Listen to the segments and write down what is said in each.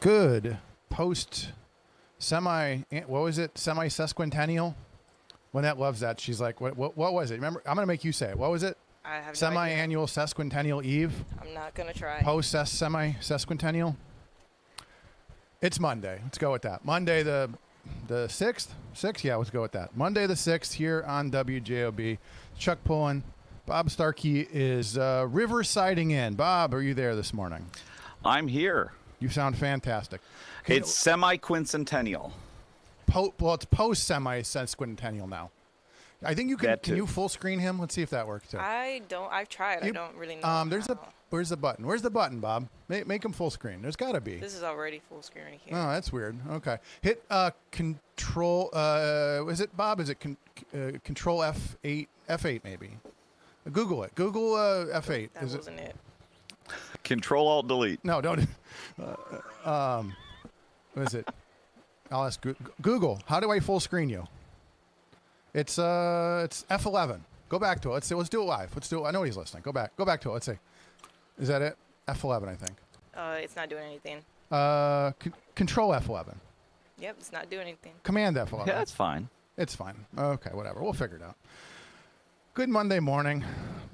Good post semi-sesquicentennial. Lynette loves that. She's like, what was it? Remember, I'm going to make you say it. What was it? I have Semi-annual sesquicentennial eve. I'm not going to try. Post semi-sesquicentennial. It's Monday. Let's go with that. Monday the 6th? 6th? Yeah, let's go with that. Monday the 6th here on WJOB. Chuck Pullen. Bob Starkey is riversiding in. Bob, are you there this morning? I'm here. You sound fantastic. It's semi-quincentennial. Well, it's post semi-sesquicentennial now. I think you can. Can you full screen him? Let's see if that works too. I've tried. I don't really know. Where's the button? Where's the button, Bob? Make him full screen. There's got to be. This is already full screen right here. Oh, that's weird. Okay. Hit control. Is it Bob? Is it control F8? F8 maybe. Google it. Google F8. That wasn't it. Control Alt Delete. No, don't. What is it? I'll ask Google. How do I full screen you? It's F11. Go back to it. Let's do it live. Let's do it. I know he's listening. Go back to it. Let's see. Is that it? F11, I think. It's not doing anything. Control F11. Yep, it's not doing anything. Command F11. Yeah, that's fine. It's fine. Okay, whatever. We'll figure it out. Good Monday morning.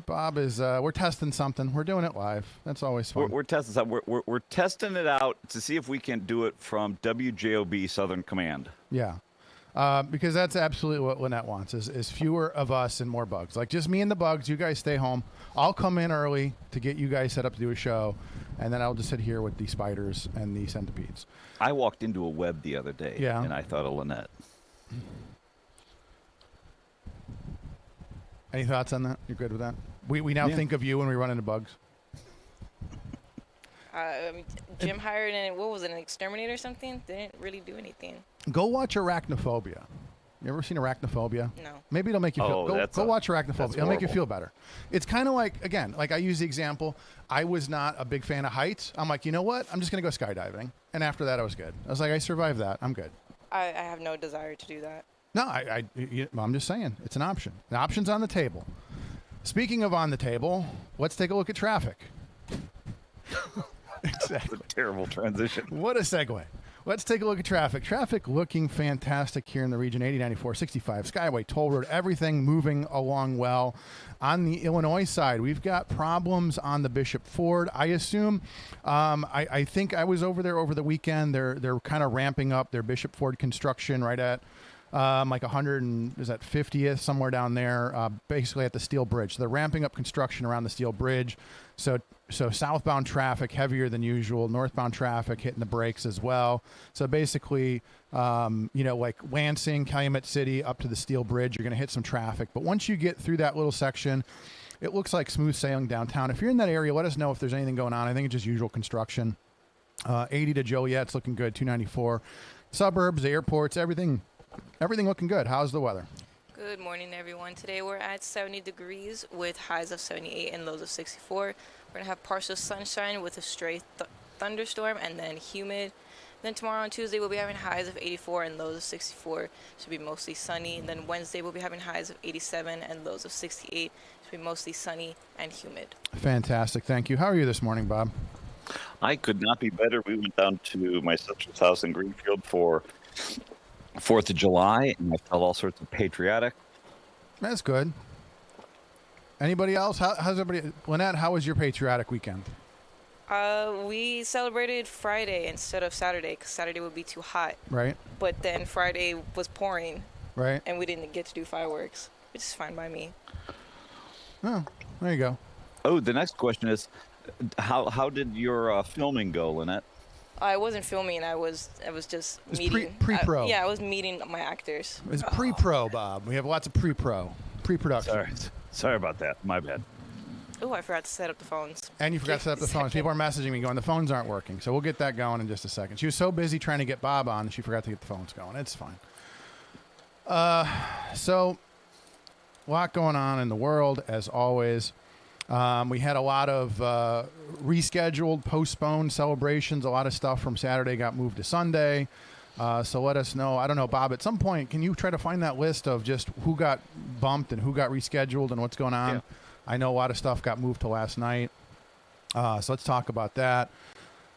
Bob is. We're testing something. We're doing it live. That's always fun. We're testing something. We're testing it out to see if we can do it from WJOB Southern Command. Yeah. Because that's absolutely what Lynette wants is fewer of us and more bugs. Like just me and the bugs. You guys stay home. I'll come in early to get you guys set up to do a show, and then I'll just sit here with the spiders and the centipedes. I walked into a web the other day, and I thought of Lynette. Any thoughts on that? You're good with that? We now think of you when we run into bugs. Jim hired an exterminator or something? Didn't really do anything. Go watch Arachnophobia. You ever seen Arachnophobia? No. Maybe it'll make you feel. Go watch Arachnophobia. It'll make you feel better. It's kind of like, again, like I use the example. I was not a big fan of heights. I'm like, you know what? I'm just gonna go skydiving. And after that, I was good. I was like, I survived that. I'm good. I have no desire to do that. No, I'm just saying it's an option. The option's on the table. Speaking of on the table, let's take a look at traffic. Exactly. That's a terrible transition. What a segue. Let's take a look at traffic. Traffic looking fantastic here in the region. 80, 94, 65, Skyway, Toll Road, everything moving along well. On the Illinois side, we've got problems on the Bishop Ford. I assume, I think I was over there over the weekend. They're kind of ramping up their Bishop Ford construction right at like 150th, somewhere down there, basically at the Steel Bridge. So they're ramping up construction around the Steel Bridge. So southbound traffic heavier than usual, northbound traffic hitting the brakes as well. So basically, like Lansing, Calumet City up to the Steel Bridge, you're going to hit some traffic. But once you get through that little section, it looks like smooth sailing downtown. If you're in that area, let us know if there's anything going on. I think it's just usual construction. 80 to Joliet's looking good, 294. Suburbs, airports, everything looking good. How's the weather? Good morning, everyone. Today we're at 70 degrees with highs of 78 and lows of 64. We're going to have partial sunshine with a stray thunderstorm and then humid. Then tomorrow on Tuesday we'll be having highs of 84 and lows of 64. Should be mostly sunny. And then Wednesday we'll be having highs of 87 and lows of 68. Should be mostly sunny and humid. Fantastic. Thank you. How are you this morning, Bob? I could not be better. We went down to my sister's house in Greenfield for 4th of July, and I felt all sorts of patriotic. That's good. Anybody else? How's everybody? Lynette, how was your patriotic weekend? We celebrated Friday instead of Saturday because Saturday would be too hot. Right. But then Friday was pouring. Right. And we didn't get to do fireworks, which is fine by me. Oh, there you go. Oh, the next question is, how did your filming go, Lynette? I wasn't filming. I was just meeting. Pre-pro. I was meeting my actors. It's pre-pro, Bob. We have lots of pre-production. Sorry about that. My bad. Oh, I forgot to set up the phones. And you forgot to set up the phones. People are messaging me going, the phones aren't working. So we'll get that going in just a second. She was so busy trying to get Bob on, she forgot to get the phones going. It's fine. So a lot going on in the world, as always. We had a lot of rescheduled, postponed celebrations. A lot of stuff from Saturday got moved to Sunday. So let us know. I don't know, Bob, at some point, can you try to find that list of just who got bumped and who got rescheduled and what's going on? Yeah. I know a lot of stuff got moved to last night. So let's talk about that.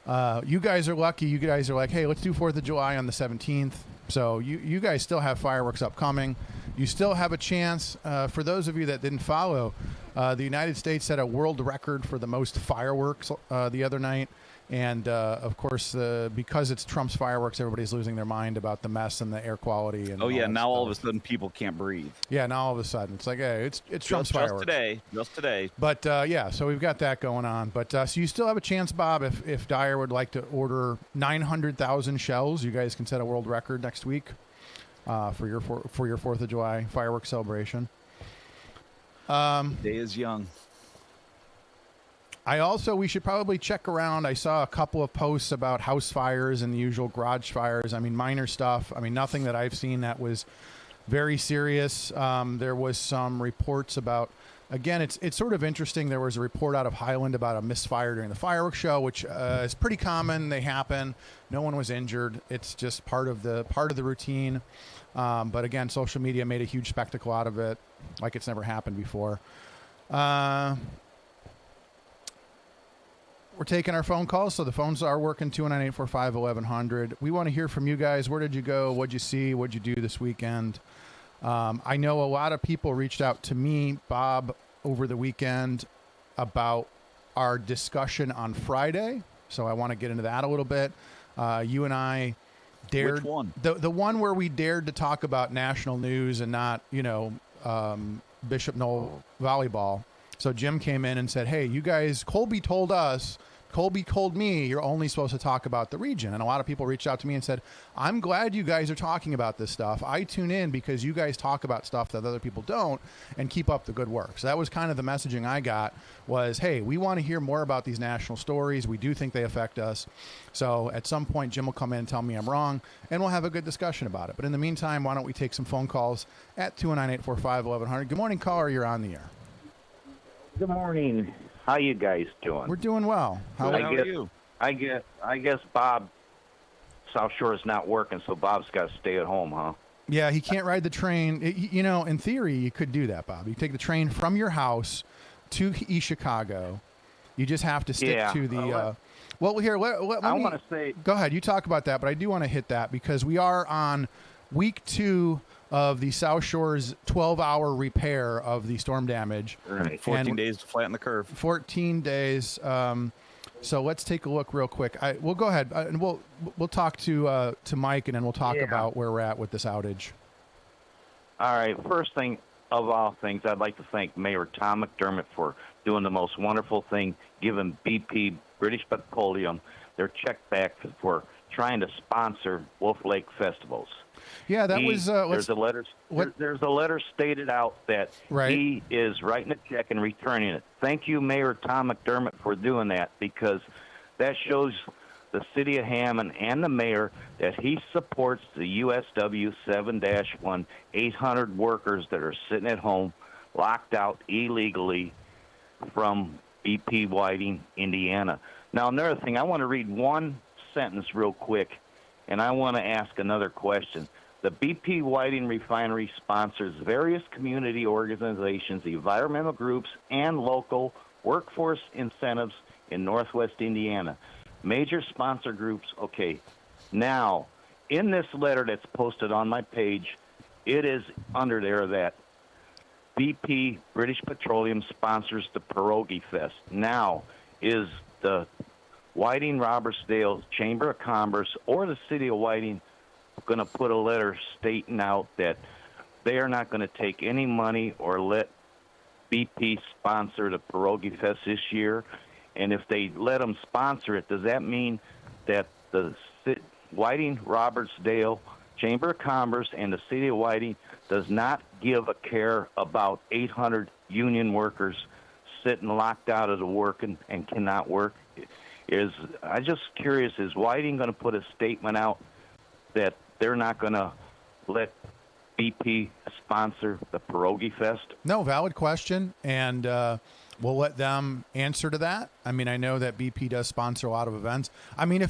You guys are lucky. You guys are like, hey, let's do 4th of July on the 17th. So you guys still have fireworks upcoming. You still have a chance. For those of you that didn't follow, the United States set a world record for the most fireworks the other night. And, of course, because it's Trump's fireworks, everybody's losing their mind about the mess and the air quality. And all of a sudden people can't breathe. Yeah, now all of a sudden it's like, hey, it's Trump's fireworks. Just today. But, yeah, so we've got that going on. But so you still have a chance, Bob, if Dyer would like to order 900,000 shells. You guys can set a world record next week for your 4th of July fireworks celebration. Day is young. We should probably check around. I saw a couple of posts about house fires and the usual garage fires. I mean, minor stuff. I mean, nothing that I've seen that was very serious. There was some reports about, again, it's sort of interesting. There was a report out of Highland about a misfire during the fireworks show, which is pretty common. They happen. No one was injured. It's just part of the routine. But again, social media made a huge spectacle out of it, like it's never happened before. We're taking our phone calls, so the phones are working, 219-845-1100. We want to hear from you guys. Where did you go? What'd you see? What'd you do this weekend? I know a lot of people reached out to me, Bob, over the weekend about our discussion on Friday, so I want to get into that a little bit. You and I dared... Which one? The one where we dared to talk about national news and not, Bishop Knoll volleyball. So Jim came in and said, hey, you guys, Colby told me you're only supposed to talk about the region. And a lot of people reached out to me and said, I'm glad you guys are talking about this stuff. I tune in because you guys talk about stuff that other people don't and keep up the good work. So that was kind of the messaging I got was, hey, we want to hear more about these national stories. We do think they affect us. So at some point, Jim will come in and tell me I'm wrong, and we'll have a good discussion about it. But in the meantime, why don't we take some phone calls at 219-845-1100. Good morning, caller. You're on the air. Good morning. How you guys doing? We're doing well. How are you? I guess Bob, South Shore is not working, so Bob's got to stay at home, huh? Yeah, he can't ride the train. In theory, you could do that, Bob. You take the train from your house to East Chicago. You just have to stick to the... well, here, let I me... want to say... Go ahead. You talk about that, but I do want to hit that because we are on week 2 of the South Shore's 12-hour repair of the storm damage. Right. 14 days to flatten the curve. 14 days. So let's take a look real quick. We'll go ahead and we'll talk to Mike, and then we'll talk about where we're at with this outage. All right. First thing of all things, I'd like to thank Mayor Tom McDermott for doing the most wonderful thing, giving BP British Petroleum their check back for trying to sponsor Wolf Lake festivals. Yeah, that was. There's a letter. There's a letter stated out that he is writing a check and returning it. Thank you, Mayor Tom McDermott, for doing that, because that shows the city of Hammond and the mayor that he supports the USW 7-1 800 workers that are sitting at home, locked out illegally from BP Whiting, Indiana. Now, another thing, I want to read one sentence real quick, and I want to ask another question. The BP Whiting Refinery sponsors various community organizations, environmental groups, and local workforce incentives in Northwest Indiana. Major sponsor groups, okay. Now, in this letter that's posted on my page, it is under there that BP British Petroleum sponsors the Pierogi Fest. Now, is the Whiting Robertsdale Chamber of Commerce or the City of Whiting going to put a letter stating out that they are not going to take any money or let BP sponsor the Pierogi Fest this year? And if they let them sponsor it, does that mean that the Whiting Robertsdale Chamber of Commerce and the City of Whiting does not give a care about 800 union workers sitting locked out of the work and cannot work? I'm just curious, is Whiting going to put a statement out that they're not going to let BP sponsor the Pierogi Fest? No, valid question, and we'll let them answer to that. I mean, I know that BP does sponsor a lot of events. I mean,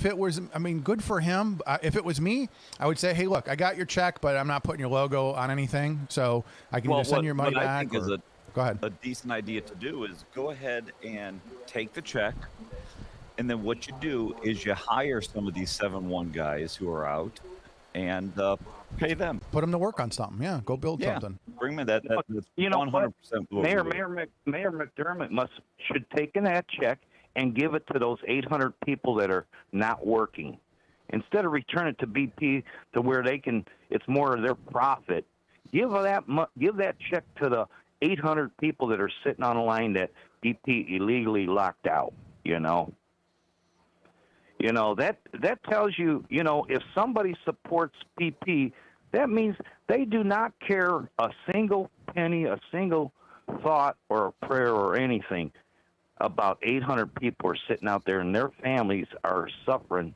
good for him. If it was me, I would say, hey, look, I got your check, but I'm not putting your logo on anything, so I can just send your money back. I think go ahead. A decent idea to do is go ahead and take the check And then what you do is you hire some of these 7-1 guys who are out and pay them. Put them to work on something. Yeah, go build something. Bring me that's you know 100%. Mayor McDermott should take in that check and give it to those 800 people that are not working. Instead of return it to BP to where they can, it's more of their profit. Give that check to the 800 people that are sitting on a line that BP illegally locked out. That tells you, if somebody supports BP, that means they do not care a single penny, a single thought or a prayer or anything about 800 people are sitting out there and their families are suffering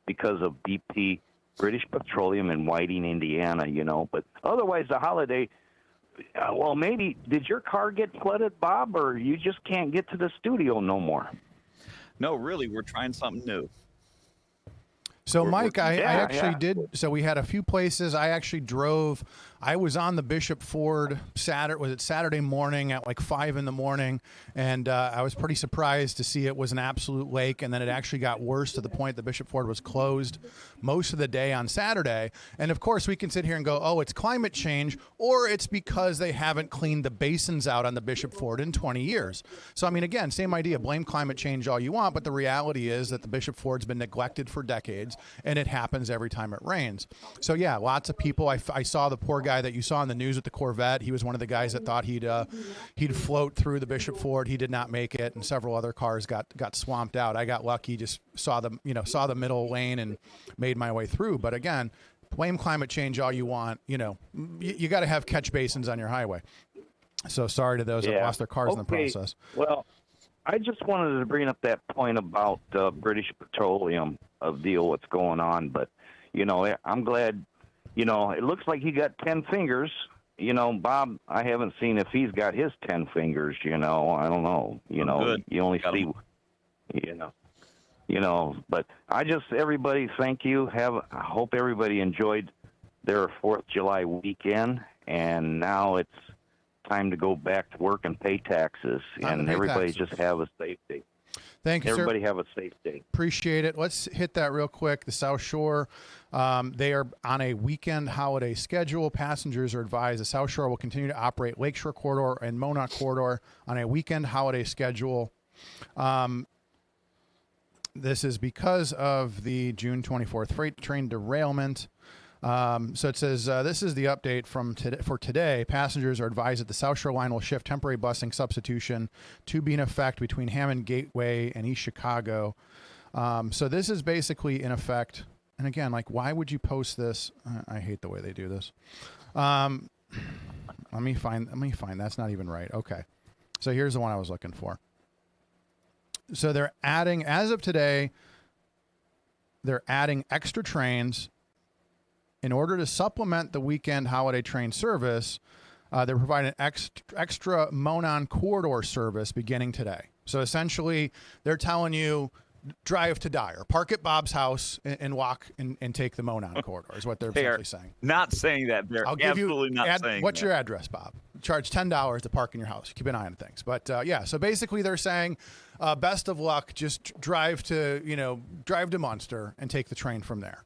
because of BP, British Petroleum, and Whiting, Indiana, But otherwise, the holiday, well, maybe, did your car get flooded, Bob, or you just can't get to the studio no more? No, really, we're trying something new. So, Mike, I actually did. So we had a few places. I actually drove. I was on the Bishop Ford Saturday morning at like 5 a.m, and I was pretty surprised to see it was an absolute lake, and then it actually got worse to the point that Bishop Ford was closed most of the day on Saturday. And of course, we can sit here and go, "Oh, it's climate change," or it's because they haven't cleaned the basins out on the Bishop Ford in 20 years. So, I mean, again, same idea. Blame climate change all you want, but the reality is that the Bishop Ford's been neglected for decades, and it happens every time it rains. So, yeah, lots of people. I saw the poor guy that you saw in the news with the Corvette. He was one of the guys that thought he'd float through the Bishop Ford. He did not make it, and several other cars got swamped out. I got lucky, just saw the middle lane and made my way through. But again, blame climate change all you want. You got to have catch basins on your highway. So sorry to those that lost their cars in the process. Well, I just wanted to bring up that point about British Petroleum deal, what's going on. But, I'm glad, it looks like he got 10 fingers. Bob, I haven't seen if he's got his 10 fingers, I don't know. Good. You only see, but everybody, thank you. I hope everybody enjoyed their 4th of July weekend, and now it's time to go back to work and pay taxes, and everybody just have a safe day. Thank you, everybody sir. Have a safe day. Appreciate it. Let's hit that real quick. The South Shore, they are on a weekend holiday schedule. Passengers are advised the South Shore will continue to operate Lakeshore Corridor and Monarch Corridor on a weekend holiday schedule. This is because of the June 24th freight train derailment. So it says, this is the update for today. Passengers are advised that the South Shore line will shift temporary busing substitution to be in effect between Hammond Gateway and East Chicago. So this is basically in effect. And again, like, why would you post this? I hate the way they do this. Let me find. That's not even right. Okay. So here's the one I was looking for. So they're adding, as of today, they're adding extra trains in order to supplement the weekend holiday train service. They're providing extra Monon corridor service beginning today. So essentially, they're telling you, drive to Dyer, park at Bob's house, and walk and take the Monon corridor is what they're essentially saying. Not saying that. They're absolutely not saying what's that. your address, Bob? Charge $10 to park in your house. Keep an eye on things. But so basically they're saying, best of luck. Just drive to Munster and take the train from there.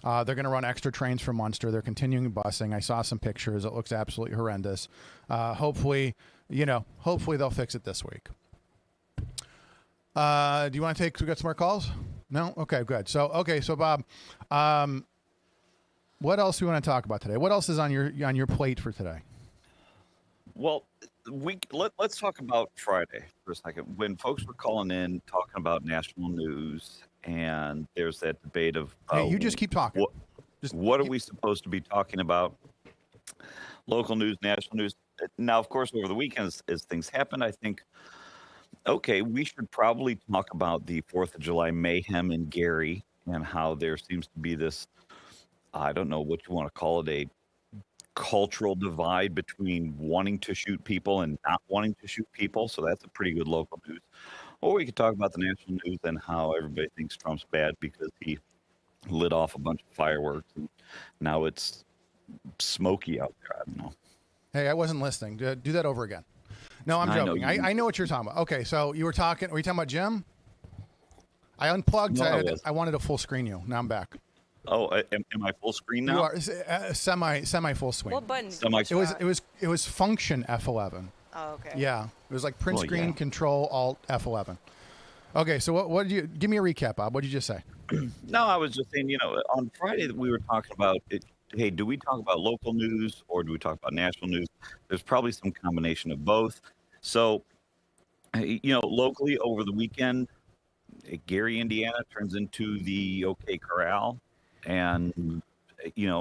They're going to run extra trains from Munster. They're continuing busing. I saw some pictures. It looks absolutely horrendous. Hopefully they'll fix it this week. Do you want to we got some more calls? No? Okay, good. So Bob, what else do you want to talk about today? What else is on your plate for today? Well, let's talk about Friday for a second. When folks were calling in talking about national news, and there's that debate of hey, you just keep talking. What are we supposed to be talking about? Local news, national news. Now, of course, over the weekend, as things happen, I think, okay, we should probably talk about the 4th of July mayhem in Gary and how there seems to be this, I don't know what you want to call it, a cultural divide between wanting to shoot people and not wanting to shoot people. So that's a pretty good local news. Or we could talk about the national news and how everybody thinks Trump's bad because he lit off a bunch of fireworks and now it's smoky out there. I don't know. Hey, I wasn't listening. Do that over again. No, I'm joking. I know what you're talking about. Okay, so were you talking about Jim? I unplugged. No, I wanted to full screen you. Now I'm back. Oh, am I full screen now? You are semi full screen. What button? It was function F11. Oh, okay. Yeah, it was like print screen, Control Alt F11. Okay, so what did you give me a recap, Bob? What did you just say? No, I was just saying, on Friday we were talking about it. Hey, do we talk about local news or do we talk about national news? There's probably some combination of both. So, locally over the weekend, Gary, Indiana turns into the OK Corral. And, do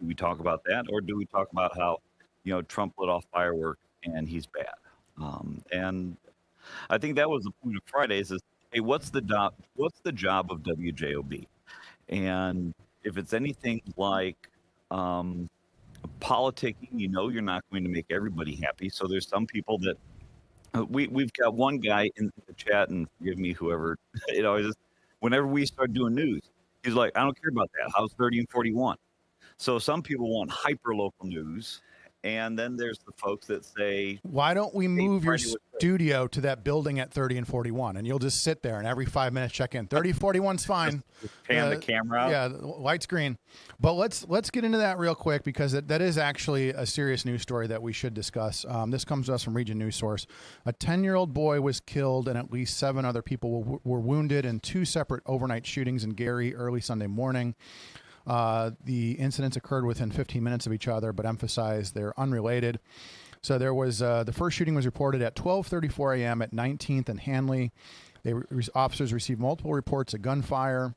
we talk about that or do we talk about how, Trump lit off fireworks and he's bad? And I think that was the point of Fridays is, hey, what's the job of WJOB? And if it's anything like politicking, you're not going to make everybody happy. So there's some people that we've got one guy in the chat, and forgive me, whoever, whenever we start doing news, he's like, I don't care about that. How's 30 and 41? So some people want hyper local news. And then there's the folks that say, why don't we move your studio to that building at 30 and 41? And you'll just sit there and every 5 minutes check in. 30, 41's fine. Just pan the camera out. Yeah, light's green. But let's get into that real quick because that is actually a serious news story that we should discuss. This comes to us from Region News Source. A 10-year-old boy was killed and at least 7 other people were wounded in 2 separate overnight shootings in Gary early Sunday morning. The incidents occurred within 15 minutes of each other, but emphasize they're unrelated. So there was the first shooting was reported at 12:34 a.m. at 19th and Hanley. Officers received multiple reports of gunfire.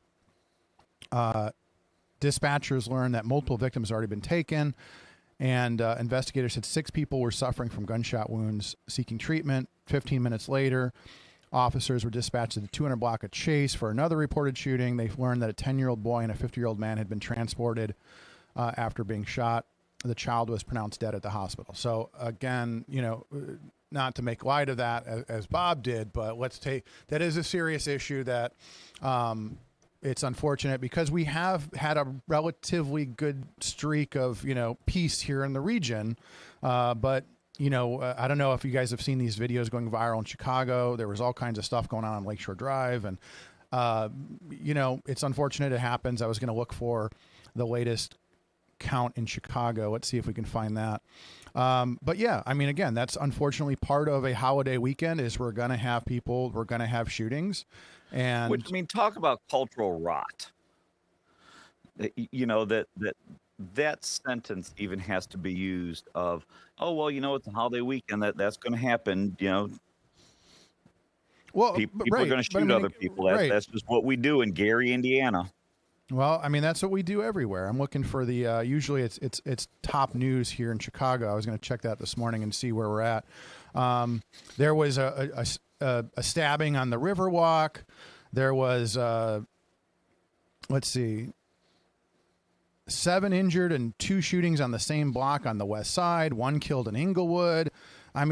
Dispatchers learned that multiple victims had already been taken, and investigators said 6 people were suffering from gunshot wounds, seeking treatment. 15 minutes later, officers were dispatched to the 200 block of Chase for another reported shooting. They learned that a 10-year-old boy and a 50-year-old man had been transported after being shot. The child was pronounced dead at the hospital. So again, not to make light of that as Bob did, but that is a serious issue that it's unfortunate because we have had a relatively good streak of, peace here in the region. But I don't know if you guys have seen these videos going viral in Chicago. There was all kinds of stuff going on Lakeshore Drive. And, it's unfortunate it happens. I was going to look for the latest count in Chicago. Let's see if we can find that. But yeah, again, that's unfortunately part of a holiday weekend is we're going to have shootings. And talk about cultural rot. That sentence even has to be used of, oh, well, it's a holiday weekend. That's going to happen. Well, people are going to shoot other people. That's just what we do in Gary, Indiana. Well, that's what we do everywhere. I'm looking for the usually it's top news here in Chicago. I was going to check that this morning and see where we're at. There was a stabbing on the Riverwalk. There was let's see. 7 injured and 2 shootings on the same block on the west side. 1 killed in Inglewood. What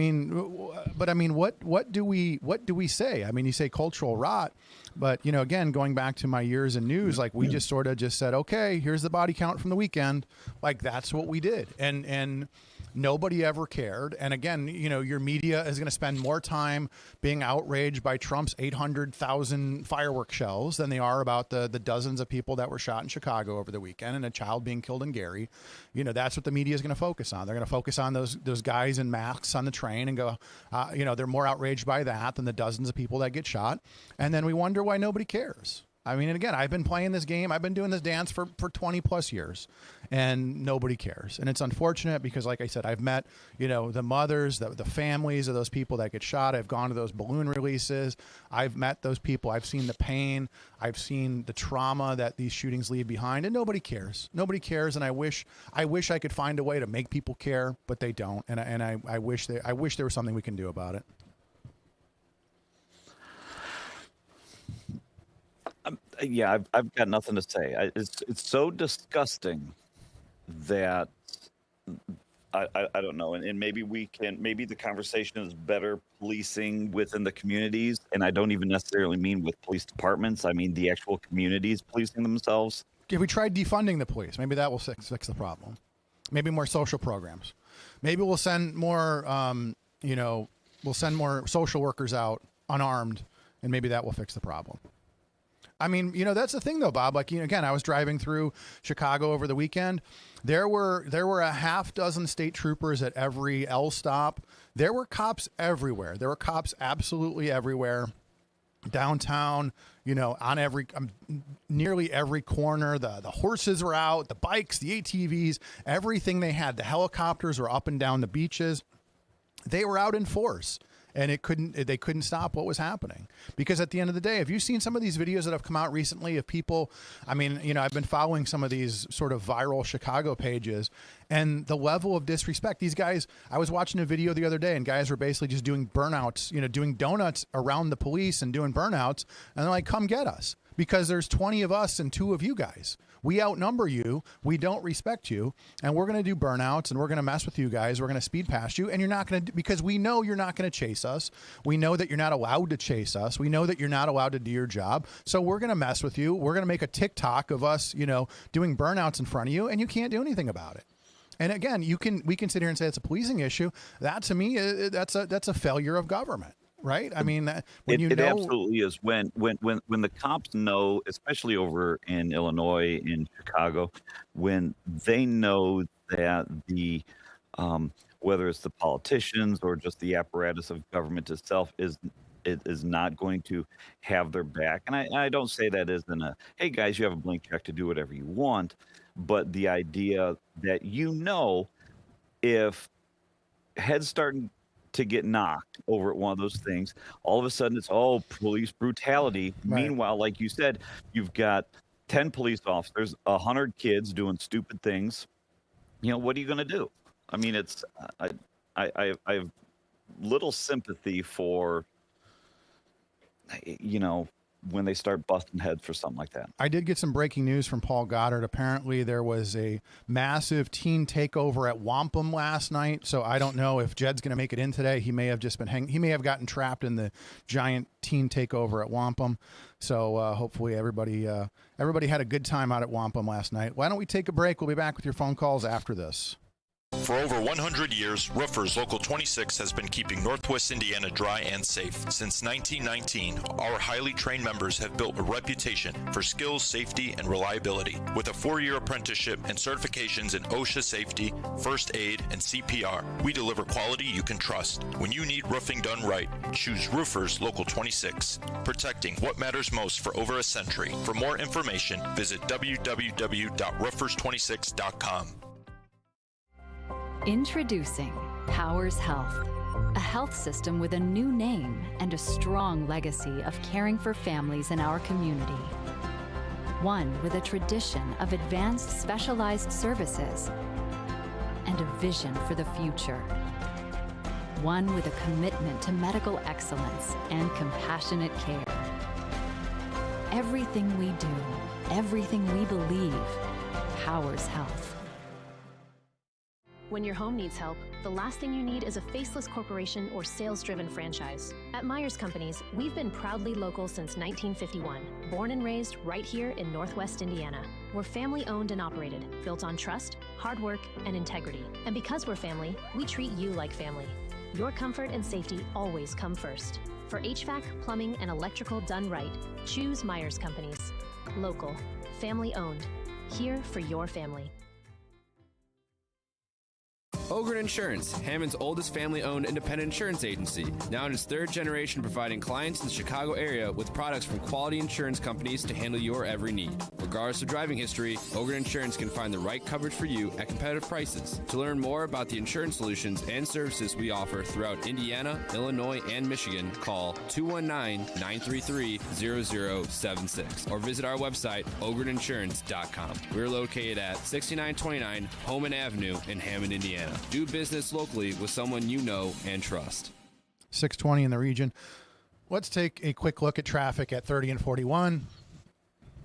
do we say? You say cultural rot, but again, going back to my years in news, like we just sort of just said, okay, here's the body count from the weekend. Like that's what we did. And nobody ever cared. And again, your media is going to spend more time being outraged by Trump's 800,000 firework shells than they are about the dozens of people that were shot in Chicago over the weekend and a child being killed in Gary. That's what the media is going to focus on. They're going to focus on those guys in masks on the train and go, they're more outraged by that than the dozens of people that get shot. And then we wonder why nobody cares. And again, I've been playing this game. I've been doing this dance for 20 plus years and nobody cares. And it's unfortunate because like I said, I've met, the mothers, the families of those people that get shot. I've gone to those balloon releases. I've met those people. I've seen the pain. I've seen the trauma that these shootings leave behind and nobody cares. Nobody cares. And I wish I could find a way to make people care, but they don't. And I wish there was something we can do about it. Yeah, I've got nothing to say. It's so disgusting that I don't know, and maybe maybe the conversation is better policing within the communities, and I don't even necessarily mean with police departments. I mean the actual communities policing themselves. If we tried defunding the police, maybe that will fix the problem. Maybe more social programs. Maybe we'll send more, we'll send more social workers out unarmed, and maybe that will fix the problem. I mean, that's the thing though, Bob. Like, again, I was driving through Chicago over the weekend. There were a half dozen state troopers at every L stop. There were cops everywhere. There were cops absolutely everywhere. Downtown, on nearly every corner. The horses were out, the bikes, the ATVs, everything they had. The helicopters were up and down the beaches. They were out in force. And they couldn't stop what was happening, because at the end of the day, have you seen some of these videos that have come out recently of people? I mean, I've been following some of these sort of viral Chicago pages, and the level of disrespect. These guys, I was watching a video the other day, and guys were basically just doing burnouts, doing donuts around the police and doing burnouts. And they're like, come get us, because there's 20 of us and 2 of you guys. We outnumber you. We don't respect you. And we're going to do burnouts, and we're going to mess with you guys. We're going to speed past you. And you're not going to, because we know you're not going to chase us. We know that you're not allowed to chase us. We know that you're not allowed to do your job. So we're going to mess with you. We're going to make a TikTok of us, doing burnouts in front of you, and you can't do anything about it. And again, we can sit here and say it's a policing issue. That, to me, that's a failure of government. Right. I mean, it absolutely is when the cops know, especially over in Illinois, in Chicago, when they know that the whether it's the politicians or just the apparatus of government itself is not going to have their back. And I don't say that as in a, hey guys, you have a blank check to do whatever you want, but the idea that if heads start to get knocked over at one of those things, all of a sudden it's police brutality. Right. Meanwhile, like you said, you've got 10 police officers, 100 kids doing stupid things. What are you going to do? I mean, it's I have little sympathy for when they start busting heads for something like that. I did get some breaking news from Paul Goddard. Apparently there was a massive teen takeover at Wampum last night. So I don't know if Jed's going to make it in today. He may have just been he may have gotten trapped in the giant teen takeover at Wampum. So hopefully everybody had a good time out at Wampum last night. Why don't we take a break? We'll be back with your phone calls after this. For over 100 years, Roofers Local 26 has been keeping Northwest Indiana dry and safe. Since 1919, our highly trained members have built a reputation for skills, safety, and reliability. With a 4-year apprenticeship and certifications in OSHA safety, first aid, and CPR, we deliver quality you can trust. When you need roofing done right, choose Roofers Local 26, protecting what matters most for over a century. For more information, visit www.roofers26.com. Introducing Powers Health, a health system with a new name and a strong legacy of caring for families in our community. One with a tradition of advanced specialized services and a vision for the future. One with a commitment to medical excellence and compassionate care. Everything we do, everything we believe, powers health. When your home needs help, the last thing you need is a faceless corporation or sales-driven franchise. At Myers Companies, we've been proudly local since 1951, born and raised right here in Northwest Indiana. We're family-owned and operated, built on trust, hard work, and integrity. And because we're family, we treat you like family. Your comfort and safety always come first. For HVAC, plumbing, and electrical done right, choose Myers Companies. Local, family-owned, here for your family. Ogren Insurance, Hammond's oldest family-owned independent insurance agency, now in its 3rd generation, providing clients in the Chicago area with products from quality insurance companies to handle your every need. Regardless of driving history, Ogren Insurance can find the right coverage for you at competitive prices. To learn more about the insurance solutions and services we offer throughout Indiana, Illinois, and Michigan, call 219-933-0076 or visit our website, ogreninsurance.com. We're located at 6929 Homan Avenue in Hammond, Indiana. Do business locally with someone you know and trust. 620 in the region. Let's take a quick look at traffic at 30 and 41.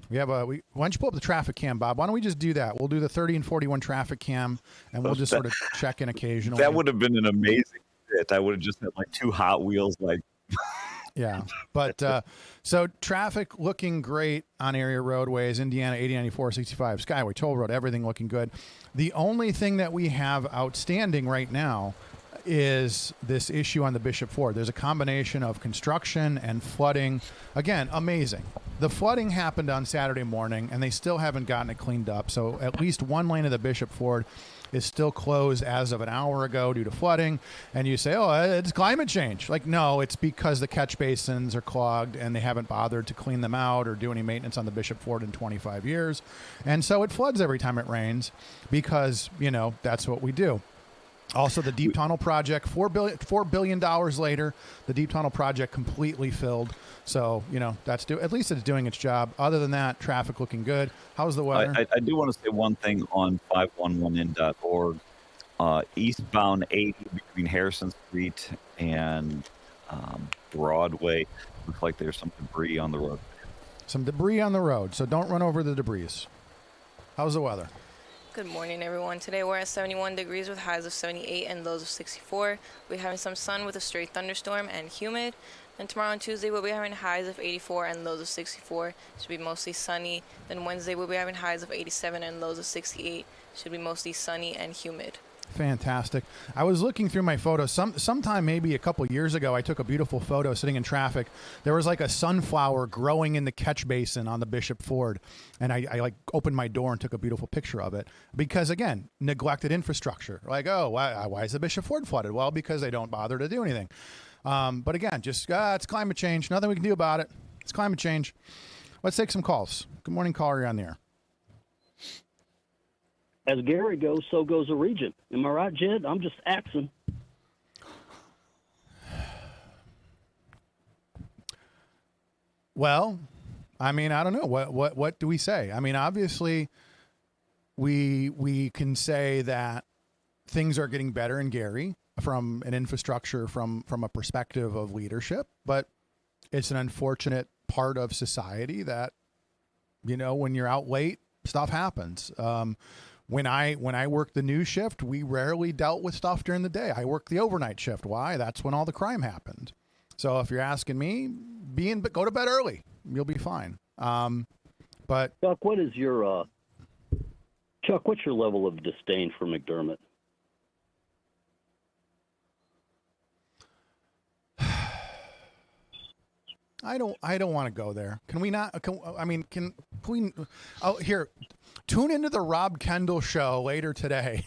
Why don't you pull up the traffic cam, Bob? Why don't we just do that? We'll do the 30 and 41 traffic cam, and we'll just sort of check in occasionally. That would have been an amazing bit. I would have just had like 2 Hot Wheels, like. Yeah, but so traffic looking great on area roadways, Indiana 80, 94, 65, Skyway, Toll Road, everything looking good. The only thing that we have outstanding right now is this issue on the Bishop Ford. There's a combination of construction and flooding. Again, amazing. The flooding happened on Saturday morning, and they still haven't gotten it cleaned up. So at least one lane of the Bishop Ford is still closed as of an hour ago due to flooding. And you say, oh, it's climate change. Like, no, it's because the catch basins are clogged and they haven't bothered to clean them out or do any maintenance on the Bishop Ford in 25 years. And so it floods every time it rains because, that's what we do. Also, the Deep Tunnel Project, $4 billion later, the Deep Tunnel Project completely filled. So, at least it's doing its job. Other than that, traffic looking good. How's the weather? I do want to say one thing on 511n.org. Eastbound 80 between Harrison Street and Broadway. Looks like there's some debris on the road. Some debris on the road, so don't run over the debris. How's the weather? Good morning, everyone. Today we're at 71 degrees with highs of 78 and lows of 64. We're having some sun with a straight thunderstorm and humid. Then tomorrow on Tuesday we'll be having highs of 84 and lows of 64. Should be mostly sunny. Then Wednesday we'll be having highs of 87 and lows of 68. Should be mostly sunny and humid. Fantastic. I was looking through my photos. Sometime maybe a couple years ago, I took a beautiful photo sitting in traffic. There was like a sunflower growing in the catch basin on the Bishop Ford. And I like opened my door and took a beautiful picture of it because, again, neglected infrastructure. Like, oh, why is the Bishop Ford flooded? Well, because they don't bother to do anything. But again, just it's climate change. Nothing we can do about it. It's climate change. Let's take some calls. Good morning, caller. You're on the air. As Gary goes, so goes the region. Am I right, Jed? I'm just axing. Well, I mean, I don't know. What do we say? I mean, obviously, we can say that things are getting better in Gary from an infrastructure, from a perspective of leadership, but it's an unfortunate part of society that, when you're out late, stuff happens. When I worked the news shift, we rarely dealt with stuff during the day. I worked the overnight shift. Why? That's when all the crime happened. So if you're asking me, go to bed early. You'll be fine. But Chuck, what's your level of disdain for McDermott? I don't want to go there. Can we not? Can we? Oh, here, tune into the Rob Kendall show later today,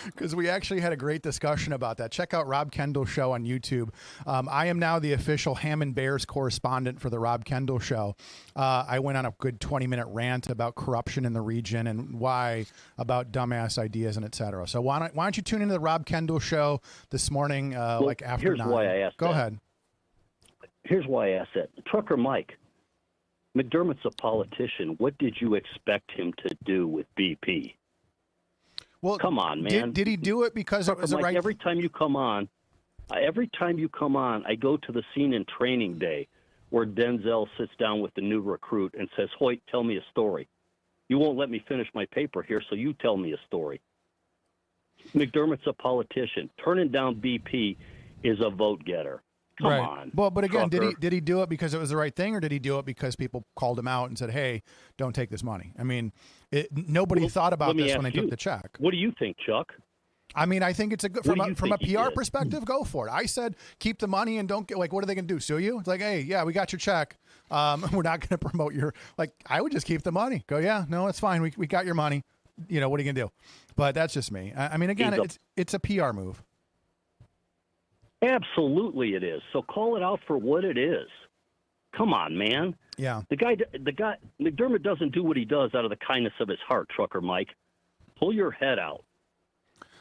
because we actually had a great discussion about that. Check out Rob Kendall show on YouTube. I am now the official Hammond Bears correspondent for the Rob Kendall show. I went on a good 20-minute rant about corruption in the region and why, about dumbass ideas and et cetera. So why don't you tune into the Rob Kendall show this morning, after here's 9. Why I asked Go that. ahead. Here's why I asked that. Trucker Mike, McDermott's a politician. What did you expect him to do with BP? Well, come on, man. Did he do it because it was the right? Every time you come on, I go to the scene in Training Day where Denzel sits down with the new recruit and says, Hoyt, tell me a story. You won't let me finish my paper here, so you tell me a story. McDermott's a politician. Turning down BP is a vote getter. Come on. Well, but again, trucker. did he do it because it was the right thing, or did he do it because people called him out and said, "Hey, don't take this money"? I mean, nobody thought about this when they took the check. What do you think, Chuck? I mean, I think it's a good from a PR perspective. Go for it. I said keep the money and don't get what are they going to do? Sue you? It's like, hey, yeah, we got your check. We're not going to promote your I would just keep the money. Go, yeah, no, it's fine. We got your money. What are you going to do? But that's just me. I mean, again, it's a PR move. Absolutely it is. So call it out for what it is. Come on, man. Yeah. The guy, McDermott doesn't do what he does out of the kindness of his heart, Trucker Mike. Pull your head out.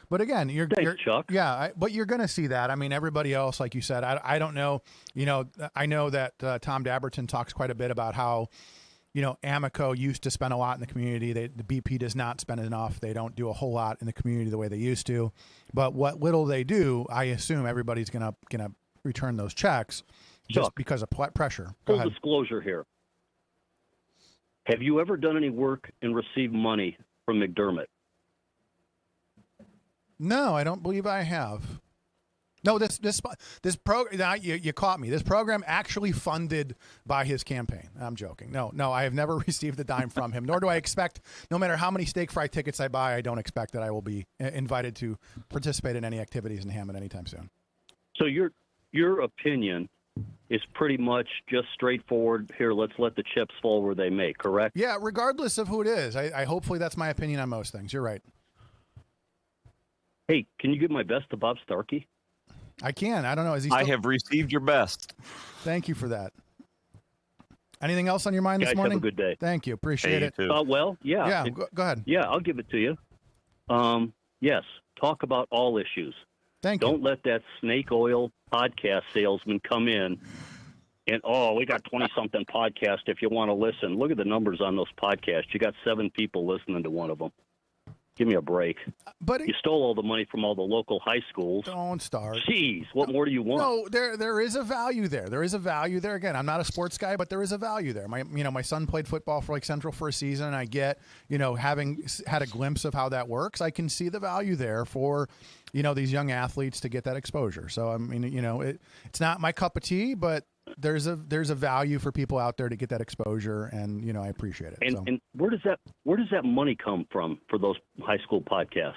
But again, you're Chuck. Yeah, but you're going to see that. I mean, everybody else, like you said, I don't know. I know that Tom Dabberton talks quite a bit about how, Amoco used to spend a lot in the community. The BP does not spend enough. They don't do a whole lot in the community the way they used to. But what little they do, I assume everybody's gonna return those checks just because of pressure. Go ahead. Full disclosure here. Have you ever done any work and received money from McDermott? No, I don't believe I have. No, this program, you caught me. This program actually funded by his campaign. I'm joking. No, I have never received a dime from him, nor do I expect, no matter how many steak fry tickets I buy, I don't expect that I will be invited to participate in any activities in Hammond anytime soon. So your opinion is pretty much just straightforward. Here, let's let the chips fall where they may. Correct? Yeah, regardless of who it is. I hopefully that's my opinion on most things. You're right. Hey, can you give my best to Bob Starkey? I can. I don't know. Is he? I have received your best. Thank you for that. Anything else on your mind this morning? Have a good day. Thank you. Appreciate it. Well, yeah. Yeah, go ahead. Yeah, I'll give it to you. Yes, talk about all issues. Thank you. Don't let that snake oil podcast salesman come in and, we got 20-something podcasts if you want to listen. Look at the numbers on those podcasts. You got 7 people listening to one of them. Give me a break. But you stole all the money from all the local high schools. Don't start. Jeez, what more do you want? No, there is a value there. There is a value there. Again, I'm not a sports guy, but there is a value there. My son played football for Central for a season, and I get, having had a glimpse of how that works, I can see the value there for, these young athletes to get that exposure. So it's not my cup of tea, but there's a value for people out there to get that exposure, and I appreciate it. And where does that money come from for those high school podcasts?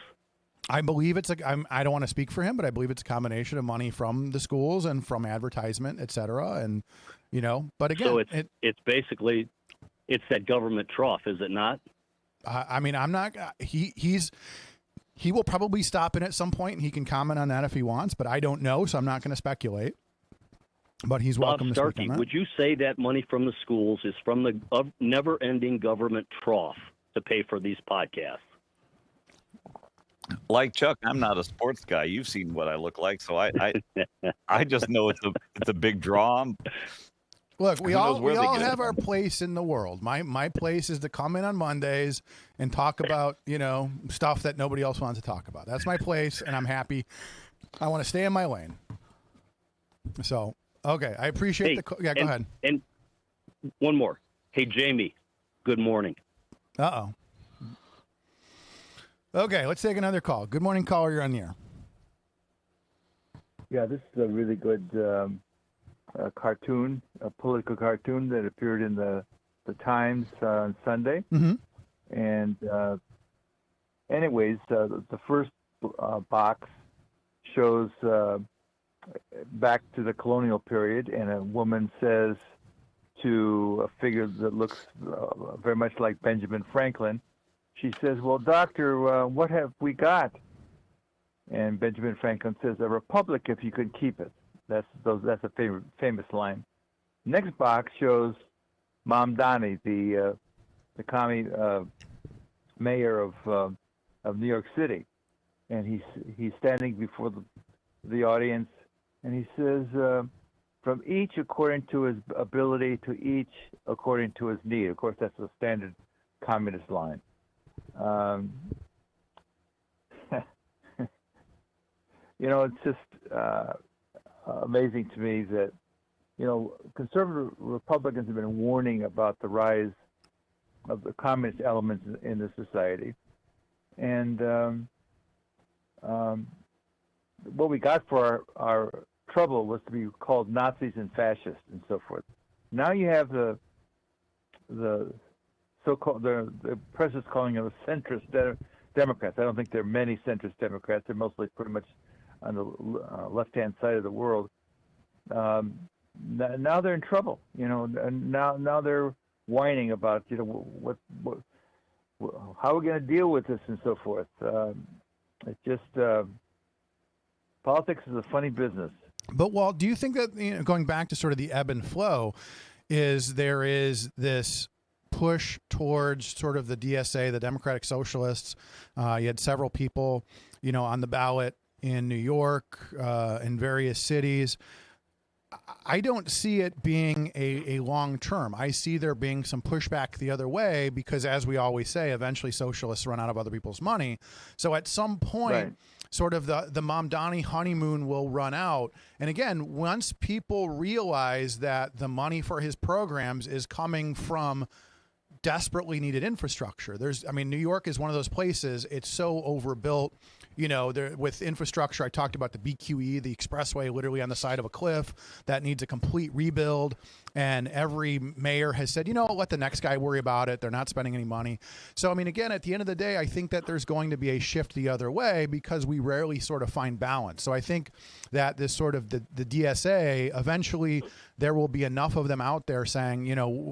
I believe I don't want to speak for him, but I believe it's a combination of money from the schools and from advertisement, et cetera. And but again, so it's basically that government trough, is it not? I'm not. He will probably stop in at some point, and he can comment on that if he wants. But I don't know, so I'm not going to speculate. But he's welcome to speak on that. Would you say that money from the schools is from the never-ending government trough to pay for these podcasts? Like Chuck, I'm not a sports guy. You've seen what I look like, so I just know it's a big draw. Look, we all have our place in the world. My place is to come in on Mondays and talk about stuff that nobody else wants to talk about. That's my place, and I'm happy. I want to stay in my lane. So. Okay, I appreciate go ahead. And one more. Hey, Jamie, good morning. Uh-oh. Okay, let's take another call. Good morning, caller. You're on the air. Yeah, this is a really good cartoon, a political cartoon that appeared in the Times on Sunday. Mm-hmm. And anyways, the first box shows back to the colonial period, and a woman says to a figure that looks very much like Benjamin Franklin, she says, "Well, doctor, what have we got?" And Benjamin Franklin says, "A republic if you could keep it." That's a famous line. Next box shows Mom Donnie, the commie mayor of New York City, and he's standing before the audience. And he says, from each according to his ability, to each according to his need. Of course, that's a standard communist line. It's just amazing to me that, conservative Republicans have been warning about the rise of the communist elements in the society. And what we got for our trouble was to be called Nazis and fascists and so forth. Now you have the so-called the press is calling them centrist Democrats. I don't think there are many centrist Democrats. They're mostly pretty much on the left-hand side of the world. Now they're in trouble. And now they're whining about what how are we going to deal with this and so forth. It's just politics is a funny business. But Walt, do you think that going back to sort of the ebb and flow, there is this push towards sort of the DSA, the Democratic Socialists? You had several people, on the ballot in New York, in various cities. I don't see it being a long term. I see there being some pushback the other way because, as we always say, eventually socialists run out of other people's money. So at some point, right, sort of the Mom Donnie honeymoon will run out. And again, once people realize that the money for his programs is coming from desperately needed infrastructure. New York is one of those places. It's so overbuilt. there with infrastructure. I talked about the BQE, the expressway, literally on the side of a cliff that needs a complete rebuild. And every mayor has said, let the next guy worry about it. They're not spending any money. So, I mean, again, at the end of the day, I think that there's going to be a shift the other way because we rarely sort of find balance. So I think that this sort of the DSA, eventually there will be enough of them out there saying,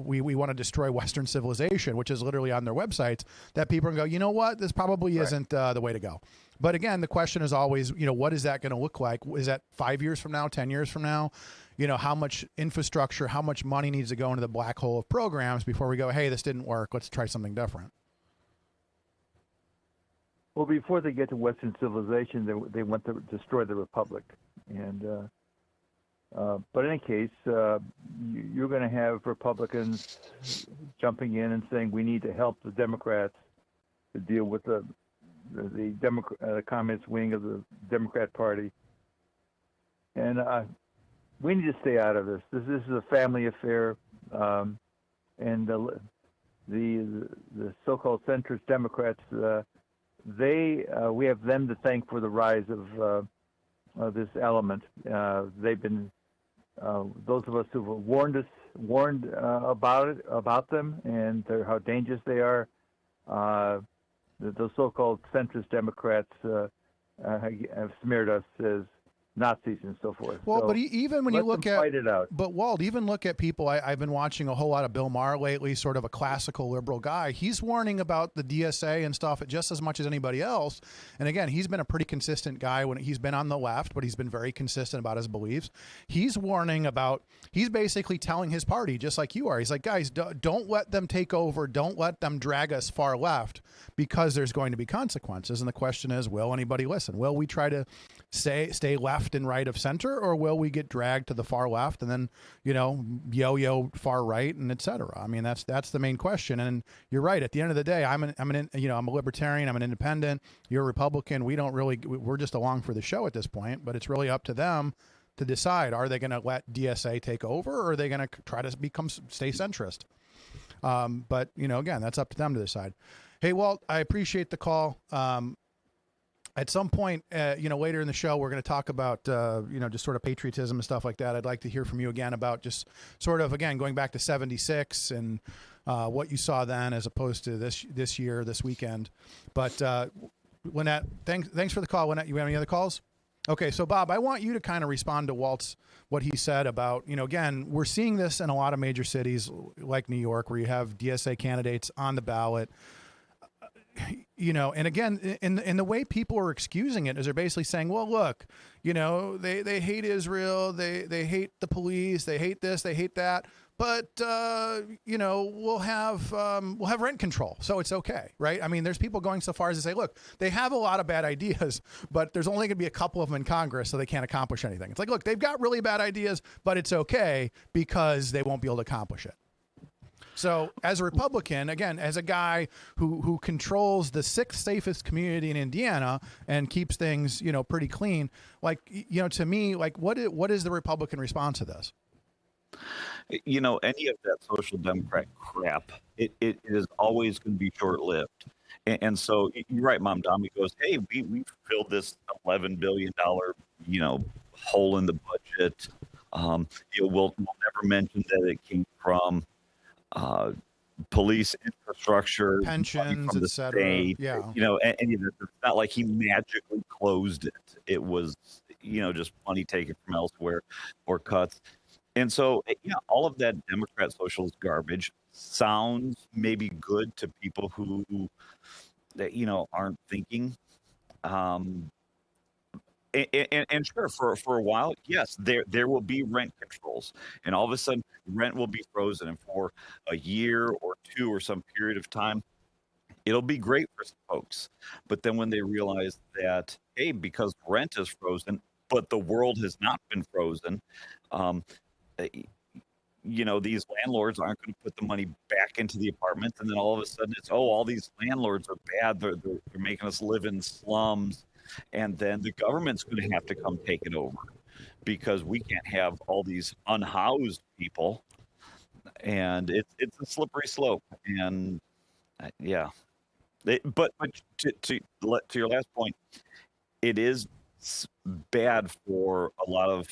we want to destroy Western civilization, which is literally on their websites, that people can go, you know what, this probably isn't the way to go. But again, the question is always, what is that going to look like? Is that 5 years from now, 10 years from now? How much infrastructure, how much money needs to go into the black hole of programs before we go, hey, this didn't work, let's try something different? Well, before they get to Western civilization, they want to destroy the republic. And but in any case, you're going to have Republicans jumping in and saying we need to help the Democrats to deal with the communist wing of the Democrat Party. And we need to stay out of this. This is a family affair, and the so-called centrist Democrats, we have them to thank for the rise of this element. They've been those of us who have warned about them and how dangerous they are. Those so-called centrist Democrats have smeared us as Nazis and so forth. Well, so but even when you look at, fight it out. But Walt, even look at people. I've been watching a whole lot of Bill Maher lately, sort of a classical liberal guy. He's warning about the DSA and stuff just as much as anybody else. And again, he's been a pretty consistent guy when he's been on the left, but he's been very consistent about his beliefs. He's warning about. He's basically telling his party, just like you are. He's like, guys, don't let them take over. Don't let them drag us far left, because there's going to be consequences. And the question is, will anybody listen? Will we try to stay left and right of center, or will we get dragged to the far left and then yo-yo far right and etc.? I mean, that's the main question. And you're right, at the end of the day, I'm a libertarian, I'm an independent, you're a Republican. We're just along for the show at this point, but it's really up to them to decide, are they going to let DSA take over, or are they going to try to stay centrist? But again, that's up to them to decide. Hey, Walt, I appreciate the call. At some point, later in the show, we're going to talk about, just sort of patriotism and stuff like that. I'd like to hear from you again about just sort of, again, going back to 76 and what you saw then as opposed to this year, this weekend. But Lynette, thanks for the call. Lynette, you have any other calls? Okay, so Bob, I want you to kind of respond to what he said about, again, we're seeing this in a lot of major cities like New York, where you have DSA candidates on the ballot. And again, in the way people are excusing it is they're basically saying, well, look, they hate Israel, they hate the police, they hate this, they hate that, but we'll have rent control, so it's okay, right? I mean, there's people going so far as to say, look, they have a lot of bad ideas, but there's only going to be a couple of them in Congress, so they can't accomplish anything. It's like, look, they've got really bad ideas, but it's okay because they won't be able to accomplish it. So as a Republican, again, as a guy who controls the 6th safest community in Indiana and keeps things, pretty clean, to me, what is the Republican response to this? Any of that social democrat crap, it is always going to be short-lived. And so you're right, Mom Dami goes, hey, we filled this $11 billion, hole in the budget. We'll never mention that it came from police infrastructure, pensions, from the state. Yeah. It's not like he magically closed it. It was, just money taken from elsewhere or cuts. And so, all of that Democrat socialist garbage sounds maybe good to people who, aren't thinking. And sure, for a while, yes, there will be rent controls, and all of a sudden rent will be frozen, and for a year or two or some period of time, it'll be great for some folks. But then when they realize that, hey, because rent is frozen, but the world has not been frozen, these landlords aren't going to put the money back into the apartments, and then all of a sudden it's, all these landlords are bad, they're making us live in slums. And then the government's going to have to come take it over because we can't have all these unhoused people. And it's a slippery slope. And but to your last point, it is bad for a lot of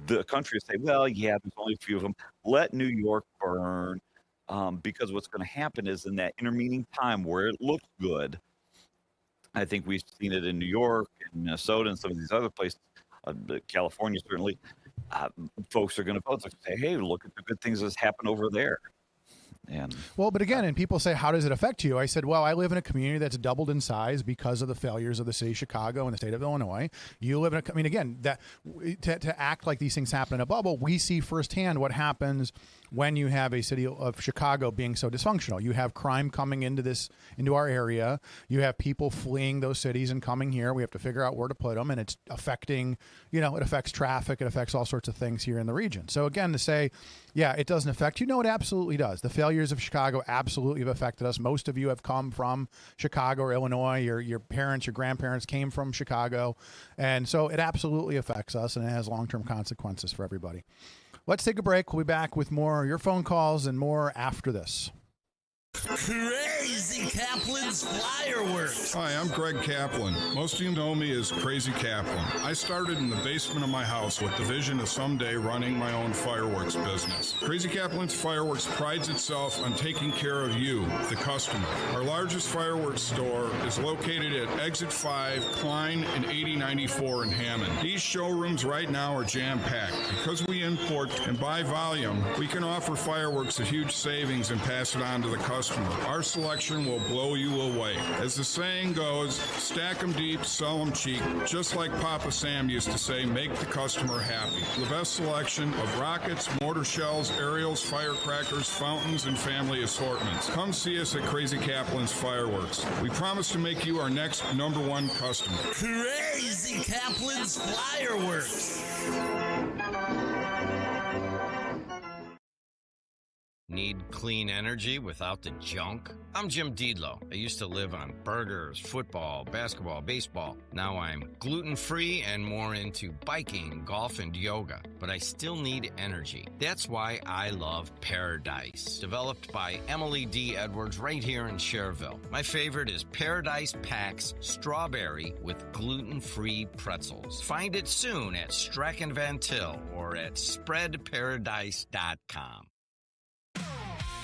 the country to say, well, yeah, there's only a few of them. Let New York burn, because what's going to happen is in that intervening time where it looks good, I think we've seen it in New York and Minnesota and some of these other places, California certainly, folks are going to say, hey, look at the good things that's happened over there. And well, but again, and people say, how does it affect you? I said, well, I live in a community that's doubled in size because of the failures of the city of Chicago and the state of Illinois. You live in I mean, again, that to act like these things happen in a bubble, we see firsthand what happens when you have a city of Chicago being so dysfunctional. You have crime coming into our area. You have people fleeing those cities and coming here. We have to figure out where to put them, and it's affecting, it affects traffic. It affects all sorts of things here in the region. So again, to say, yeah, it doesn't affect you. No, it absolutely does. The failures of Chicago absolutely have affected us. Most of you have come from Chicago or Illinois. Your parents, your grandparents came from Chicago. And so it absolutely affects us, and it has long-term consequences for everybody. Let's take a break. We'll be back with more of your phone calls and more after this. Crazy Kaplan's Fireworks. Hi, I'm Greg Kaplan. Most of you know me as Crazy Kaplan. I started in the basement of my house with the vision of someday running my own fireworks business. Crazy Kaplan's Fireworks prides itself on taking care of you, the customer. Our largest fireworks store is located at Exit 5, Klein, and 8094 in Hammond. These showrooms right now are jam-packed. Because we import and buy volume, we can offer fireworks at huge savings and pass it on to the customer. Our selection will blow you away. As the saying goes, stack 'em deep, sell 'em cheap. Just like Papa Sam used to say, make the customer happy. The best selection of rockets, mortar shells, aerials, firecrackers, fountains, and family assortments. Come see us at Crazy Kaplan's Fireworks. We promise to make you our next #1 customer. Crazy Kaplan's Fireworks. Need clean energy without the junk? I'm Jim Deedlow. I used to live on burgers, football, basketball, baseball. Now I'm gluten-free and more into biking, golf, and yoga. But I still need energy. That's why I love Paradise. Developed by Emily D. Edwards right here in Cherville. My favorite is Paradise Packs Strawberry with gluten-free pretzels. Find it soon at Strachan Van Til or at spreadparadise.com.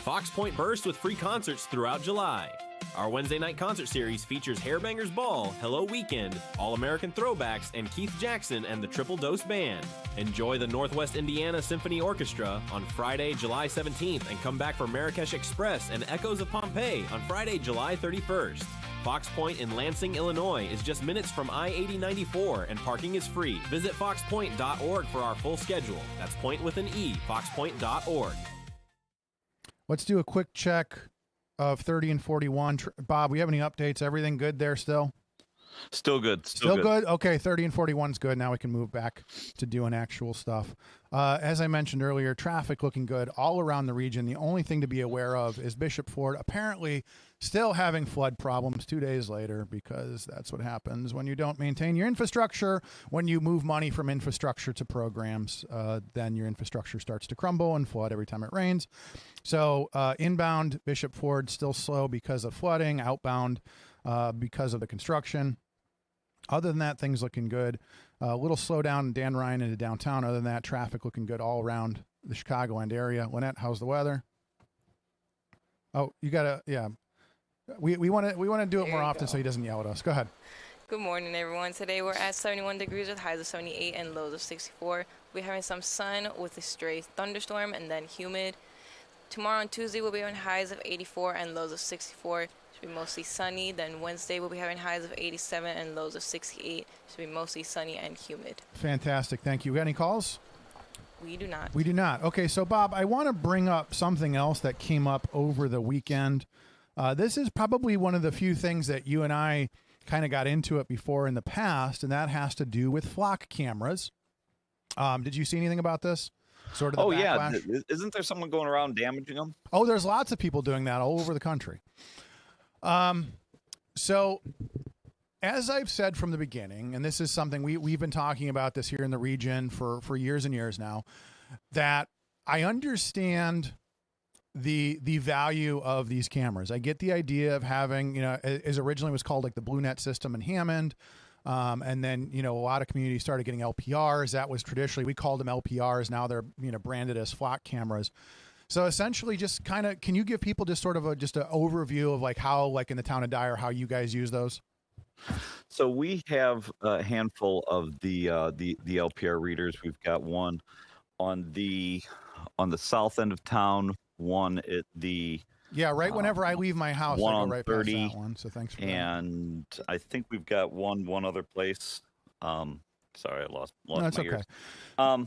Fox Point bursts with free concerts throughout July. Our Wednesday night concert series features Hairbangers Ball, Hello Weekend, All-American Throwbacks, and Keith Jackson and the Triple Dose Band. Enjoy the Northwest Indiana Symphony Orchestra on Friday, July 17th, and come back for Marrakesh Express and Echoes of Pompeii on Friday, July 31st. Fox Point in Lansing, Illinois is just minutes from I-8094 and parking is free. Visit foxpoint.org for our full schedule. That's point with an E, foxpoint.org. Let's do a quick check of 30 and 41. Bob, we have any updates? Everything good there still? Still good. Still good? Okay, 30 and 41 is good. Now we can move back to doing actual stuff. As I mentioned earlier, traffic looking good all around the region. The only thing to be aware of is Bishop Ford apparently still having flood problems 2 days later, because that's what happens when you don't maintain your infrastructure. When you move money from infrastructure to programs, then your infrastructure starts to crumble and flood every time it rains. So inbound Bishop Ford still slow because of flooding, outbound because of the construction. Other than that, things looking good. A little slowdown in Dan Ryan into downtown. Other than that, traffic looking good all around the Chicagoland area. Lynette, how's the weather? Oh, you gotta, yeah. We want to do it more often so he doesn't yell at us. Go ahead. Good morning, everyone. Today we're at 71 degrees with highs of 78 and lows of 64. We're having some sun with a stray thunderstorm and then humid. Tomorrow on Tuesday we'll be having highs of 84 and lows of 64. Should be mostly sunny. Then Wednesday we'll be having highs of 87 and lows of 68. Should be mostly sunny and humid. Fantastic. Thank you. Got any calls? We do not. We do not. Okay, so Bob, I want to bring up something else that came up over the weekend. This is probably one of the few things that you and I kind of got into it before in the past, and that has to do with flock cameras. Did you see anything about this? Sort of the backlash? Yeah. Isn't there someone going around damaging them? Oh, there's lots of people doing that all over the country. So as I've said from the beginning, and this is something we've been talking about this here in the region for years and years now, that I understand the value of these cameras. I get the idea of having, as originally was called like the BlueNet system in Hammond. And then, a lot of communities started getting LPRs. That was traditionally, we called them LPRs. Now they're, branded as flock cameras. So essentially just kind of, can you give people just sort of an overview of like how, like in the town of Dyer, how you guys use those? So we have a handful of the LPR readers. We've got one on the south end of town, one at the whenever I leave my house, one I go on right 30, past that one. So thanks for that. and I think we've got one other place. Sorry, I lost No, that's my okay. ears.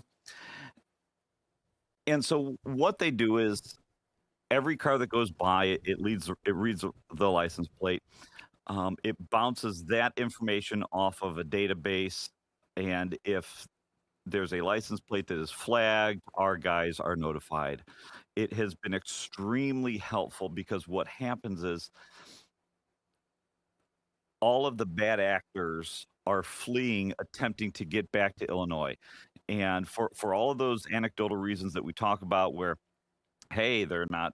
And so what they do is every car that goes by, it reads the license plate. It bounces that information off of a database, and if there's a license plate that is flagged, our guys are notified. It has been extremely helpful because what happens is all of the bad actors are fleeing, attempting to get back to Illinois. And for all of those anecdotal reasons that we talk about where, hey, they're not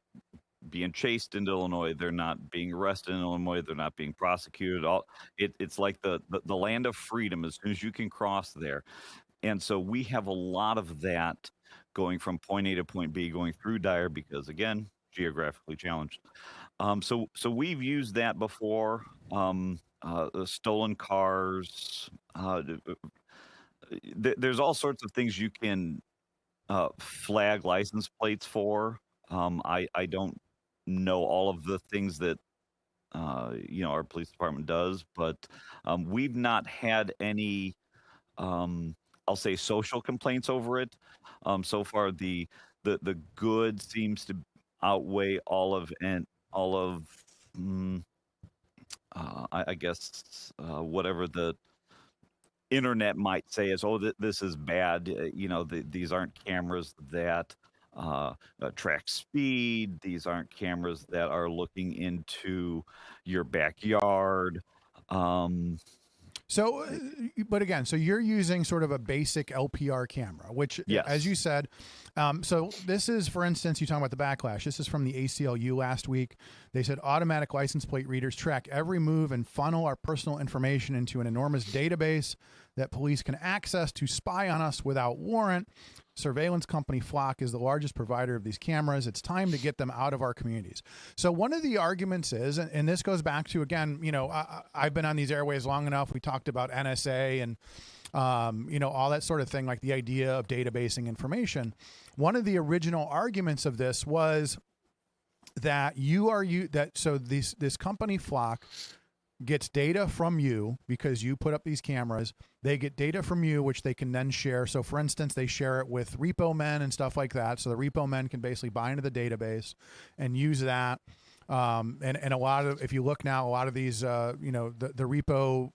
being chased into Illinois, they're not being arrested in Illinois, they're not being prosecuted. It's like the land of freedom as soon as you can cross there. And so we have a lot of that going from point A to point B, going through Dyer because, again, geographically challenged. So we've used that before. Stolen cars. There's all sorts of things you can flag license plates for. I don't know all of the things that our police department does, but we've not had any I'll say social complaints over it. So far the good seems to outweigh all of I guess whatever the internet might say is, this is bad. These aren't cameras that track speed. These aren't cameras that are looking into your backyard. So, but again, so you're using sort of a basic LPR camera, which, yes, as you said, so this is, for instance, you talking about the backlash. This is from the ACLU last week. They said automatic license plate readers track every move and funnel our personal information into an enormous database that police can access to spy on us without warrant. Surveillance company Flock is the largest provider of these cameras. It's time to get them out of our communities. So one of the arguments is, and this goes back to, again, I've been on these airways long enough. We talked about NSA and, all that sort of thing, like the idea of databasing information. One of the original arguments of this was that this company Flock gets data from you because you put up these cameras. They get data from you, which they can then share. So for instance, they share it with repo men and stuff like that. So the repo men can basically buy into the database and use that. And a lot of, if you look now, a lot of these, the repo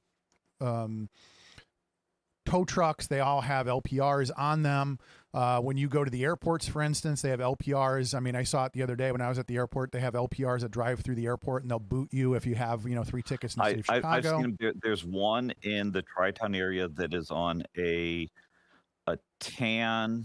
tow trucks, they all have LPRs on them. When you go to the airports, for instance, they have LPRs. I mean, I saw it the other day when I was at the airport. They have LPRs that drive through the airport, and they'll boot you if you have, 3 tickets in the city of Chicago. I've seen them. There's one in the Tri-Town area that is on a tan,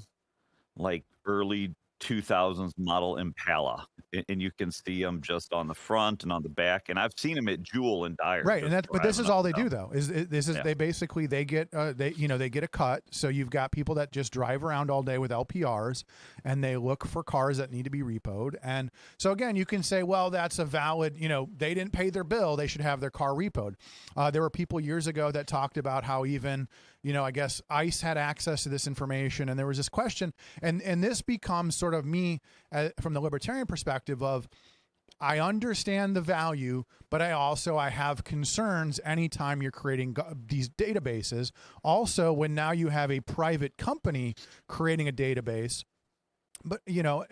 like early 2000s model Impala, and you can see them just on the front and on the back. And I've seen them at Jewel and Dyer. Right, and but this is all they do though. They basically they get they get a cut. So you've got people that just drive around all day with LPRs, and they look for cars that need to be repoed. And so again, you can say, well, that's a valid. They didn't pay their bill; they should have their car repoed. There were people years ago that talked about how even I guess ICE had access to this information, and there was this question, and this becomes sort of me from the libertarian perspective of, I understand the value, but I have concerns anytime you're creating these databases. Also, when now you have a private company creating a database. But,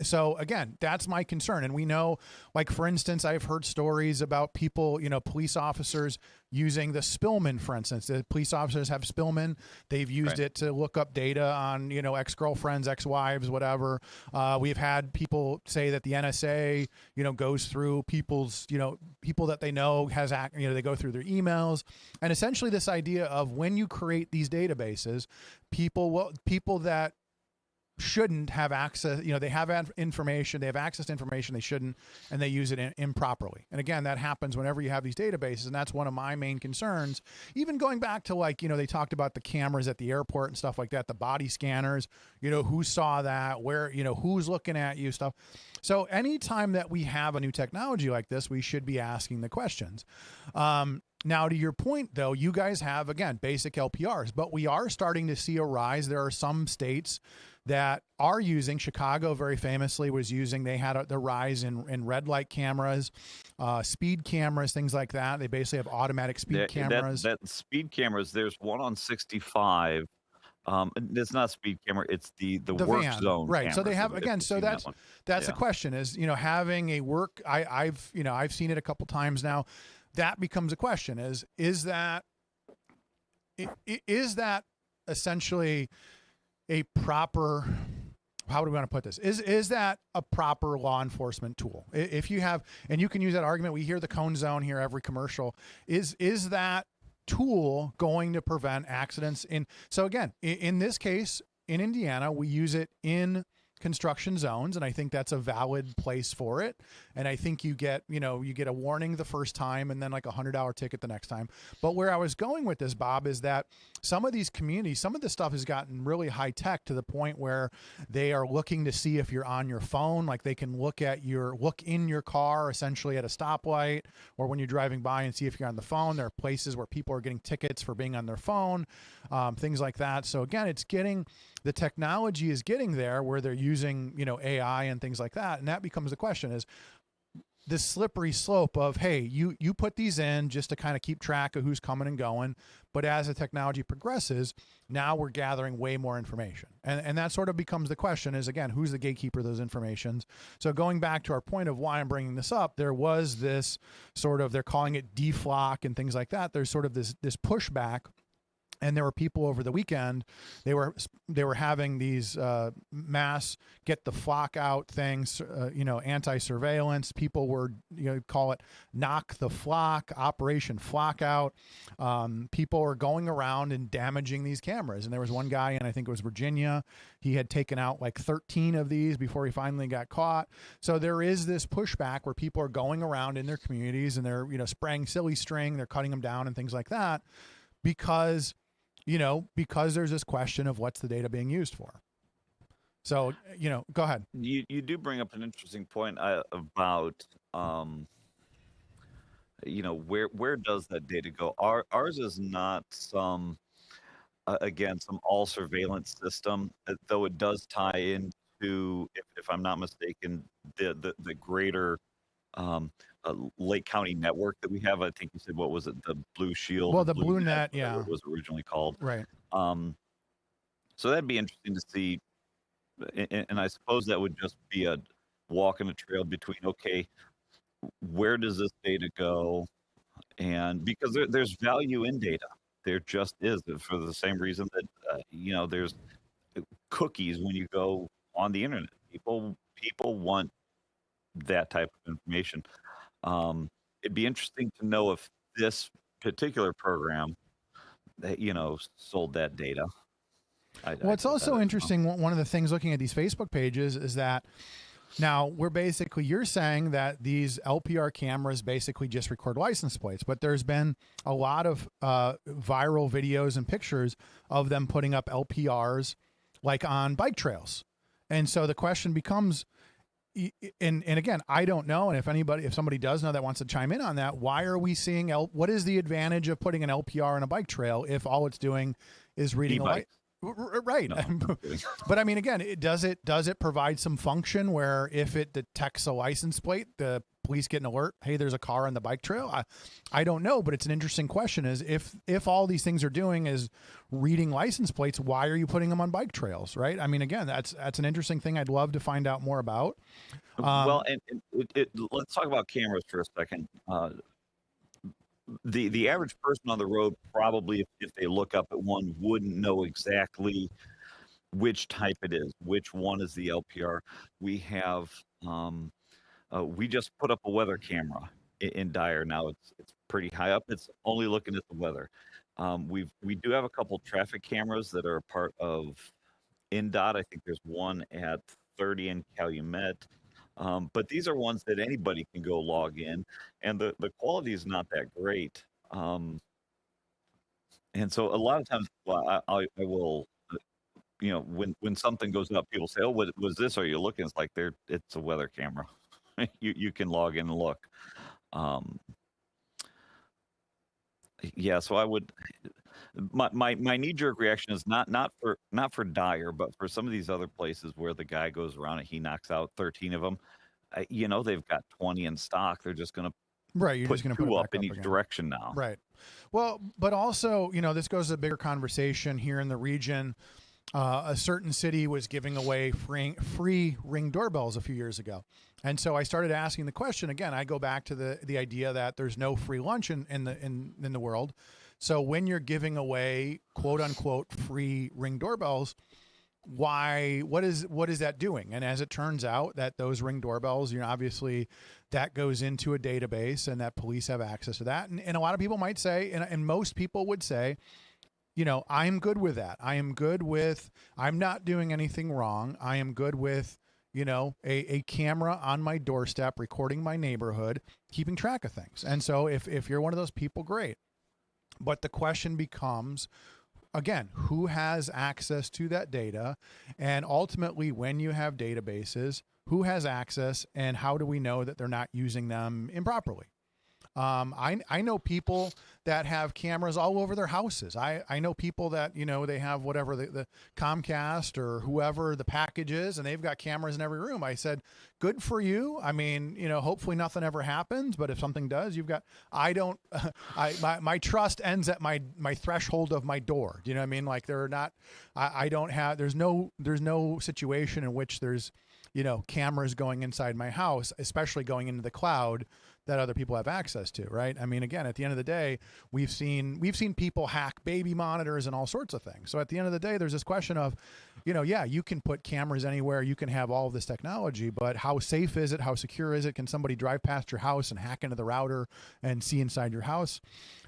so again, that's my concern. And we know, like, for instance, I've heard stories about people, police officers using the Spillman, for instance. The police officers have Spillman. They've used it to look up data on, ex-girlfriends, ex-wives, whatever. We've had people say that the NSA, goes through people's, people that they know they go through their emails. And essentially this idea of when you create these databases, people that shouldn't have access. They have information, they have access to information they shouldn't, and they use it improperly. And again, that happens whenever you have these databases, and that's one of my main concerns. Even going back to they talked about the cameras at the airport and stuff like that, the body scanners. Who saw that? Where? Who's looking at you? Stuff. So anytime that we have a new technology like this, we should be asking the questions. Now, to your point, though, you guys have, again, basic LPRs, but we are starting to see a rise. There are some states that are using, Chicago very famously was using, they had the rise in red light cameras, speed cameras, things like that. They basically have automatic speed cameras. That speed cameras, there's one on 65. It's not a speed camera, it's the work van. zone. Right. So they have, again, so that's the question is, having a work, I've seen it a couple times now. That becomes a question is that essentially a proper, how do we want to put this? Is that a proper law enforcement tool? If you have, and you can use that argument, we hear the cone zone here every commercial, is that tool going to prevent accidents? So again, in this case, in Indiana, we use it in construction zones, and I think that's a valid place for it. And I think you get a warning the first time and then like $100 ticket the next time. But where I was going with this, Bob, is that some of these communities, some of this stuff has gotten really high tech to the point where they are looking to see if you're on your phone. Like they can look in your car essentially at a stoplight or when you're driving by and see if you're on the phone. There are places where people are getting tickets for being on their phone, things like that. So again, the technology is getting there where they're using, AI and things like that. And that becomes the question is this slippery slope of, hey, you put these in just to kind of keep track of who's coming and going. But as the technology progresses, now we're gathering way more information. And that sort of becomes the question is, again, who's the gatekeeper of those informations? So going back to our point of why I'm bringing this up, there was this sort of, they're calling it deflock and things like that. There's sort of this pushback. And there were people over the weekend, they were having these mass get the flock out things, anti-surveillance. People were, call it knock the flock, Operation Flock Out. People were going around and damaging these cameras. And there was one guy, and I think it was Virginia, he had taken out like 13 of these before he finally got caught. So there is this pushback where people are going around in their communities and they're, spraying silly string, they're cutting them down and things like that because there's this question of what's the data being used for. So, go ahead. You do bring up an interesting point about, where does that data go? Ours is not some all surveillance system, though it does tie into, if I'm not mistaken, the greater Lake County network that we have. I think you said, what was it? The Blue Shield. Well, the Blue Net, yeah, it was originally called. Right. So that'd be interesting to see, and I suppose that would just be a walk in a trail between, okay, where does this data go? And because there's value in data, there just is, for the same reason that there's cookies when you go on the internet. People want that type of information. It'd be interesting to know if this particular program, sold that data. Well, it's also interesting. One of the things looking at these Facebook pages is that now you're saying that these LPR cameras basically just record license plates, but there's been a lot of viral videos and pictures of them putting up LPRs like on bike trails. And so the question becomes, and again, I don't know. And if somebody does know that wants to chime in on that, why are we seeing what is the advantage of putting an LPR on a bike trail if all it's doing is reading a light? Right. No, but I mean, again, does it provide some function where if it detects a license plate, the police get an alert, hey, there's a car on the bike trail? I don't know, but it's an interesting question is if all these things are doing is reading license plates, why are you putting them on bike trails? Right. I mean, again, that's an interesting thing I'd love to find out more about. Well, and let's talk about cameras for a second. The average person on the road probably, if they look up at one, wouldn't know exactly which type it is, which one is the LPR. We have, we just put up a weather camera in Dyer. Now it's pretty high up. It's only looking at the weather. We do have a couple traffic cameras that are a part of INDOT. I think there's one at 30 in Calumet. But these are ones that anybody can go log in, and the quality is not that great. And so a lot of times, well, I will, when something goes up, people say, "Oh, what was this? Are you looking?" It's like it's a weather camera. You can log in and look. Yeah, so I would. My knee jerk reaction is not for Dyer, but for some of these other places where the guy goes around and he knocks out 13 of them. They've got 20 in stock. They're just going to You're put just going to two put it up back in up each again. direction now. Right. Well, but also, this goes to a bigger conversation here in the region. A certain city was giving away free Ring doorbells a few years ago. And so I started asking the question again. I go back to the idea that there's no free lunch in the world. So when you're giving away quote unquote free Ring doorbells, what is that doing? And as it turns out that those Ring doorbells, obviously that goes into a database and that police have access to that. And a lot of people might say, and most people would say, I'm good with that. I'm not doing anything wrong. I am good with, a camera on my doorstep, recording my neighborhood, keeping track of things. And so if you're one of those people, great. But the question becomes, again, who has access to that data? And ultimately, when you have databases, who has access and how do we know that they're not using them improperly? I know people that have cameras all over their houses. I know people that, they have whatever the Comcast or whoever the package is, and they've got cameras in every room. I said, good for you. I mean, hopefully nothing ever happens, but if something does, my trust ends at my threshold of my door. Do you know what I mean? Like there's no situation in which there's, cameras going inside my house, especially going into the cloud, that other people have access to, right? I mean, again, at the end of the day, we've seen people hack baby monitors and all sorts of things. So at the end of the day, there's this question of, you can put cameras anywhere, you can have all of this technology, but how safe is it? How secure is it? Can somebody drive past your house and hack into the router and see inside your house?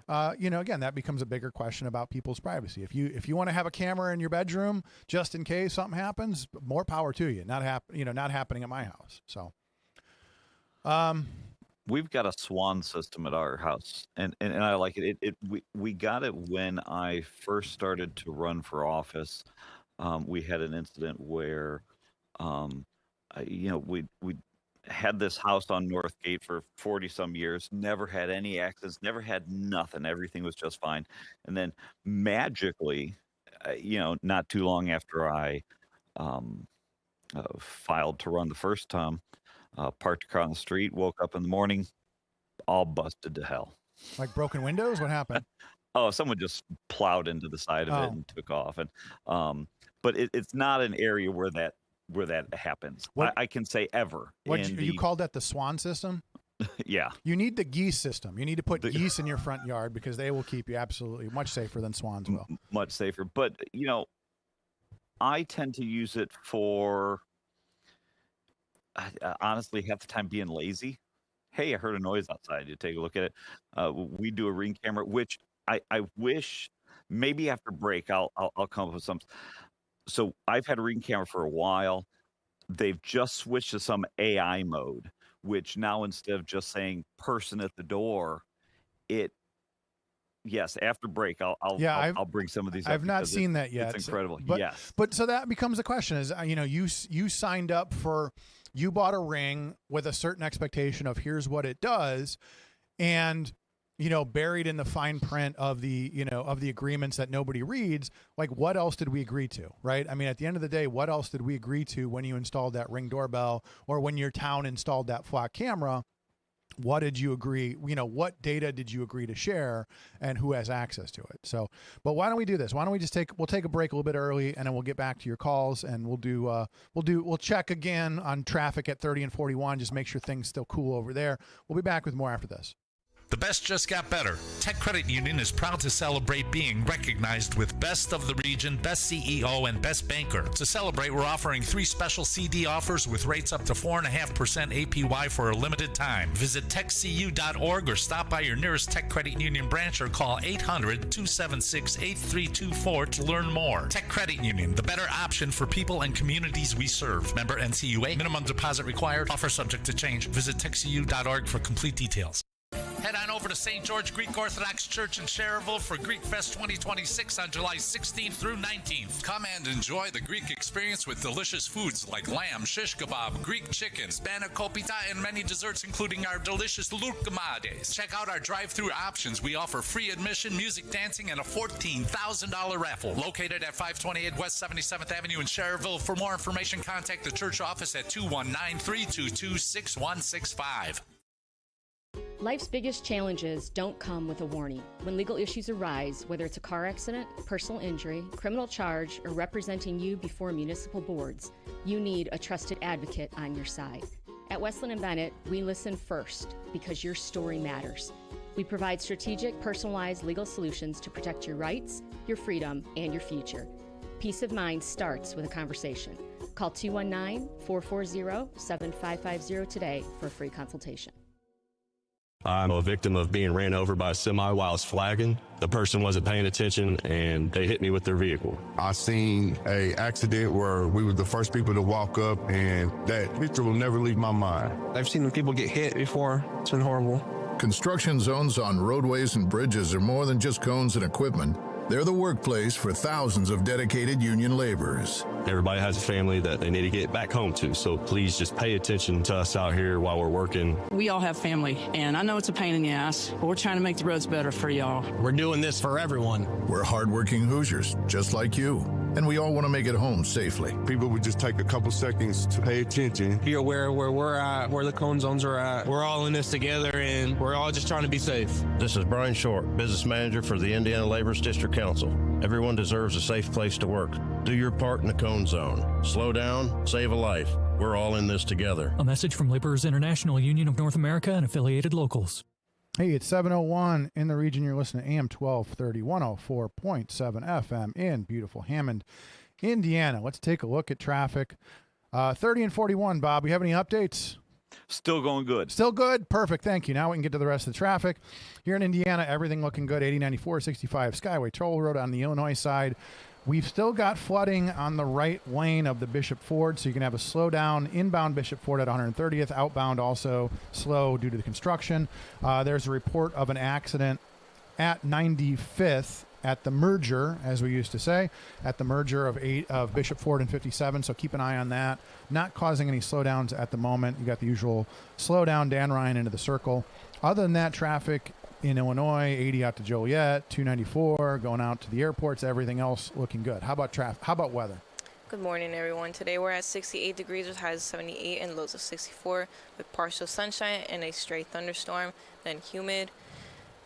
Again, that becomes a bigger question about people's privacy. If you want to have a camera in your bedroom just in case something happens, more power to you. Not happening at my house. So, we've got a SWAN system at our house, and I like it. We got it when I first started to run for office. We had an incident where, we had this house on Northgate for 40 some years, never had any access, never had nothing. Everything was just fine. And then magically, not too long after I filed to run the first time, parked a car on the street, woke up in the morning, all busted to hell. Like broken windows? What happened? Oh, someone just plowed into the side of it and took off. And but it's not an area where that happens. I can say ever. You called that the SWAN system? Yeah. You need the geese system. You need to put geese in your front yard because they will keep you absolutely much safer than swans will. Much safer. But, I tend to use it for, honestly, half the time being lazy. Hey, I heard a noise outside. You take a look at it. We do a Ring camera, which I wish maybe after break I'll come up with some. So I've had a Ring camera for a while. They've just switched to some AI mode, which now instead of just saying person at the door, yes, after break I'll bring some of these up. I've not seen that yet. It's incredible. But, yes. But so that becomes the question is, you signed up you bought a Ring with a certain expectation of here's what it does. And, buried in the fine print of the agreements that nobody reads, like what else did we agree to? Right. I mean, at the end of the day, what else did we agree to when you installed that Ring doorbell or when your town installed that flock camera? What did you agree? What data did you agree to share and who has access to it? So, but why don't we do this? Why don't we just we'll take a break a little bit early and then we'll get back to your calls and we'll check again on traffic at 30 and 41. Just make sure things still cool over there. We'll be back with more after this. The best just got better. Tech Credit Union is proud to celebrate being recognized with Best of the Region, Best CEO, and Best Banker. To celebrate, we're offering 3 special CD offers with rates up to 4.5% APY for a limited time. Visit techcu.org or stop by your nearest Tech Credit Union branch or call 800-276-8324 to learn more. Tech Credit Union, the better option for people and communities we serve. Member NCUA. Minimum deposit required. Offer subject to change. Visit techcu.org for complete details. Head on over to St. George Greek Orthodox Church in Cherville for Greek Fest 2026 on July 16th through 19th. Come and enjoy the Greek experience with delicious foods like lamb, shish kebab, Greek chicken, spanakopita, and many desserts, including our delicious loukimades. Check out our drive-through options. We offer free admission, music, dancing, and a $14,000 raffle. Located at 528 West 77th Avenue in Cherville. For more information, contact the church office at 219-322-6165. Life's biggest challenges don't come with a warning. When legal issues arise, whether it's a car accident, personal injury, criminal charge, or representing you before municipal boards, you need a trusted advocate on your side. At Westland & Bennett, we listen first because your story matters. We provide strategic, personalized legal solutions to protect your rights, your freedom, and your future. Peace of mind starts with a conversation. Call 219-440-7550 today for a free consultation. I'm a victim of being ran over by a semi while I was flagging. The person wasn't paying attention and they hit me with their vehicle. I seen a accident where we were the first people to walk up, and that picture will never leave my mind. I've seen people get hit before. It's been horrible. Construction zones on roadways and bridges are more than just cones and equipment. They're the workplace for thousands of dedicated union laborers. Everybody has a family that they need to get back home to, so please just pay attention to us out here while we're working. We all have family, and I know it's a pain in the ass, but we're trying to make the roads better for y'all. We're doing this for everyone. We're hardworking Hoosiers, just like you, and we all want to make it home safely. People would just take a couple seconds to pay attention. Be aware where we're at, where the cone zones are at. We're all in this together, and we're all just trying to be safe. This is Brian Short, business manager for the Indiana Laborers District Council. Everyone deserves a safe place to work. Do your part in the cone zone. Slow down, save a life. We're all in this together. A message from Laborers International Union of North America and affiliated locals. Hey, it's 7:01 in the region. You're listening to AM 1230, 104.7 FM in beautiful Hammond, Indiana. Let's take a look at traffic. 30 and 41, Bob. We have any updates? Still going good. Still good? Perfect. Thank you. Now we can get to the rest of the traffic. Here in Indiana, everything looking good. 80, 94, 65 Skyway Toll Road on the Illinois side. We've still got flooding on the right lane of the Bishop Ford, so you can have a slowdown inbound Bishop Ford at 130th, outbound also slow due to the construction. There's a report of an accident at 95th at the merger, as we used to say, at the merger of Bishop Ford and 57, so keep an eye on that. Not causing any slowdowns at the moment. You got the usual slowdown, Dan Ryan into the circle. Other than that, traffic in Illinois, 80 out to Joliet, 294 going out to the airports, everything else looking good. How about traffic? How about weather? Good morning, everyone. Today we're at 68 degrees with highs of 78 and lows of 64 with partial sunshine and a stray thunderstorm, then humid.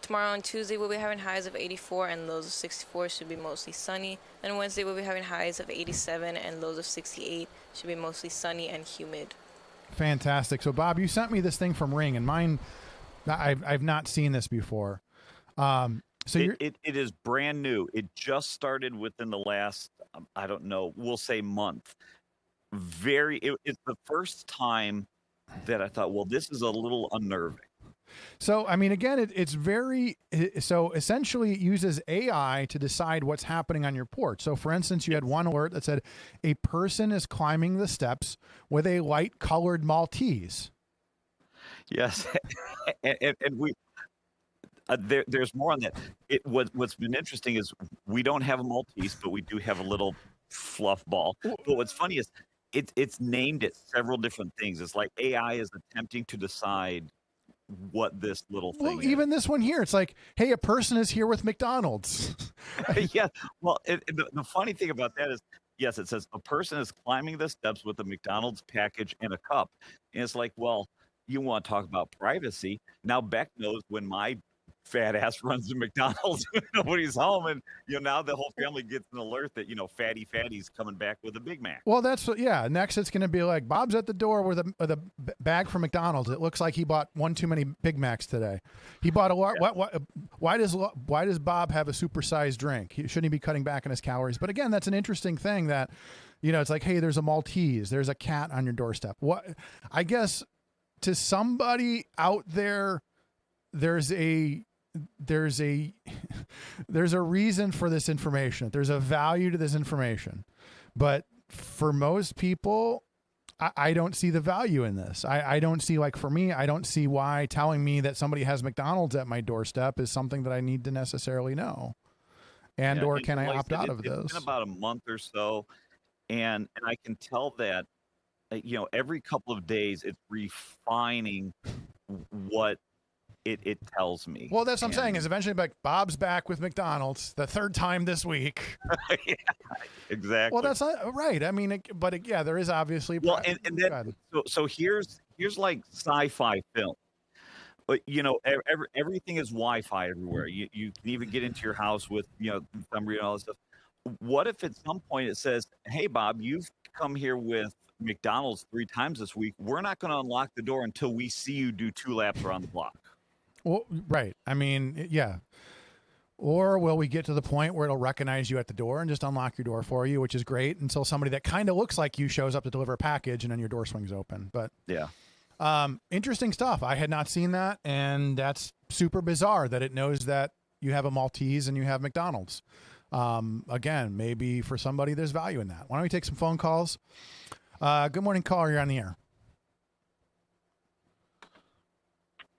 Tomorrow on Tuesday, we'll be having highs of 84 and lows of 64. Should be mostly sunny. Then Wednesday, we'll be having highs of 87 and lows of 68. Should be mostly sunny and humid. Fantastic. So, Bob, you sent me this thing from Ring, and mine, I've not seen this before. It is brand new. It just started within the last, I don't know, we'll say month. It's the first time that I thought, well, this is a little unnerving. So, I mean, again, so essentially it uses AI to decide what's happening on your porch. So, for instance, you had one alert that said a person is climbing the steps with a light colored Maltese. Yes. and we, there's more on that. What's been interesting is we don't have a Maltese, but we do have a little fluff ball. But what's funny is it's named it several different things. It's like AI is attempting to decide what this little thing is. Even this one here, it's like, hey, a person is here with McDonald's. Yeah. Well, the funny thing about that is, yes, it says a person is climbing the steps with a McDonald's package and a cup. And it's like, well, you want to talk about privacy. Now Beck knows when my fat ass runs to McDonald's when nobody's home, and now the whole family gets an alert that fatty's coming back with a Big Mac. Well, that's what. Yeah, next it's going to be like Bob's at the door with a bag from McDonald's. It looks like he bought one too many Big Macs today. He bought a lot. Yeah. Why does Bob have a supersized drink? Shouldn't he be cutting back on his calories? But again, that's an interesting thing that, it's like, hey, there's a Maltese, there's a cat on your doorstep. What? I guess to somebody out there, there's a reason for this information. There's a value to this information, but for most people, I don't see the value in this. I don't see, like, for me, I don't see why telling me that somebody has McDonald's at my doorstep is something that I need to necessarily know. Or can I opt out of those? It's been about a month or so, and I can tell that, every couple of days it's refining what it tells me. Well, that's what I'm saying, is eventually, like, Bob's back with McDonald's the third time this week. Yeah, exactly. Well, that's not right. I mean, yeah, there is obviously. Well, and then, so here's like sci-fi film. But everything is Wi-Fi everywhere. You can even get into your house with somebody and all this stuff. What if at some point it says, "Hey, Bob, you've come here with McDonald's 3 times this week. We're not going to unlock the door until we see you do 2 laps around the block." Well, right. I mean, yeah. Or will we get to the point where it'll recognize you at the door and just unlock your door for you, which is great, until somebody that kind of looks like you shows up to deliver a package and then your door swings open. But yeah. Interesting stuff. I had not seen that, and that's super bizarre that it knows that you have a Maltese and you have McDonald's. Again, maybe for somebody there's value in that. Why don't we take some phone calls? Good morning, caller. You're on the air.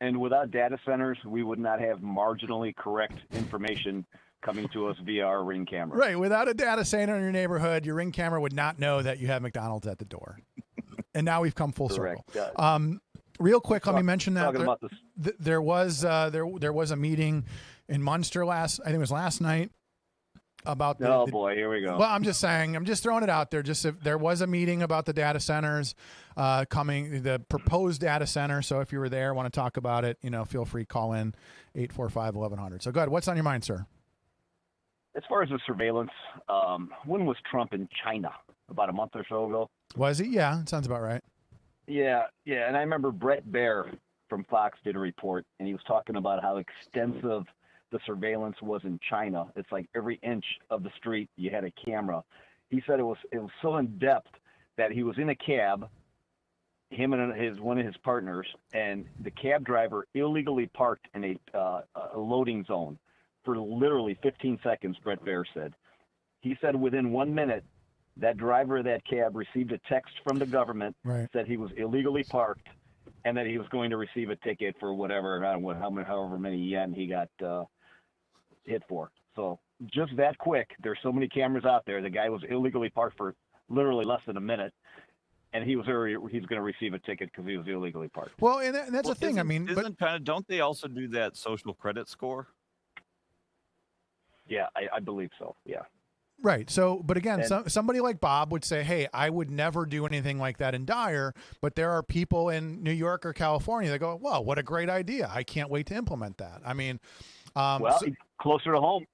And without data centers, we would not have marginally correct information coming to us via our Ring camera. Right. Without a data center in your neighborhood, your Ring camera would not know that you have McDonald's at the door. And now we've come full circle. Real quick, let me mention that there was a meeting in Munster I think it was last night, about boy, here we go. Well, I'm just saying, I'm just throwing it out there. Just if there was a meeting about the data centers coming, the proposed data center. So if you were there, want to talk about it, feel free, call in 845-1100. So go ahead. What's on your mind, sir? As far as the surveillance, when was Trump in China? About a month or so ago? Was he? Yeah, sounds about right. Yeah. And I remember Brett Baer from Fox did a report, and he was talking about how extensive the surveillance was in China. It's like every inch of the street you had a camera. He said it was so in depth that he was in a cab, him and one of his partners, and the cab driver illegally parked in a loading zone for literally 15 seconds. Brett Baer said. He said within 1 minute, that driver of that cab received a text from the government, said he was illegally parked, and that he was going to receive a ticket for whatever, however many yen he got hit for. So just that quick, there's so many cameras out there. The guy was illegally parked for literally less than a minute, and he's going to receive a ticket because he was illegally parked. Well, and that's the thing. I mean, don't they also do that social credit score? Yeah, I believe so. Yeah. Right. So, but again, somebody like Bob would say, hey, I would never do anything like that in Dyer, but there are people in New York or California that go, well, what a great idea. I can't wait to implement that. I mean, closer to home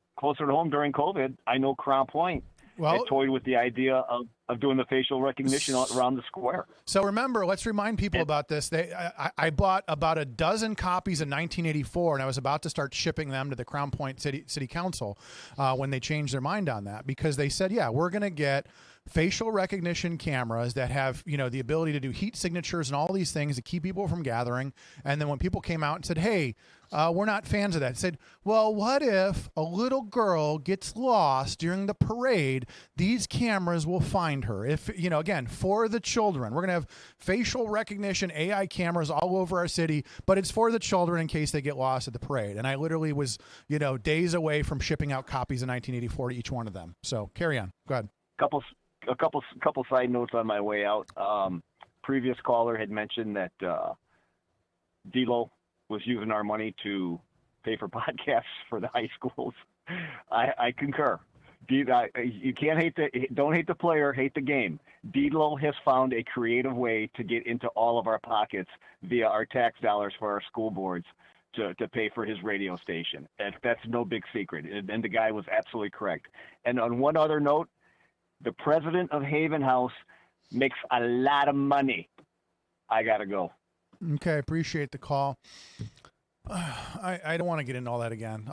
during COVID, I know Crown Point had toyed with the idea of doing the facial recognition around the square. So remember, let's remind people about this. I bought about a dozen copies in 1984, and I was about to start shipping them to the Crown Point City Council when they changed their mind on that, because they said, yeah, we're going to get facial recognition cameras that have, the ability to do heat signatures and all these things to keep people from gathering. And then when people came out and said, hey, we're not fans of that, said, well, what if a little girl gets lost during the parade? These cameras will find her. If, again, for the children, we're going to have facial recognition AI cameras all over our city, but it's for the children in case they get lost at the parade. And I literally was, days away from shipping out copies in 1984 to each one of them. So carry on. Go ahead. A couple side notes on my way out. Previous caller had mentioned that D-Lo was using our money to pay for podcasts for the high schools. I concur. You can't don't hate the player, hate the game. D-Lo has found a creative way to get into all of our pockets via our tax dollars for our school boards. to pay for his radio station. That's no big secret. And the guy was absolutely correct. And on one other note, the president of Haven House makes a lot of money. I got to go. Okay, appreciate the call. I don't want to get into all that again.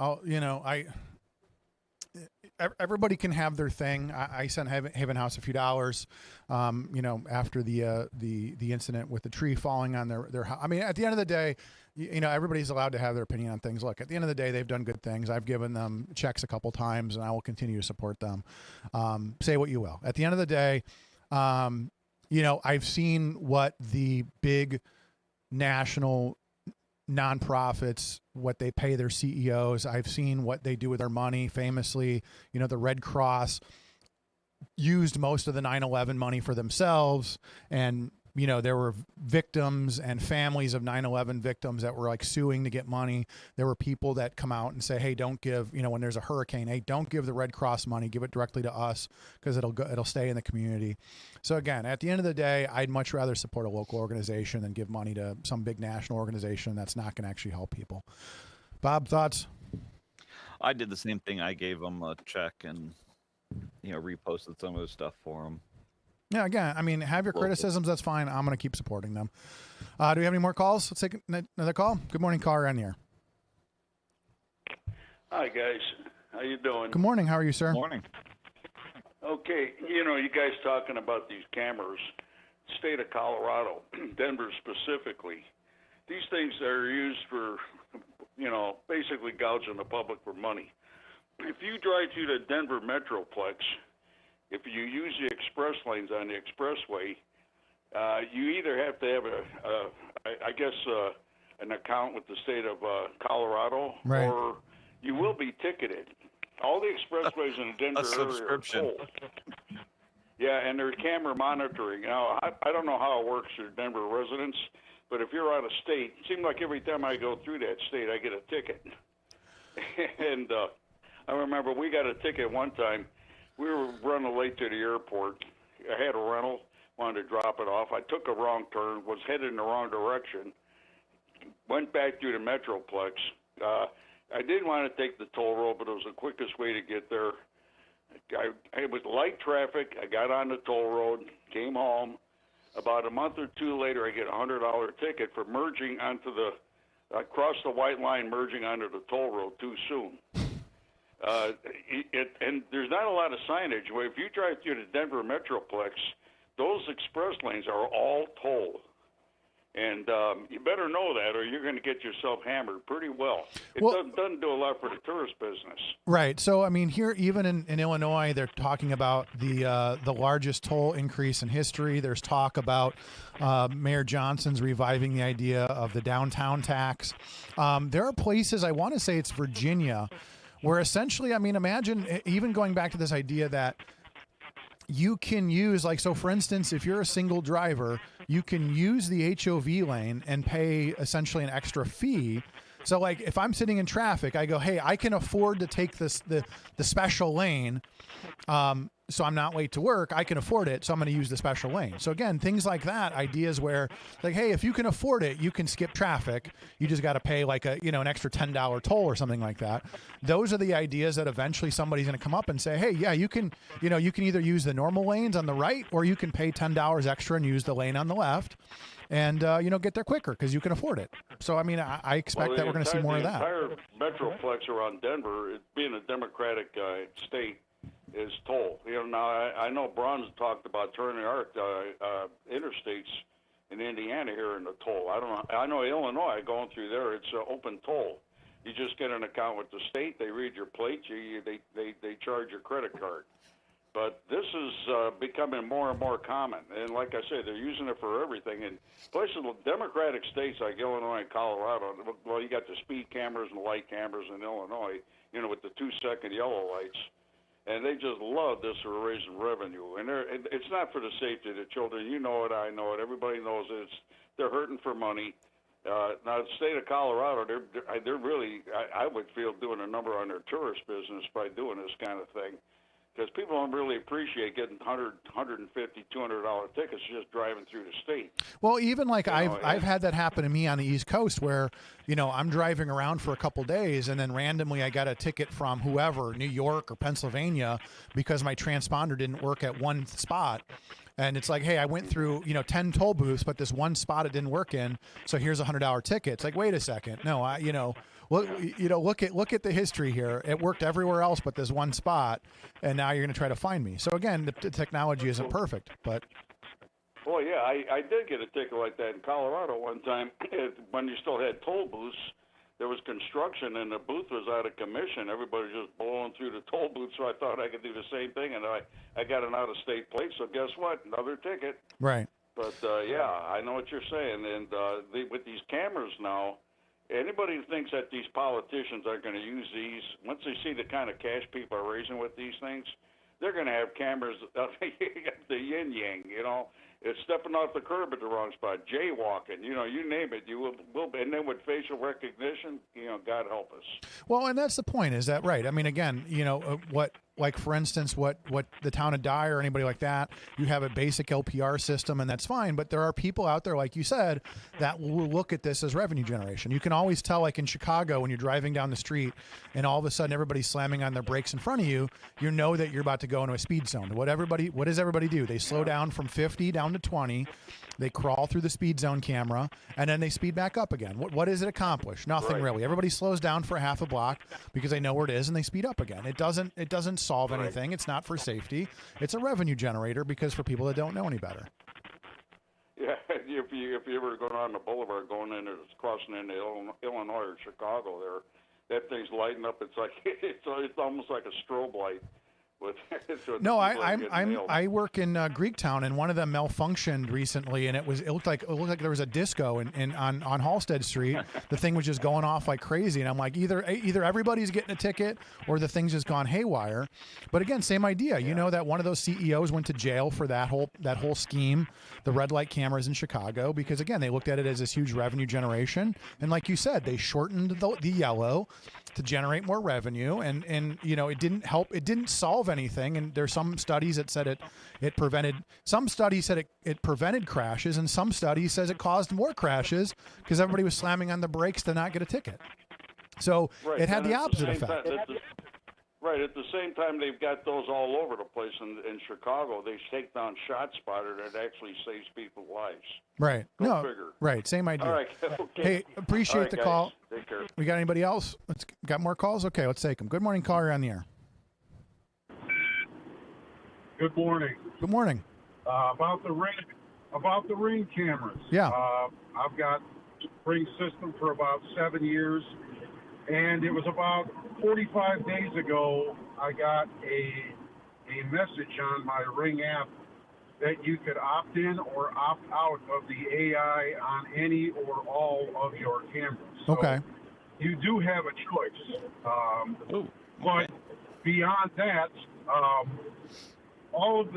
Everybody can have their thing. I sent Haven House a few dollars, after the incident with the tree falling on their house. I mean, at the end of the day, everybody's allowed to have their opinion on things. Look, at the end of the day, they've done good things. I've given them checks a couple times, and I will continue to support them. Say what you will. At the end of the day, I've seen what the big national nonprofits, what they pay their CEOs. I've seen what they do with their money. Famously, the Red Cross used most of the 9/11 money for themselves. And, there were victims and families of 9/11 victims that were like suing to get money. There were people that come out and say, hey, don't give, when there's a hurricane, hey, don't give the Red Cross money, give it directly to us because it'll stay in the community. So again, at the end of the day, I'd much rather support a local organization than give money to some big national organization that's not going to actually help people. Bob, thoughts? I did the same thing. I gave them a check and, reposted some of the stuff for them. Yeah, again, I mean, have your criticisms. That's fine. I'm going to keep supporting them. Do we have any more calls? Let's take another call. Good morning, caller on here. Hi, guys. How you doing? Good morning. How are you, sir? Morning. Okay, you guys talking about these cameras, state of Colorado, Denver specifically. These things are used for, basically gouging the public for money. If you drive through the Denver Metroplex, if you use the express lanes on the expressway, you either have to have an account with the state of Colorado, right, or you will be ticketed. All the expressways in the Denver area are full. Yeah, and there's camera monitoring. Now, I don't know how it works for Denver residents, but if you're out of state, it seems like every time I go through that state, I get a ticket. And I remember we got a ticket one time. We were running late to the airport. I had a rental, wanted to drop it off. I took a wrong turn, was headed in the wrong direction, went back through the Metroplex. I didn't want to take the toll road, but it was the quickest way to get there. It was light traffic. I got on the toll road, came home. About a month or two later, I get a $100 ticket for merging onto I crossed the white line, merging onto the toll road too soon. And there's not a lot of signage. If you drive through the Denver Metroplex, those express lanes are all toll. And you better know that, or you're going to get yourself hammered pretty well. It doesn't do a lot for the tourist business. Right. So, I mean, here, even in Illinois, they're talking about the largest toll increase in history. There's talk about Mayor Johnson's reviving the idea of the downtown tax. There are places, I want to say it's Virginia, where essentially, I mean, imagine even going back to this idea that you can use, like, so for instance, if you're a single driver, you can use the HOV lane and pay essentially an extra fee. So like if I'm sitting in traffic, I go, hey, I can afford to take the special lane. So I'm not late to work. I can afford it. So I'm going to use the special lane. So again, things like that, ideas where like, hey, if you can afford it, you can skip traffic. You just got to pay like an extra $10 toll or something like that. Those are the ideas that eventually somebody's going to come up and say, hey, yeah, you can either use the normal lanes on the right, or you can pay $10 extra and use the lane on the left. And, get there quicker because you can afford it. So, I mean, I expect that we're going to see more of that. The entire metroplex around Denver, it being a Democratic state, is toll. Now I know Braun's talked about turning our interstates in Indiana here into toll. I don't know. I know Illinois, going through there, it's open toll. You just get an account with the state. They read your plate. They charge your credit card. But this is becoming more and more common. And like I said, they're using it for everything. And places, Democratic states like Illinois and Colorado, well, you got the speed cameras and light cameras in Illinois, with the 2-second yellow lights. And they just love this for raising revenue. And it's not for the safety of the children. You know it, I know it, everybody knows it. They're hurting for money. Now, the state of Colorado, they're really, I would feel, doing a number on their tourist business by doing this kind of thing. because people don't really appreciate getting $100, $150, $200 tickets just driving through the state. Well, even like I've had that happen to me on the East Coast where, I'm driving around for a couple days and then randomly I got a ticket from whoever, New York or Pennsylvania, because my transponder didn't work at one spot. And it's like, hey, I went through, 10 toll booths, but this one spot it didn't work in. So here's a $100 ticket. It's like, wait a second. No, look at the history here. It worked everywhere else but this one spot, and now you're going to try to find me. So again, the technology isn't perfect, but. Well, yeah, I did get a ticket like that in Colorado one time when you still had toll booths. There was construction and the booth was out of commission. Everybody was just blowing through the toll booth, so I thought I could do the same thing, and I got an out-of-state plate, so guess what? Another ticket. Right. But, yeah, I know what you're saying. And with these cameras now, anybody who thinks that these politicians are going to use these, once they see the kind of cash people are raising with these things, they're going to have cameras, the yin-yang, It's stepping off the curb at the wrong spot, jaywalking, you name it. You will, and then with facial recognition, God help us. Well, and that's the point, is that right? I mean, again, like for instance, what the town of Dye or anybody like that, you have a basic LPR system and that's fine. But there are people out there, like you said, that will look at this as revenue generation. You can always tell, like in Chicago, when you're driving down the street and all of a sudden everybody's slamming on their brakes in front of you, you know that you're about to go into a speed zone. What does everybody do? They slow down from 50 down to 20. They crawl through the speed zone camera, and then they speed back up again. What does it accomplish? Nothing really. Everybody slows down for half a block because they know where it is, and they speed up again. It doesn't solve anything. It's not for safety. It's a revenue generator because for people that don't know any better. Yeah, if you ever go on the boulevard going in, it's crossing into Illinois or Chicago there, that thing's lighting up. It's like it's almost like a strobe light. No, I work in Greektown, and one of them malfunctioned recently, and it looked like there was a disco on Halstead Street. The thing was just going off like crazy, and I'm like, either everybody's getting a ticket or the thing's just gone haywire. But again, same idea. You know that one of those CEOs went to jail for that whole scheme, the red light cameras in Chicago, because again they looked at it as this huge revenue generation, and like you said, they shortened the yellow to generate more revenue, and it didn't help. It didn't solve anything. And there's some studies that said it prevented. Some studies said it prevented crashes, and some studies says it caused more crashes because everybody was slamming on the brakes to not get a ticket. So it had the opposite effect. At the same time, they've got those all over the place in Chicago. They take down ShotSpotter that actually saves people's lives. Right. Go figure. Right. Same idea. All right. Okay. Hey, appreciate the guys. call. Take care. We got anybody else? Got more calls? Okay, let's take them. Good morning, caller. You're on the air. Good morning. Good morning. About the ring cameras. Yeah. I've got ring system for about 7 years, and it was about 45 days ago I got a message on my Ring app that you could opt in or opt out of the AI on any or all of your cameras. So okay. You do have a choice. But beyond that, all of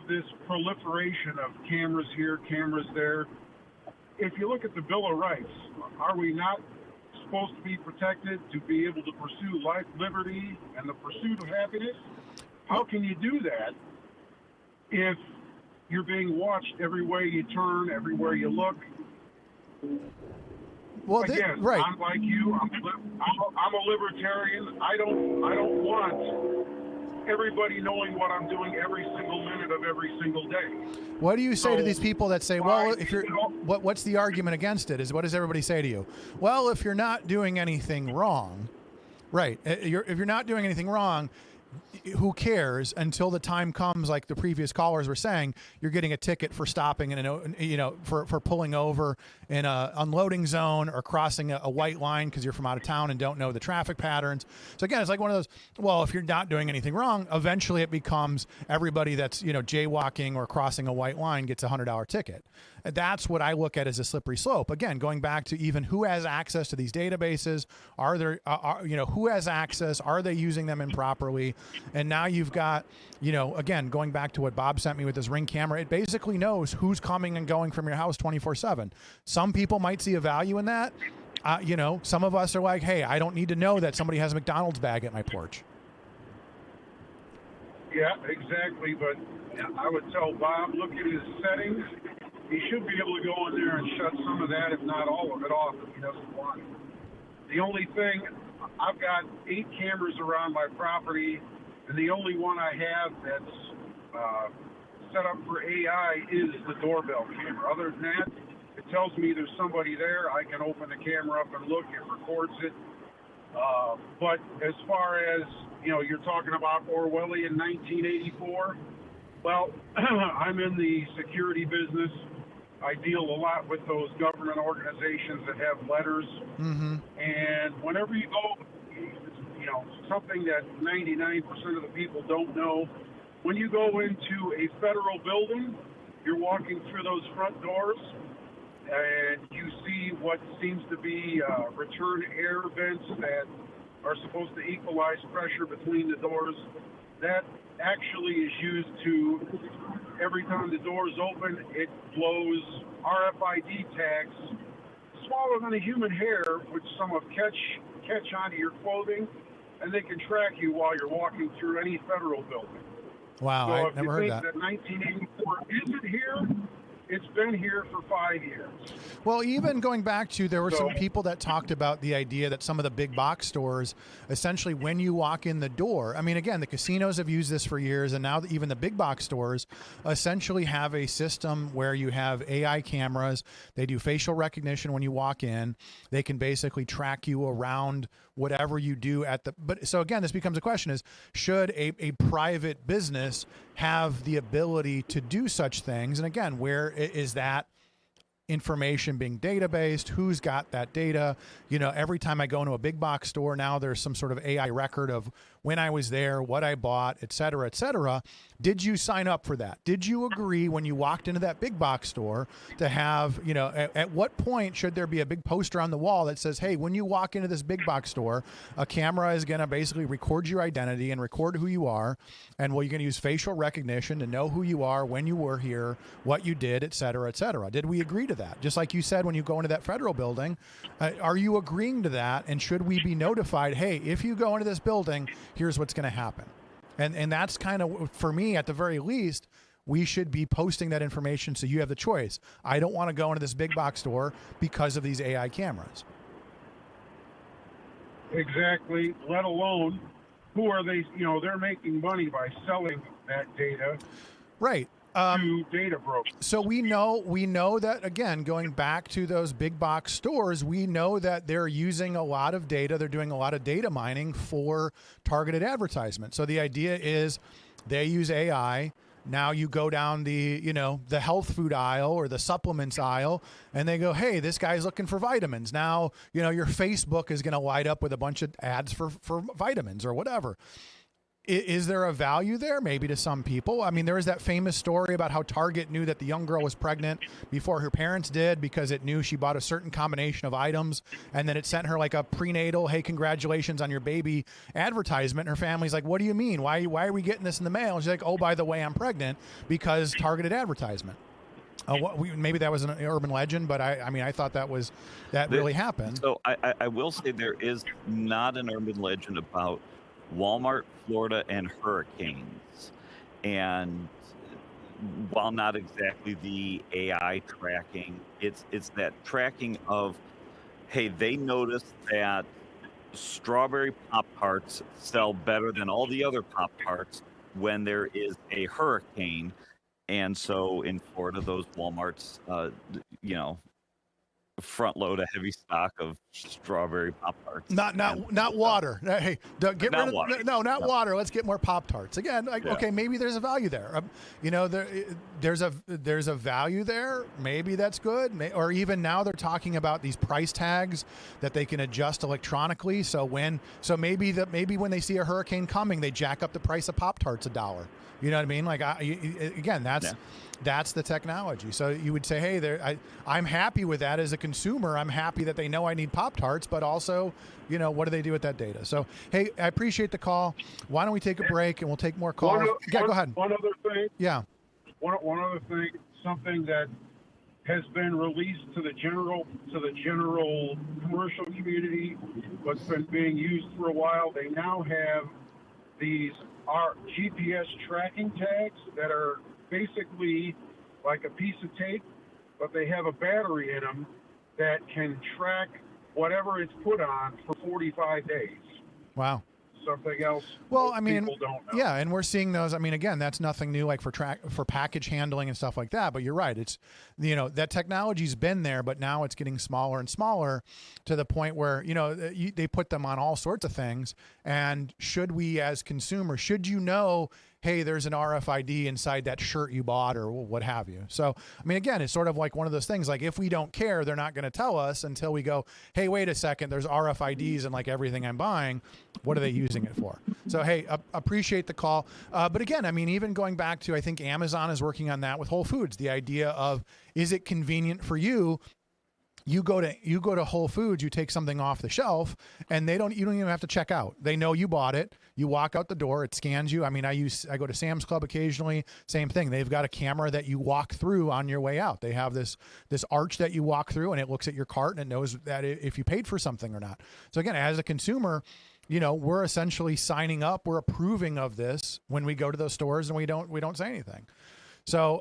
this proliferation of cameras here, cameras there, if you look at the Bill of Rights, are we not supposed to be protected to be able to pursue life, liberty, and the pursuit of happiness? How can you do that if you're being watched everywhere you turn, everywhere you look? Well, again, right. I'm like you. I'm a libertarian. I don't want everybody knowing what I'm doing every single minute of every single day. What do you say to these people that say, well, if you're, what's the argument against it? What does everybody say to you? Well, if you're not doing anything wrong, right? If you're not doing anything wrong, who cares until the time comes, like the previous callers were saying, you're getting a ticket for stopping for pulling over in a unloading zone or crossing a white line because you're from out of town and don't know the traffic patterns. So again, it's like one of those, well, if you're not doing anything wrong, eventually it becomes everybody that's, jaywalking or crossing a white line gets a $100 ticket. And that's what I look at as a slippery slope. Again, going back to even who has access to these databases, who has access, are they using them improperly? And now you've got, again, going back to what Bob sent me with his Ring camera, it basically knows who's coming and going from your house 24/7. Some people might see a value in that. Some of us are like, hey, I don't need to know that somebody has a McDonald's bag at my porch. Yeah, exactly. But I would tell Bob, look at his settings. He should be able to go in there and shut some of that, if not all of it, off if he doesn't want it. The only thing, I've got 8 cameras around my property, and the only one I have that's set up for AI is the doorbell camera. Other than that, it tells me there's somebody there. I can open the camera up and look. It records it. But as far as, you're talking about Orwellian 1984, well, I'm in the security business. I deal a lot with those government organizations that have letters. Mm-hmm. And whenever you go, something that 99% of the people don't know, when you go into a federal building, you're walking through those front doors, and you see what seems to be return air vents that are supposed to equalize pressure between the doors. That actually is used to, every time the door is open, it blows RFID tags smaller than a human hair, which some of catch onto your clothing, and they can track you while you're walking through any federal building. Wow, So I've never heard that. If you think that 1984 isn't here, it's been here for 5 years. Well, even going back to, there were some people that talked about the idea that some of the big box stores, essentially when you walk in the door, I mean, again, the casinos have used this for years, and now even the big box stores essentially have a system where you have AI cameras. They do facial recognition when you walk in. They can basically track you around whatever you do at the, but so again, this becomes a question is, should a private business have the ability to do such things? And again, where is that information being databased? Who's got that data? Every time I go into a big box store now, there's some sort of AI record of when I was there, what I bought, et cetera, et cetera. Did you sign up for that? Did you agree when you walked into that big box store to have, at what point should there be a big poster on the wall that says, hey, when you walk into this big box store, a camera is going to basically record your identity and record who you are. And you're going to use facial recognition to know who you are, when you were here, what you did, et cetera, et cetera. Did we agree to that? Just like you said, when you go into that federal building, are you agreeing to that? And should we be notified, hey, if you go into this building, here's what's going to happen? And that's kind of, for me, at the very least, we should be posting that information so you have the choice. I don't want to go into this big box store because of these AI cameras. Exactly. Let alone, who are they? They're making money by selling that data. Right. To data brokers. So we know that, again, going back to those big box stores, we know that they're using a lot of data. They're doing a lot of data mining for targeted advertisement. So the idea is they use AI. Now you go down the health food aisle or the supplements aisle, and they go, hey, this guy's looking for vitamins. Now, your Facebook is going to light up with a bunch of ads for vitamins or whatever. Is there a value there? Maybe to some people. I mean, there is that famous story about how Target knew that the young girl was pregnant before her parents did because it knew she bought a certain combination of items, and then it sent her like a prenatal, hey, congratulations on your baby advertisement. And her family's like, what do you mean? Why are we getting this in the mail? And she's like, oh, by the way, I'm pregnant because targeted advertisement. Maybe that was an urban legend, but I thought that really happened. So I will say there is not an urban legend about Walmart, Florida, and hurricanes. And while not exactly the AI tracking, it's that tracking of, hey, they noticed that strawberry Pop-Tarts sell better than all the other Pop-Tarts when there is a hurricane. And so in Florida, those Walmarts, front load a heavy stock of strawberry Pop-Tarts. Not water. Hey, get rid of water. Not water. Let's get more Pop-Tarts. Again, okay, maybe there's a value there. There's a value there. Maybe that's good. Or even now they're talking about these price tags that they can adjust electronically. So maybe when they see a hurricane coming, they jack up the price of Pop-Tarts $1. You know what I mean? Like that's the technology. So you would say, hey, I'm happy with that as a consumer. I'm happy that they know I need Pop-Tarts, but also, what do they do with that data? So, hey, I appreciate the call. Why don't we take a break and we'll take more calls? Go ahead. One other thing. Yeah. One other thing, something that has been released to the general commercial community, what's been being used for a while. They now have these are GPS tracking tags that are basically like a piece of tape, but they have a battery in them that can track whatever it's put on for 45 days. Wow. Something else. Well, I mean, people don't know. yeah, and we're seeing those. I mean, again, that's nothing new, like for package handling and stuff like that. But you're right; it's that technology's been there, but now it's getting smaller and smaller to the point where they put them on all sorts of things. And should we, as consumers, should you know, hey, there's an RFID inside that shirt you bought or what have you? So, I mean, again, it's sort of like one of those things. Like if we don't care, they're not going to tell us until we go, hey, wait a second, there's RFIDs in like everything I'm buying. What are they using it for? So, hey, appreciate the call. But again, I mean, even going back to, I think Amazon is working on that with Whole Foods. The idea of, is it convenient for you? You go to Whole Foods, you take something off the shelf, and you don't even have to check out. They know you bought it. You walk out the door, it scans you. I mean, I go to Sam's Club occasionally, same thing. They've got a camera that you walk through on your way out. They have this arch that you walk through, and it looks at your cart and it knows that if you paid for something or not. So again, as a consumer, we're essentially signing up, we're approving of this when we go to those stores, and we don't say anything. So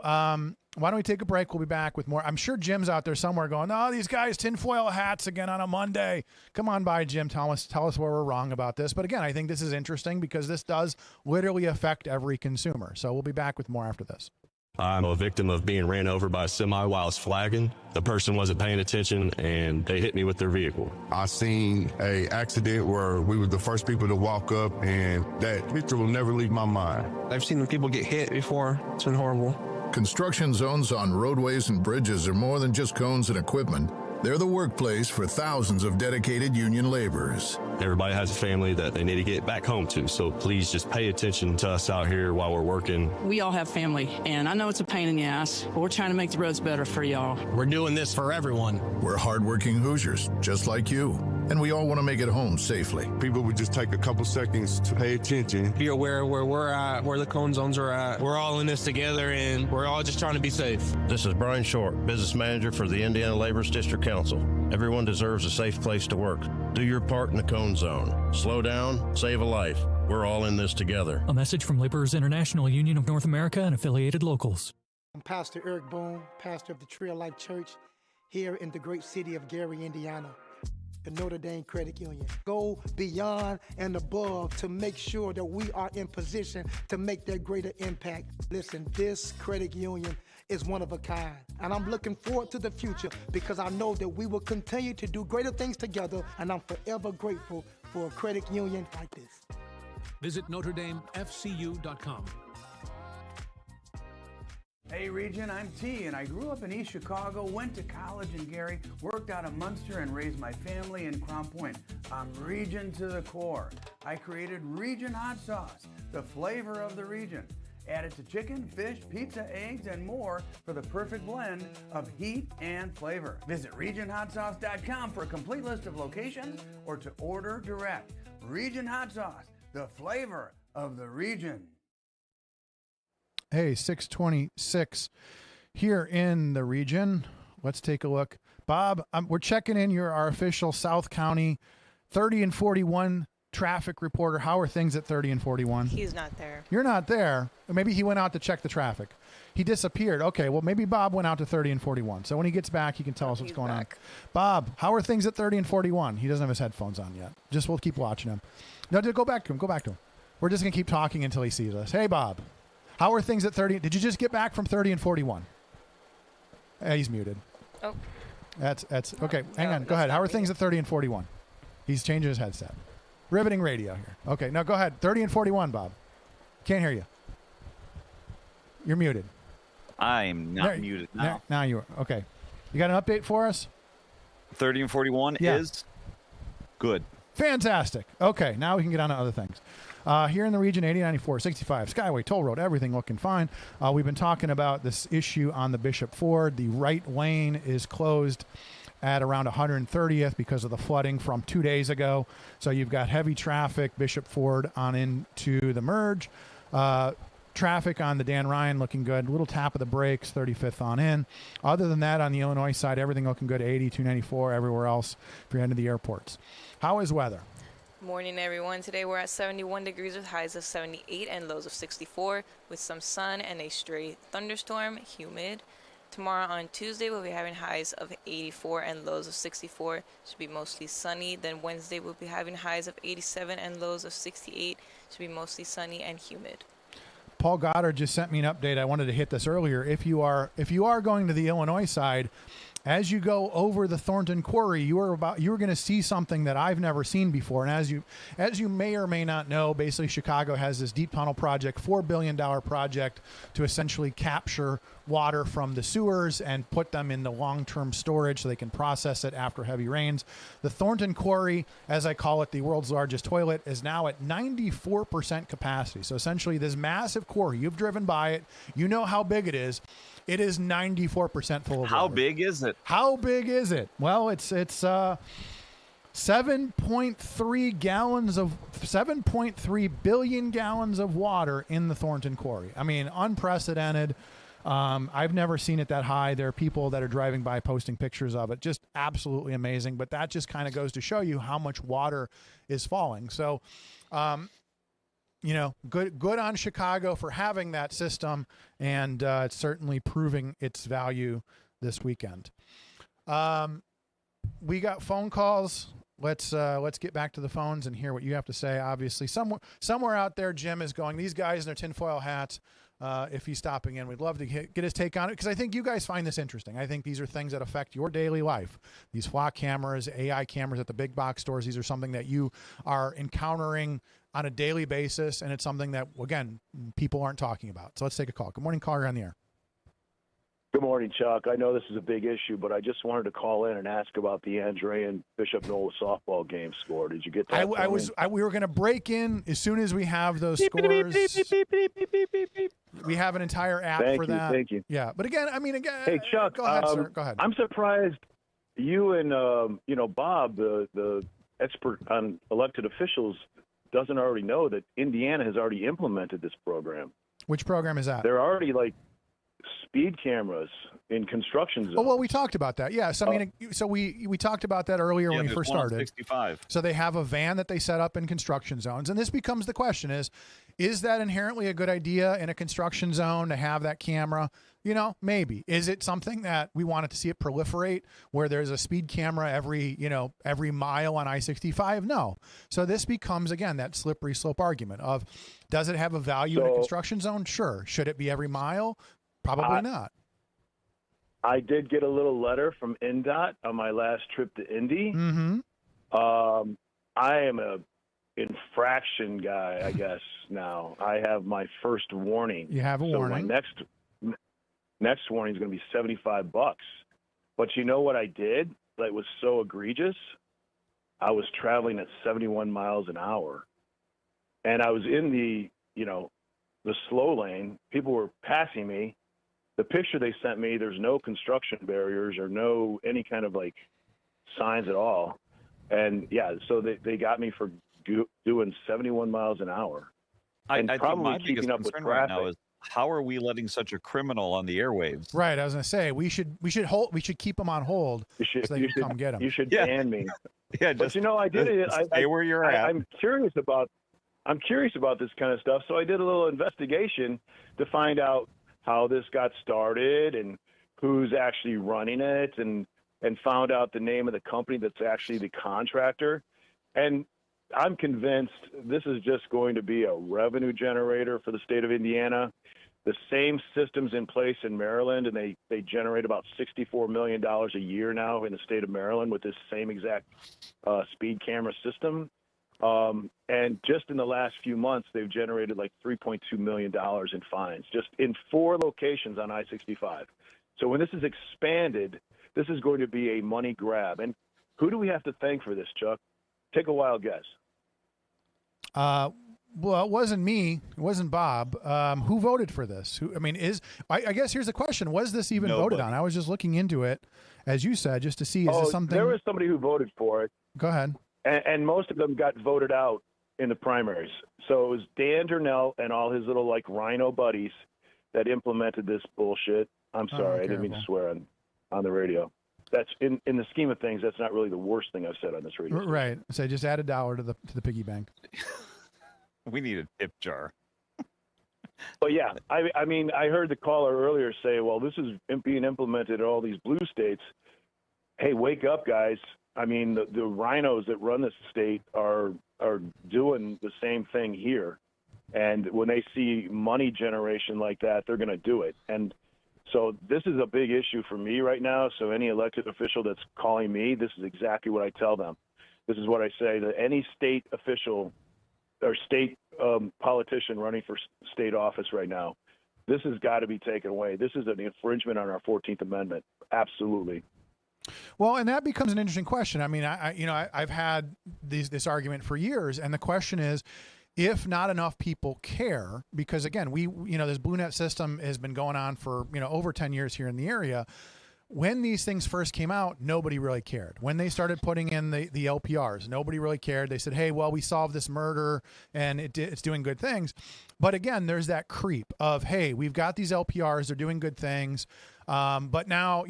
why don't we take a break? We'll be back with more. I'm sure Jim's out there somewhere going, oh, these guys tinfoil hats again on a Monday. Come on by, Jim. Tell us where we're wrong about this. But again, I think this is interesting because this does literally affect every consumer. So we'll be back with more after this. I'm a victim of being ran over by a semi while I was flagging. The person wasn't paying attention and they hit me with their vehicle. I seen a accident where we were the first people to walk up, and that picture will never leave my mind. I've seen people get hit before. It's been horrible. Construction zones on roadways and bridges are more than just cones and equipment. They're the workplace for thousands of dedicated union laborers. Everybody has a family that they need to get back home to, so please just pay attention to us out here while we're working. We all have family, and I know it's a pain in the ass, but we're trying to make the roads better for y'all. We're doing this for everyone. We're hardworking Hoosiers, just like you, and we all want to make it home safely. People would just take a couple seconds to pay attention. Be aware of where we're at, where the cone zones are at. We're all in this together, and we're all just trying to be safe. This is Brian Short, Business Manager for the Indiana Laborers District Council. Everyone deserves a safe place to work. Do your part in the cone zone. Slow down, save a life. We're all in this together. A message from Laborers International Union of North America and affiliated locals. I'm Pastor Eric Boone, pastor of the Tree of Life Church here in the great city of Gary, Indiana. The Notre Dame Credit Union. Go beyond and above to make sure that we are in position to make that greater impact. Listen, this credit union is one of a kind, and I'm looking forward to the future because I know that we will continue to do greater things together, and I'm forever grateful for a credit union like this. Visit NotreDameFCU.com. Hey Region, I'm T, and I grew up in East Chicago, went to college in Gary, worked out of Munster, and raised my family in Crown Point. I'm Region to the core. I created Region Hot Sauce, the flavor of the region. Add it to chicken, fish, pizza, eggs, and more for the perfect blend of heat and flavor. Visit RegionHotSauce.com for a complete list of locations or to order direct. Region Hot Sauce, the flavor of the region. Hey, 626 here in the region. Let's take a look. Bob, we're checking in. You're our official South County 30 and 41 traffic reporter. How are things at 30 and 41? He's not there. You're not there. Maybe he went out to check the traffic. He disappeared. Okay, well, maybe Bob went out to 30 and 41. So when he gets back, he can tell us what's going on. Bob, how are things at 30 and 41? He doesn't have his headphones on yet. We'll keep watching him. No, go back to him. Go back to him. We're just going to keep talking until he sees us. Hey, Bob. How are things at 30? Did you just get back from 30 and 41? He's muted. Oh. That's okay. Hang on. Go ahead. How are things at 30 and 41? He's changing his headset. Riveting radio here. Okay. Now go ahead. 30 and 41, Bob. Can't hear you. You're muted. I'm not muted now. Now you are. Okay. You got an update for us? 30 and 41 is good. Fantastic. Okay. Now we can get on to other things. Here in the region, 80, 94, 65, Skyway, Toll Road, everything looking fine. We've been talking about this issue on the Bishop Ford. The right lane is closed at around 130th because of the flooding from 2 days ago. So you've got heavy traffic, Bishop Ford on into the merge. Traffic on the Dan Ryan looking good. Little tap of the brakes, 35th on in. Other than that, on the Illinois side, everything looking good, 80, 294, everywhere else if you're heading to the airports. How is weather? Morning, everyone. Today we're at 71 degrees with highs of 78 and lows of 64, with some sun and a stray thunderstorm, humid. Tomorrow on Tuesday we'll be having highs of 84 and lows of 64. Should be mostly sunny. Then Wednesday we'll be having highs of 87 and lows of 68. Should be mostly sunny and humid. Paul Goddard just sent me an update. I wanted to hit this earlier. If you are going to the Illinois side, as you go over the Thornton Quarry, you are going to see something that I've never seen before. And as you may or may not know, basically Chicago has this deep tunnel project, $4 billion project to essentially capture water from the sewers and put them in the long-term storage so they can process it after heavy rains. The Thornton Quarry, as I call it, the world's largest toilet, is now at 94% capacity. So essentially this massive quarry, you've driven by it, you know how big it is. It is 94% full of water. How big is it? How big is it? Well, it's 7.3 billion gallons of water in the Thornton Quarry. I mean, unprecedented. I've never seen it that high. There are people that are driving by posting pictures of it. Just absolutely amazing. But that just kind of goes to show you how much water is falling. So, good on Chicago for having that system, and it's certainly proving its value this weekend. We got phone calls. Let's get back to the phones and hear what you have to say. Obviously, somewhere out there, Jim is going, these guys in their tinfoil hats. If he's stopping in, we'd love to get his take on it, because I think you guys find this interesting. I think these are things that affect your daily life. These flock cameras, AI cameras at the big box stores, these are something that you are encountering on a daily basis, and it's something that, again, people aren't talking about. So let's take a call. Good morning, caller on the air. Good morning, Chuck. I know this is a big issue, but I just wanted to call in and ask about the Andre and Bishop Noel softball game score. Did you get that? We were going to break in as soon as we have those scores. We have an entire app for that. Thank you. Yeah, but again, hey Chuck, go ahead, sir. Go ahead. I'm surprised you and Bob, the expert on elected officials, doesn't already know that Indiana has already implemented this program. Which program is that? They're already speed cameras in construction zones. Oh, well, we talked about that. Yeah. So, we talked about that earlier when we first started. 65. So they have a van that they set up in construction zones. And this becomes the question is that inherently a good idea in a construction zone to have that camera? Maybe. Is it something that we wanted to see it proliferate, where there's a speed camera every mile on I-65? No. So this becomes, again, that slippery slope argument of, does it have a value in a construction zone? Sure. Should it be every mile? Probably not. I did get a little letter from INDOT on my last trip to Indy. Mm-hmm. I am a infraction guy, I guess, now. I have my first warning. You have a warning. My next warning is going to be $75. But you know what I did that was so egregious? I was traveling at 71 miles an hour. And I was in the slow lane. People were passing me. The picture they sent me, there's no construction barriers or no any kind of signs at all. And so they got me for doing 71 miles an hour. And I probably think my keeping up with concern traffic. right now is, how are we letting such a criminal on the airwaves? Right. I was going to say, we should keep them on hold so they can come get them. You should ban me. Yeah, but I did it. Stay where you're at. I'm curious about this kind of stuff. So I did a little investigation to find out how this got started and who's actually running it, and found out the name of the company that's actually the contractor. And I'm convinced this is just going to be a revenue generator for the state of Indiana. The same system's in place in Maryland, and they generate about $64 million a year now in the state of Maryland with this same exact speed camera system. And just in the last few months, they've generated $3.2 million in fines, just in 4 locations on I-65. So when this is expanded, this is going to be a money grab. And who do we have to thank for this, Chuck? Take a wild guess. Well, it wasn't me. It wasn't Bob. Who voted for this? I guess here's the question. Was this even voted on? I was just looking into it, as you said, just to see, is this something? There was somebody who voted for it. Go ahead. And most of them got voted out in the primaries. So it was Dan Durnell and all his little rhino buddies that implemented this bullshit. I'm sorry, I didn't mean to swear on the radio. that's in the scheme of things, that's not really the worst thing I've said on this radio. Right. So just add $1 to the piggy bank. We need a tip jar. But yeah, I mean, I heard the caller earlier say, well, this is being implemented in all these blue states. Hey, wake up, guys. I mean, the rhinos that run this state are doing the same thing here. And when they see money generation like that, they're going to do it. And so this is a big issue for me right now. So any elected official that's calling me, this is exactly what I tell them. This is what I say to any state official or state politician running for state office right now. This has got to be taken away. This is an infringement on our 14th Amendment. Absolutely. Well, and that becomes an interesting question. I mean, I've had this argument for years, and the question is, if not enough people care, because again, this BlueNet system has been going on for, over 10 years here in the area. When these things first came out, nobody really cared. When they started putting in the LPRs, nobody really cared. They said, hey, well, we solved this murder and it's doing good things. But again, there's that creep of, hey, we've got these LPRs, they're doing good things. But now,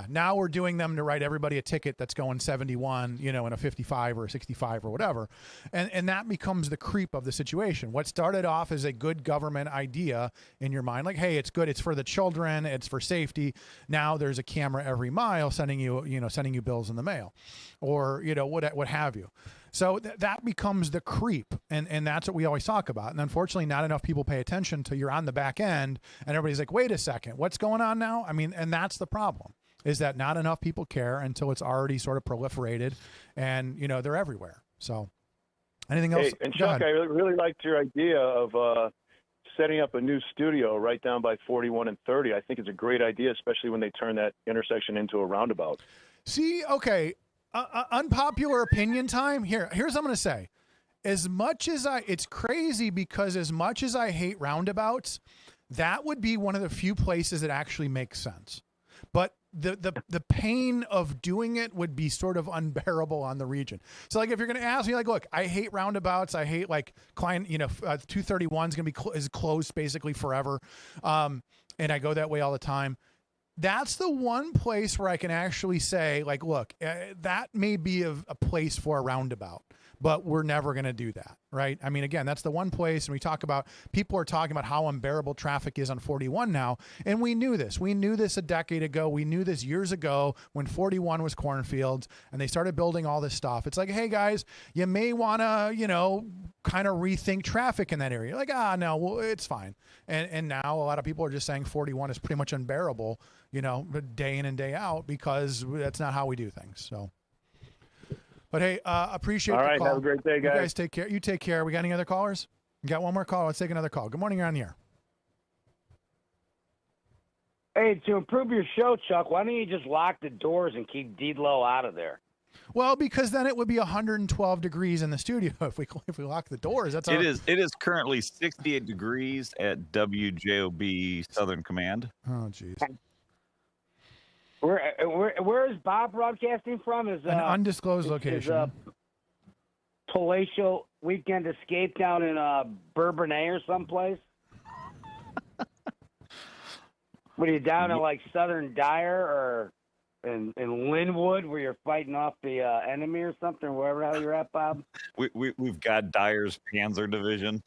now we're doing them to write everybody a ticket that's going 71, in a 55 or a 65 or whatever. And that becomes the creep of the situation. What started off as a good government idea in your mind, like, hey, it's good, it's for the children, it's for safety. Now there's a camera every mile sending you bills in the mail or, what have you. So that becomes the creep, and that's what we always talk about. And unfortunately, not enough people pay attention till you're on the back end, and everybody's like, wait a second, what's going on now? I mean, and that's the problem, is that not enough people care until it's already sort of proliferated, and, they're everywhere. So anything else? Hey, and Chuck, I really liked your idea of setting up a new studio right down by 41 and 30. I think it's a great idea, especially when they turn that intersection into a roundabout. See, okay. Unpopular opinion time. Here's what I'm going to say. As much as it's crazy, because as much as I hate roundabouts, that would be one of the few places that actually makes sense. But the pain of doing it would be sort of unbearable on the region. So like, if you're going to ask me, like, look, I hate roundabouts. I hate 231 is going to be is closed basically forever. And I go that way all the time. That's the one place where I can actually say, like, look, that may be a place for a roundabout, but we're never going to do that, right? I mean, again, that's the one place, and we talk about, people are talking about how unbearable traffic is on 41 now, and we knew this. We knew this a decade ago. We knew this years ago when 41 was cornfields, and they started building all this stuff. It's like, hey, guys, you may want to, kind of rethink traffic in that area. Like, no, well, it's fine. And now a lot of people are just saying 41 is pretty much unbearable, day in and day out, because that's not how we do things. So, but hey, appreciate the call. All right, have a great day, guys. You guys take care. You take care. We got any other callers? We got one more call. Let's take another call. Good morning. You're on the air. Hey, to improve your show, Chuck, why don't you just lock the doors and keep D-Lo out of there? Well, because then it would be 112 degrees in the studio if we lock the doors. It is currently 68 degrees at WJOB Southern Command. Oh, jeez. Where is Bob broadcasting from? Is an undisclosed location. Is Palatial Weekend Escape down in Bourbonnais or someplace? What are you down in like Southern Dyer or in Linwood, where you're fighting off the enemy or something, wherever the hell you're at, Bob? We've got Dyer's Panzer Division.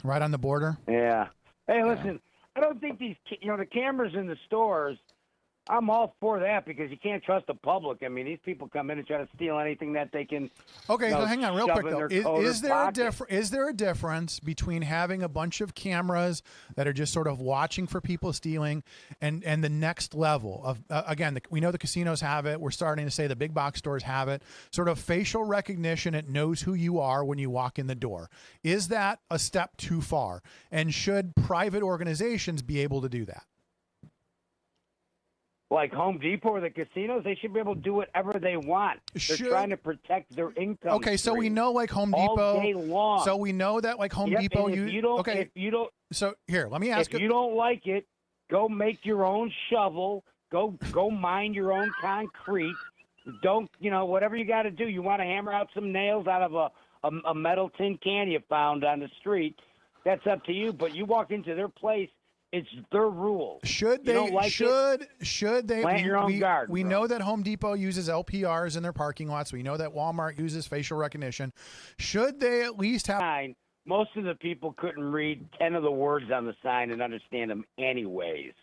Right on the border? Yeah. Hey, listen, I don't think these, the cameras in the stores, I'm all for that, because you can't trust the public. I mean, these people come in and try to steal anything that they can. Okay, so hang on real quick though. Is there a difference between having a bunch of cameras that are just sort of watching for people stealing, and the next level of again, we know the casinos have it. We're starting to say the big box stores have it. Sort of facial recognition. It knows who you are when you walk in the door. Is that a step too far? And should private organizations be able to do that? Like Home Depot or the casinos, they should be able to do whatever they want. They're trying to protect their income. Okay, so we know like Home Depot all day long. So we know that like Home Depot. If you don't. So here, let me ask. If you don't like it, go make your own shovel. Go mine your own concrete. Don't whatever you got to do. You want to hammer out some nails out of a metal tin can you found on the street. That's up to you. But you walk into their place It's their rules. Should they? Should they? Plant your own garden. We know that Home Depot uses LPRs in their parking lots. We know that Walmart uses facial recognition. Should they at least have? Most of the people couldn't read 10 of the words on the sign and understand them anyways.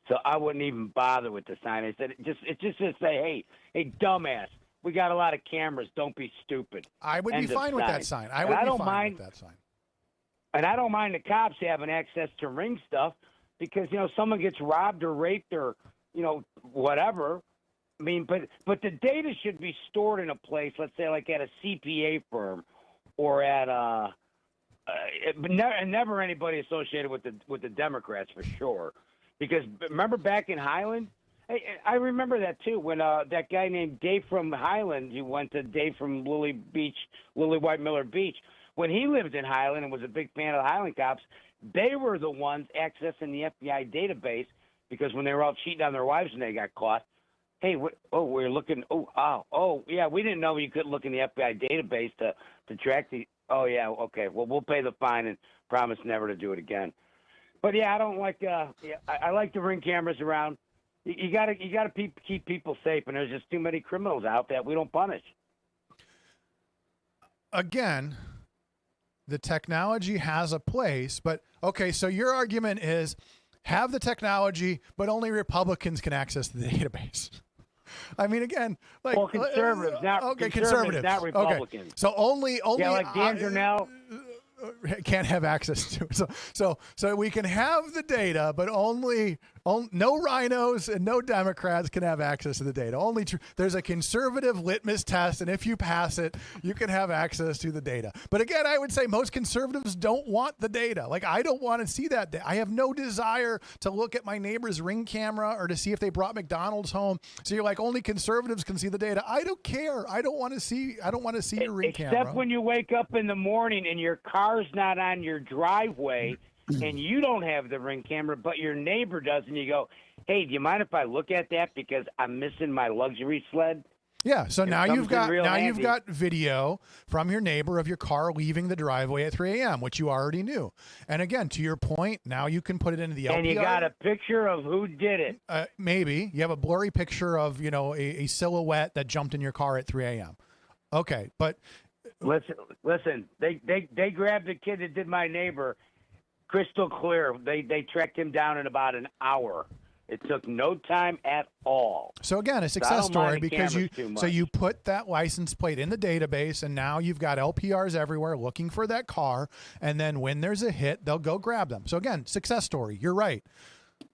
So I wouldn't even bother with the sign. I said, it's just to say, hey, dumbass, we got a lot of cameras. Don't be stupid. I would be fine with that sign. I would be fine with that sign. And I don't mind the cops having access to ring stuff because, someone gets robbed or raped or, whatever. I mean, but the data should be stored in a place, let's say like at a CPA firm or at never anybody associated with the Democrats for sure. Because remember back in Highland? I remember that too when that guy named Dave from Highland, he went to Dave from Lily White Miller Beach. When he lived in Highland and was a big fan of the Highland cops, they were the ones accessing the FBI database because when they were all cheating on their wives and they got caught, hey, we're looking. Yeah, we didn't know you could look in the FBI database to track the. Oh yeah, okay. Well, we'll pay the fine and promise never to do it again. But yeah, I don't like. I like to ring cameras around. You gotta keep people safe, and there's just too many criminals out that we don't punish. Again, the technology has a place, but okay. So your argument is have the technology, but only Republicans can access the database. I mean, again, like conservatives, conservatives, not Republicans. Okay. So only like Dan Jernell can't have access to it. So we can have the data, but only no rhinos and no Democrats can have access to the data. There's a conservative litmus test, and if you pass it, you can have access to the data. But again, I would say most conservatives don't want the data. Like, I don't want to see that. I have no desire to look at my neighbor's Ring camera or to see if they brought McDonald's home. So you're like, only conservatives can see the data. I don't care. I don't want to see your Ring camera. Except when you wake up in the morning and your car's not on your driveway and you don't have the Ring camera, but your neighbor does, and you go, hey, do you mind if I look at that because I'm missing my luxury sled? Yeah, so now you've got video from your neighbor of your car leaving the driveway at 3 a.m., which you already knew. And again, to your point, now you can put it into the LPR. And you got a picture of who did it. Maybe. You have a blurry picture of, a silhouette that jumped in your car at 3 a.m. Okay, but... Listen. They grabbed the kid that did my neighbor crystal clear. They tracked him down in about an hour. It took no time at all. So again, a success story because you put that license plate in the database, and now you've got LPRs everywhere looking for that car, and then when there's a hit, they'll go grab them. So again, success story. You're right.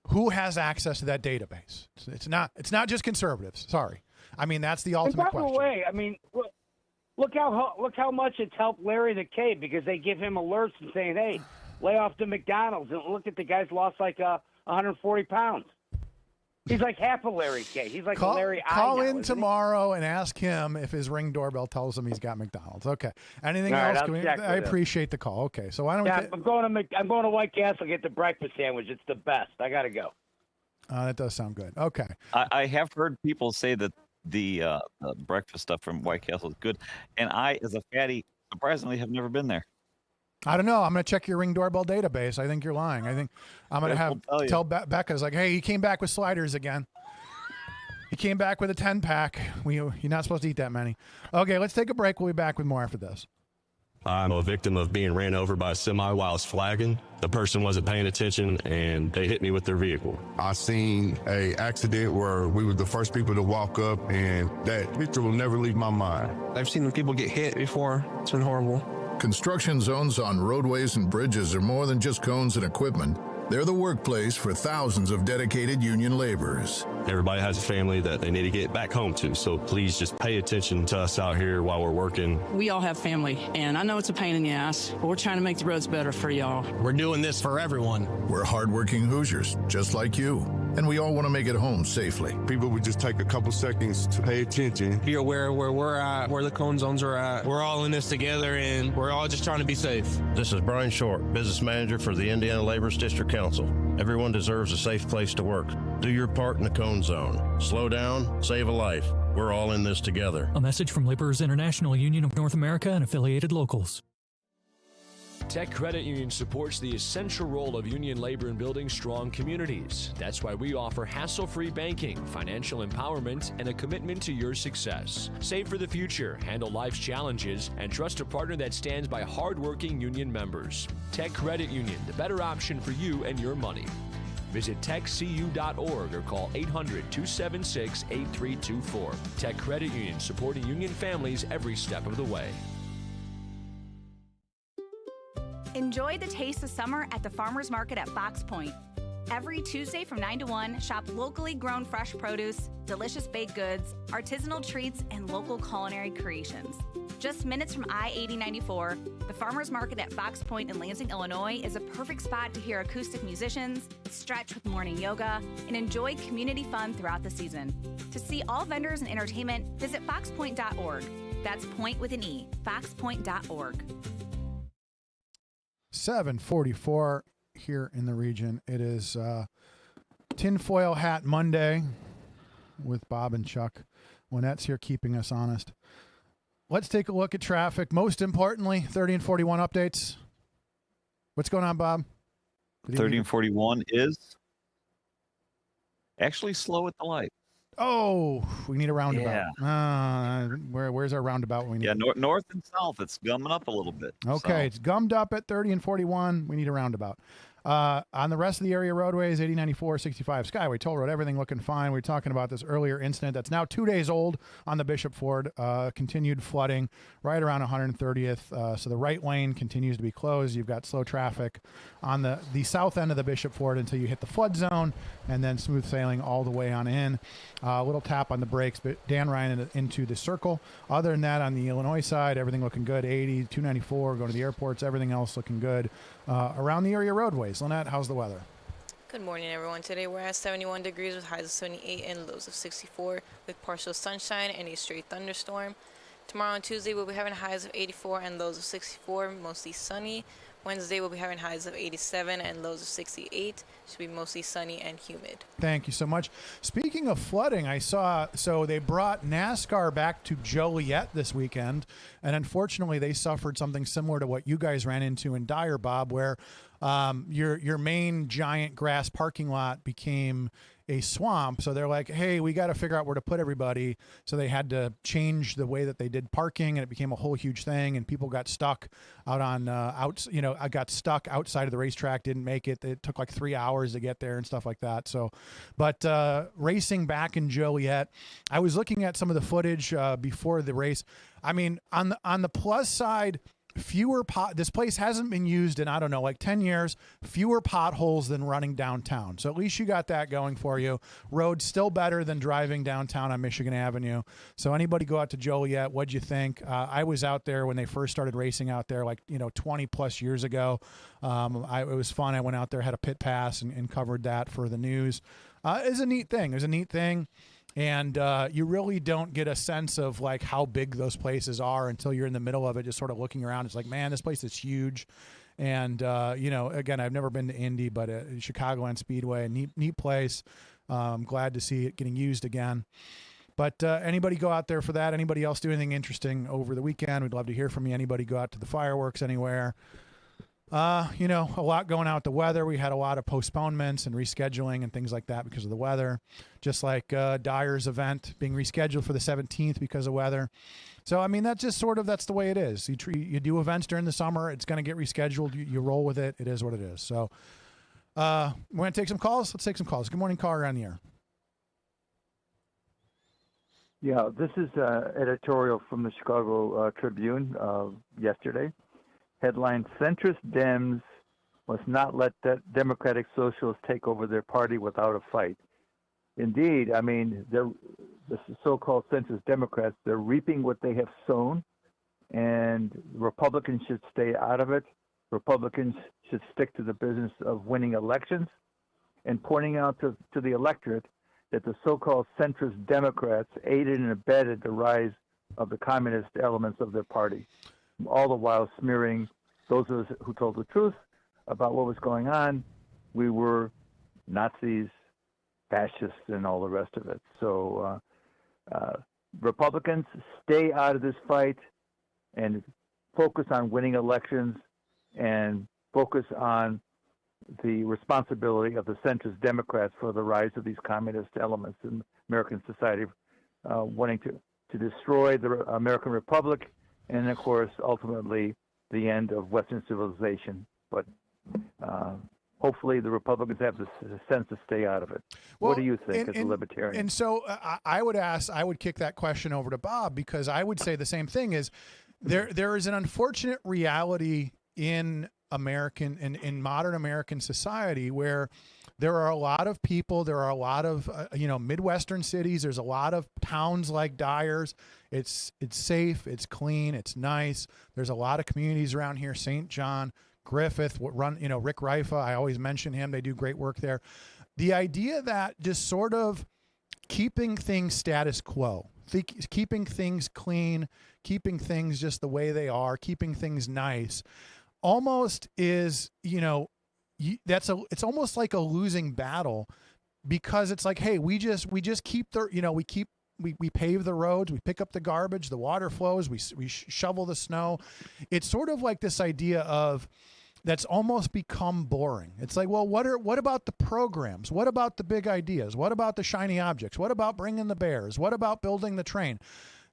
Who has access to that database? It's not just conservatives. Sorry. I mean, that's the ultimate question. By the way, I mean, look how much it's helped Larry the Cave because they give him alerts and saying, hey, lay off the McDonald's, and look at the guy's lost like 140 pounds. He's like half a Larry K. He's like a Larry I. Call in tomorrow and ask him if his Ring doorbell tells him he's got McDonald's. Okay. Anything else? I appreciate the call. Okay. So why don't we? I'm going to White Castle to get the breakfast sandwich. It's the best. I gotta go. That does sound good. Okay. I have heard people say that the breakfast stuff from White Castle is good, and I, as a fatty, surprisingly have never been there. I don't know. I'm going to check your Ring doorbell database. I think you're lying. I think I'm going to tell Becca's like, hey, he came back with sliders again. He came back with a 10-pack. You're not supposed to eat that many. Okay, let's take a break. We'll be back with more after this. I'm a victim of being ran over by a semi while I was flagging. The person wasn't paying attention, and they hit me with their vehicle. I seen a accident where we were the first people to walk up, and that picture will never leave my mind. I've seen people get hit before. It's been horrible. Construction zones on roadways and bridges are more than just cones and equipment. They're the workplace for thousands of dedicated union laborers. Everybody has a family that they need to get back home to, so please just pay attention to us out here while we're working. We all have family, and I know it's a pain in the ass, but we're trying to make the roads better for y'all. We're doing this for everyone. We're hardworking Hoosiers, just like you, and we all want to make it home safely. People would just take a couple seconds to pay attention. Be aware where we're at, where the cone zones are at. We're all in this together, and we're all just trying to be safe. This is Brian Short, business manager for the Indiana Laborers District Council. Everyone deserves a safe place to work. Do your part in the cone zone. Slow down, save a life. We're all in this together. A message from Laborers International Union of North America and affiliated locals. Tech Credit Union supports the essential role of union labor in building strong communities. That's why we offer hassle-free banking, financial empowerment, and a commitment to your success. Save for the future, handle life's challenges, and trust a partner that stands by hardworking union members. Tech Credit Union, the better option for you and your money. Visit techcu.org or call 800-276-8324. Tech Credit Union, supporting union families every step of the way. Enjoy the taste of summer at the Farmers Market at Fox Point. Every Tuesday from 9 to 1, shop locally grown fresh produce, delicious baked goods, artisanal treats, and local culinary creations. Just minutes from I-8094, the Farmers Market at Fox Point in Lansing, Illinois is a perfect spot to hear acoustic musicians, stretch with morning yoga, and enjoy community fun throughout the season. To see all vendors and entertainment, visit foxpoint.org. That's point with an E, foxpoint.org. 7:44 here in the region. It is Tinfoil Hat Monday with Bob and Chuck. Lynette's here keeping us honest. Let's take a look at traffic. Most importantly, 30 and 41 updates. What's going on, Bob? 30 and 41 is actually slow at the light. Oh, we need a roundabout. Yeah. Where's our roundabout? We need North and south. It's gumming up a little bit. Okay, So, it's gummed up at 30 and 41. We need a roundabout. On the rest of the area roadways, 80, 94, 65, Skyway, Toll Road, everything looking fine. We were talking about this earlier incident that's now 2 days old on the Bishop Ford. Continued flooding right around 130th. So the right lane continues to be closed. You've got slow traffic on the south end of the Bishop Ford until you hit the flood zone, and then smooth sailing all the way on in. A little tap on the brakes, but Dan Ryan into the circle. Other than that, on the Illinois side, everything looking good. 80, 294, going to the airports, everything else looking good. Around the area roadways. Lynette, how's the weather? Good morning, everyone. Today we're at 71 degrees with highs of 78 and lows of 64 with partial sunshine and a straight thunderstorm. Tomorrow on Tuesday we'll be having highs of 84 and lows of 64, mostly sunny. Wednesday we'll be having highs of 87 and lows of 68. Should be mostly sunny and humid. Thank you so much. Speaking of flooding, I saw, so they brought NASCAR back to Joliet this weekend, and unfortunately they suffered something similar to what you guys ran into in Dyer, Bob, where your main giant grass parking lot became a swamp. So they're like, hey, we got to figure out where to put everybody. So they had to change the way that they did parking, and it became a whole huge thing. And people got stuck out on I got stuck outside of the racetrack, didn't make it. It took like 3 hours to get there and stuff like that. So, but racing back in Joliet, I was looking at some of the footage before the race. I mean, on the plus side, this place hasn't been used in, I don't know, like 10 years, fewer potholes than running downtown. So at least you got that going for you. Road's still better than driving downtown on Michigan Avenue. So anybody go out to Joliet, what'd you think? I was out there when they first started racing out there, 20 plus years ago. It was fun. I went out there, had a pit pass and covered that for the news. It's a neat thing. It was a neat thing. And you really don't get a sense of like how big those places are until you're in the middle of it, just sort of looking around. It's like, man, this place is huge. And, again, I've never been to Indy, but Chicagoland Speedway, neat place. Glad to see it getting used again. But anybody go out there for that? Anybody else do anything interesting over the weekend? We'd love to hear from you. Anybody go out to the fireworks anywhere? A lot going out with the weather. We had a lot of postponements and rescheduling and things like that because of the weather, just like Dyer's event being rescheduled for the 17th because of weather. So, I mean, that's the way it is. You do events during the summer, it's going to get rescheduled. You roll with it. It is what it is. So we're going to take some calls. Let's take some calls. Good morning, caller on the air. Yeah, this is editorial from the Chicago Tribune yesterday. Headline, centrist Dems must not let Democratic Socialists take over their party without a fight. Indeed, I mean, the so-called centrist Democrats, they're reaping what they have sown, and Republicans should stay out of it. Republicans should stick to the business of winning elections and pointing out to the electorate that the so-called centrist Democrats aided and abetted the rise of the communist elements of their party, all the while smearing those of us who told the truth about what was going on. We were Nazis, fascists, and all the rest of it. So Republicans, stay out of this fight and focus on winning elections and focus on the responsibility of the centrist Democrats for the rise of these communist elements in American society, wanting to destroy the American Republic, and of course, ultimately, the end of Western civilization. But hopefully the Republicans have the sense to stay out of it. Well, what do you think as a libertarian? And so I would kick that question over to Bob, because I would say the same thing is there is an unfortunate reality in modern American society where there are a lot of people, there are a lot of, Midwestern cities. There's a lot of towns like Dyers. It's safe, it's clean, it's nice. There's a lot of communities around here, St. John, Griffith, Rick Rifa. I always mention him. They do great work there. The idea that just sort of keeping things status quo, keeping things clean, keeping things just the way they are, keeping things nice, almost is, it's almost like a losing battle, because it's like, hey, we just keep we pave the roads, we pick up the garbage, the water flows, we shovel the snow. It's sort of like this idea of that's almost become boring. It's like, well, what about the programs? What about the big ideas? What about the shiny objects? What about bringing the bears? What about building the train?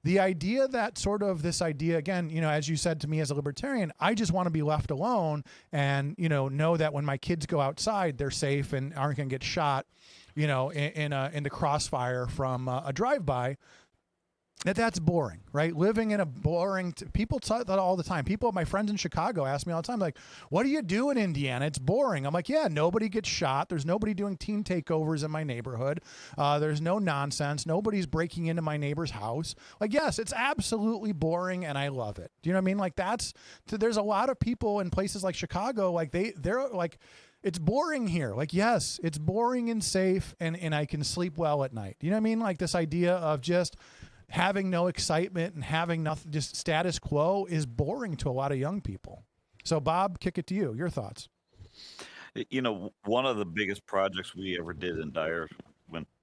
The idea that sort of this idea, again, as you said to me as a libertarian, I just want to be left alone and, know that when my kids go outside, they're safe and aren't going to get shot, in the crossfire from a drive-by. That's boring, right? Living in a boring, people talk that all the time. My friends in Chicago ask me all the time, like, what do you do in Indiana? It's boring. I'm like, yeah, nobody gets shot. There's nobody doing teen takeovers in my neighborhood. There's no nonsense. Nobody's breaking into my neighbor's house. Like, yes, it's absolutely boring, and I love it. Do you know what I mean? Like, there's a lot of people in places like Chicago, like they're like, it's boring here. Like, yes, it's boring and safe, and I can sleep well at night. You know what I mean? Like, this idea of just having no excitement and having nothing, just status quo, is boring to a lot of young people. So, Bob, kick it to you. Your thoughts. One of the biggest projects we ever did in Dyer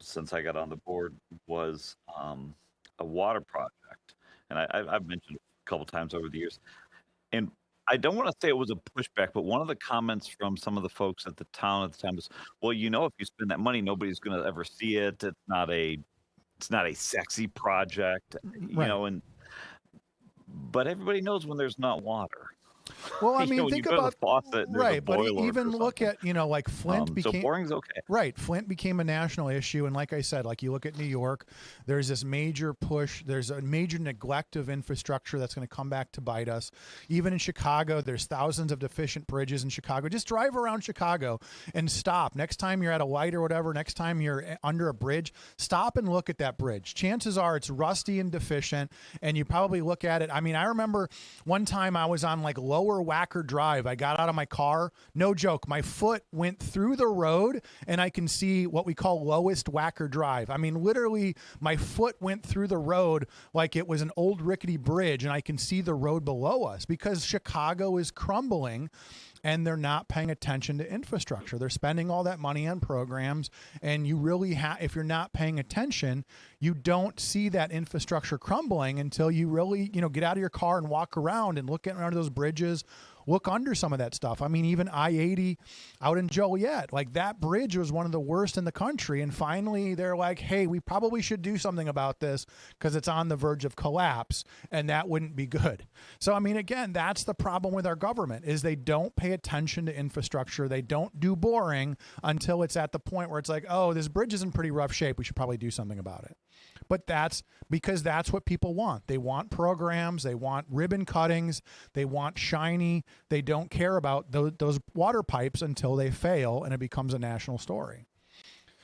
since I got on the board was a water project. And I've mentioned it a couple times over the years. And I don't want to say it was a pushback, but one of the comments from some of the folks at the town at the time was, well, if you spend that money, nobody's going to ever see it. It's not a sexy project, but everybody knows when there's not water. Well, I mean, think about faucet, right, but even look at like Flint became so boring's okay. Right, Flint became a national issue, and like I said, like you look at New York, there's this major push. There's a major neglect of infrastructure that's going to come back to bite us. Even in Chicago, there's thousands of deficient bridges in Chicago. Just drive around Chicago and stop. Next time you're at a light or whatever, next time you're under a bridge, stop and look at that bridge. Chances are it's rusty and deficient, and you probably look at it. I mean, I remember one time I was on like Lower Wacker Drive. I got out of my car. No joke. My foot went through the road and I can see what we call Lowest Wacker Drive. I mean, literally my foot went through the road like it was an old rickety bridge, and I can see the road below us because Chicago is crumbling and they're not paying attention to infrastructure. They're spending all that money on programs, and you really if you're not paying attention, you don't see that infrastructure crumbling until you really, get out of your car and walk around and look at under those bridges, look under some of that stuff. I mean, even I-80 out in Joliet, like that bridge was one of the worst in the country. And finally they're like, hey, we probably should do something about this because it's on the verge of collapse, and that wouldn't be good. So, I mean, again, that's the problem with our government is they don't pay attention to infrastructure. They don't do boring until it's at the point where it's like, oh, this bridge is in pretty rough shape. We should probably do something about it. But that's because that's what people want. They want programs. They want ribbon cuttings. They want shiny. They don't care about those water pipes until they fail and it becomes a national story.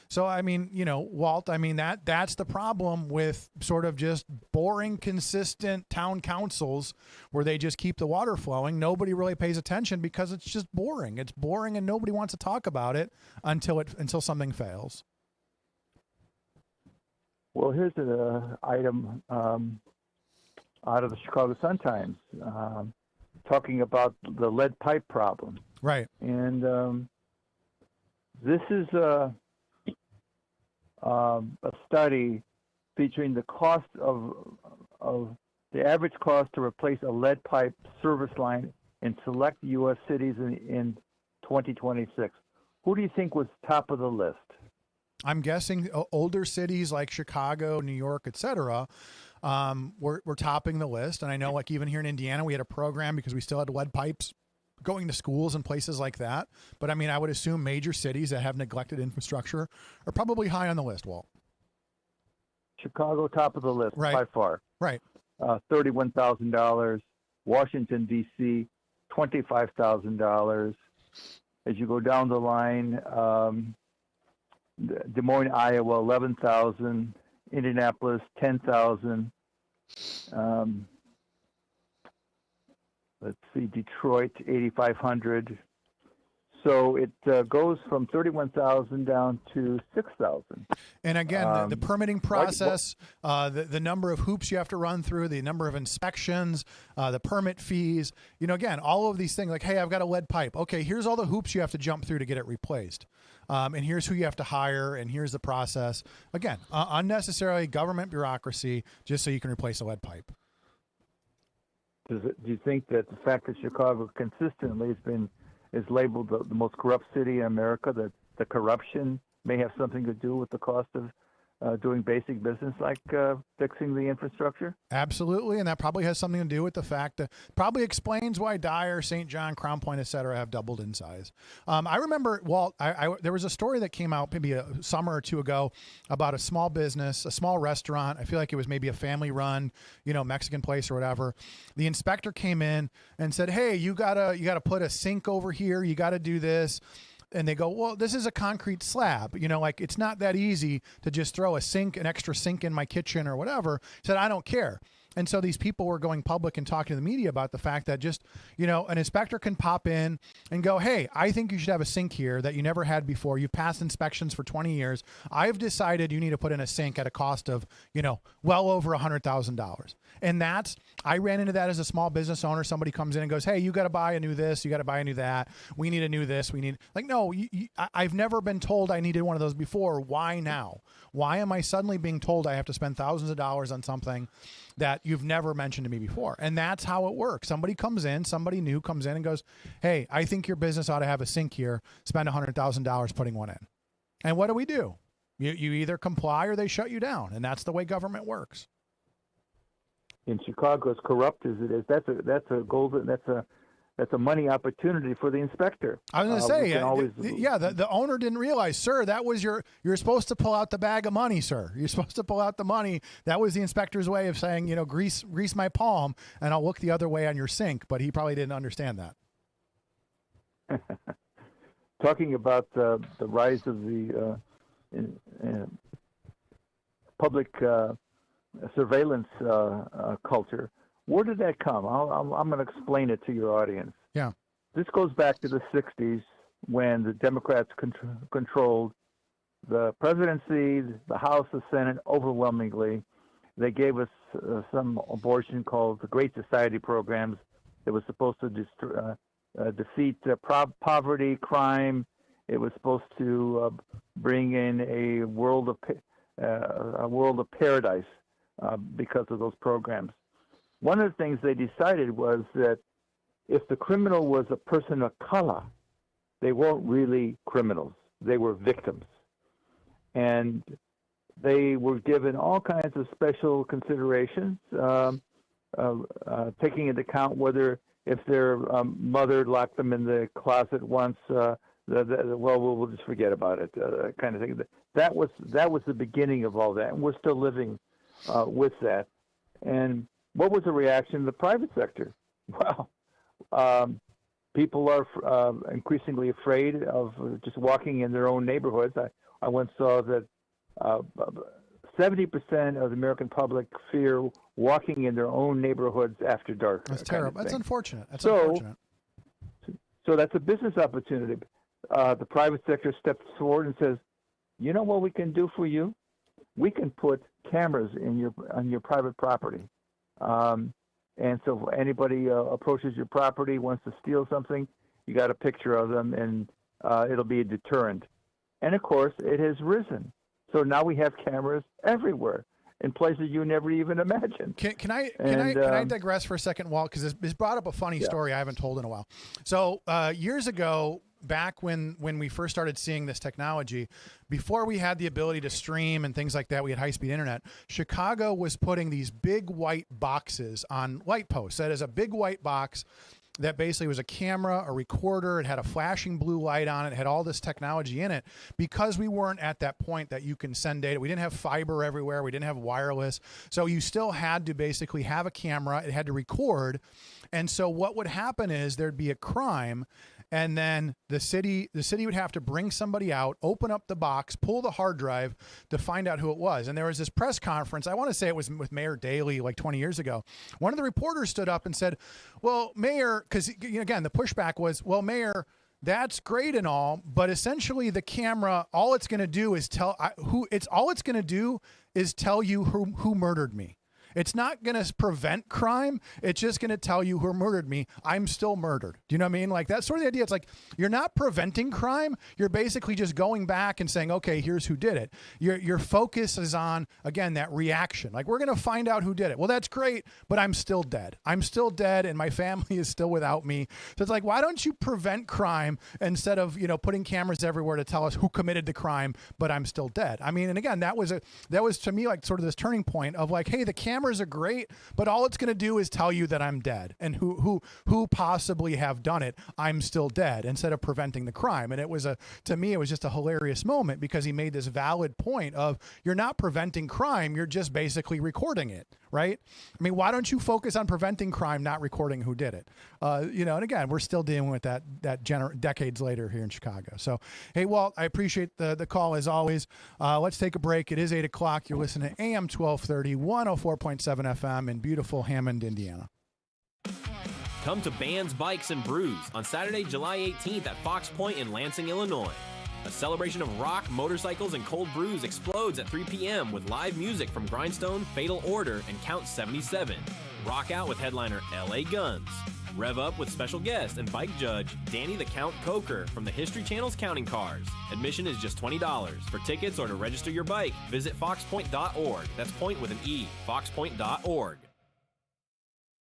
So, I mean, Walt, I mean, that's the problem with sort of just boring, consistent town councils where they just keep the water flowing. Nobody really pays attention because it's just boring. It's boring and nobody wants to talk about it until something fails. Well, here's an item out of the Chicago Sun-Times talking about the lead pipe problem. Right. And this is a study featuring the cost of the average cost to replace a lead pipe service line in select U.S. cities in 2026. Who do you think was top of the list? I'm guessing older cities like Chicago, New York, etc. Were topping the list. And I know, like, even here in Indiana, we had a program because we still had lead pipes going to schools and places like that. But I mean, I would assume major cities that have neglected infrastructure are probably high on the list, Walt. Chicago, top of the list by far. Right. $31,000. Washington, D.C., $25,000. As you go down the line, Des Moines, Iowa, $11,000. Indianapolis, $10,000. Let's see, Detroit, $8,500. So it goes from $31,000 down to $6,000. And again, the permitting process, the number of hoops you have to run through, the number of inspections, the permit fees, again, all of these things like, hey, I've got a lead pipe. Okay, here's all the hoops you have to jump through to get it replaced. And here's who you have to hire, and here's the process. Again, unnecessarily government bureaucracy just so you can replace a lead pipe. Do you think that the fact that Chicago consistently is labeled the most corrupt city in America, that the corruption may have something to do with the cost of doing basic business like fixing the infrastructure? Absolutely, and that probably has something to do with the fact that probably explains why Dyer, St. John, Crown Point, et cetera, have doubled in size. I remember, Walt, there was a story that came out maybe a summer or two ago about a small business, a small restaurant. I feel like it was maybe a family-run, Mexican place or whatever. The inspector came in and said, "Hey, you gotta put a sink over here. You gotta do this." And they go, well, this is a concrete slab. It's not that easy to just throw an extra sink in my kitchen or whatever. He said, I don't care. And so these people were going public and talking to the media about the fact that just, an inspector can pop in and go, hey, I think you should have a sink here that you never had before. You've passed inspections for 20 years. I've decided you need to put in a sink at a cost of, well over $100,000. And I ran into that as a small business owner. Somebody comes in and goes, hey, you got to buy a new this. You got to buy a new that. We need a new this. No, I've never been told I needed one of those before. Why now? Why am I suddenly being told I have to spend thousands of dollars on something that you've never mentioned to me before? And that's how it works. Somebody new comes in and goes, hey, I think your business ought to have a sink here. Spend $100,000 putting one in. And what do? You either comply or they shut you down. And that's the way government works. In Chicago, as corrupt as it is, that's a money opportunity for the inspector. I was going to say, the owner didn't realize, sir, that was you're supposed to pull out the bag of money, sir. You're supposed to pull out the money. That was the inspector's way of saying, grease my palm and I'll look the other way on your sink. But he probably didn't understand that. Talking about the rise of the public surveillance culture, where did that come? I'm going to explain it to your audience. Yeah. This goes back to the 60s when the Democrats controlled the presidency, the House, the Senate overwhelmingly. They gave us some abortion called the Great Society programs that was supposed to defeat poverty, crime. It was supposed to bring in a world of paradise because of those programs. One of the things they decided was that if the criminal was a person of color, they weren't really criminals. They were victims. And they were given all kinds of special considerations, taking into account whether if their mother locked them in the closet once, we'll just forget about it, kind of thing. That was the beginning of all that, and we're still living with that. And what was the reaction of the private sector? Well, people are increasingly afraid of just walking in their own neighborhoods. I once saw that 70% of the American public fear walking in their own neighborhoods after dark. That's terrible. That's unfortunate. So that's a business opportunity. The private sector steps forward and says, you know what we can do for you? We can put cameras on your private property. And so if anybody approaches your property, wants to steal something, you got a picture of them, and it'll be a deterrent. And of course, it has risen. So now we have cameras everywhere. in places you never even imagined. Can I digress for a second, Walt? Because this brought up a funny story I haven't told in a while. So years ago, back when we first started seeing this technology, before we had the ability to stream and things like that, we had high-speed internet. Chicago was putting these big white boxes on light posts. That is a big white box that basically was a camera, a recorder. It had a flashing blue light on it. It had all this technology in it because we weren't at that point that you can send data. We didn't have fiber everywhere. We didn't have wireless. So you still had to basically have a camera. It had to record. And so what would happen is there'd be a crime, and then the city would have to bring somebody out, open up the box, pull the hard drive to find out who it was. And there was this press conference, I want to say it was with Mayor Daley like 20 years ago. One of the reporters stood up and said, well, Mayor, because again, the pushback was, well, Mayor, that's great and all, but essentially the camera, all it's going to do is tell you who murdered me. It's not going to prevent crime. It's just going to tell you who murdered me. I'm still murdered. Do you know what I mean? Like, that's sort of the idea. It's like, you're not preventing crime. You're basically just going back and saying, okay, here's who did it. Your focus is on, again, that reaction. Like, we're going to find out who did it. Well, that's great, but I'm still dead. I'm still dead, and my family is still without me. So it's like, why don't you prevent crime instead of, putting cameras everywhere to tell us who committed the crime, but I'm still dead? I mean, and again, that was to me like sort of this turning point of like, hey, the cameras are great, but all it's going to do is tell you that I'm dead, and who possibly have done it. I'm still dead, instead of preventing the crime. And to me, it was just a hilarious moment because he made this valid point of, you're not preventing crime, you're just basically recording it, right? I mean, why don't you focus on preventing crime, not recording who did it? And again, we're still dealing with that decades later here in Chicago. So, hey, Walt, I appreciate the call as always. Let's take a break. It is 8 o'clock. You're listening to AM 1230, 104.7 FM in beautiful Hammond, Indiana. Come to Bands, Bikes, and Brews on Saturday, July 18th at Fox Point in Lansing, Illinois. A celebration of rock, motorcycles, and cold brews explodes at 3 p.m. with live music from Grindstone, Fatal Order, and Count 77. Rock out with headliner LA Guns. Rev up with special guest and bike judge Danny the Count Coker from the History Channel's Counting Cars. Admission is just $20. For tickets or to register your bike, visit foxpoint.org. That's point with an E, foxpoint.org.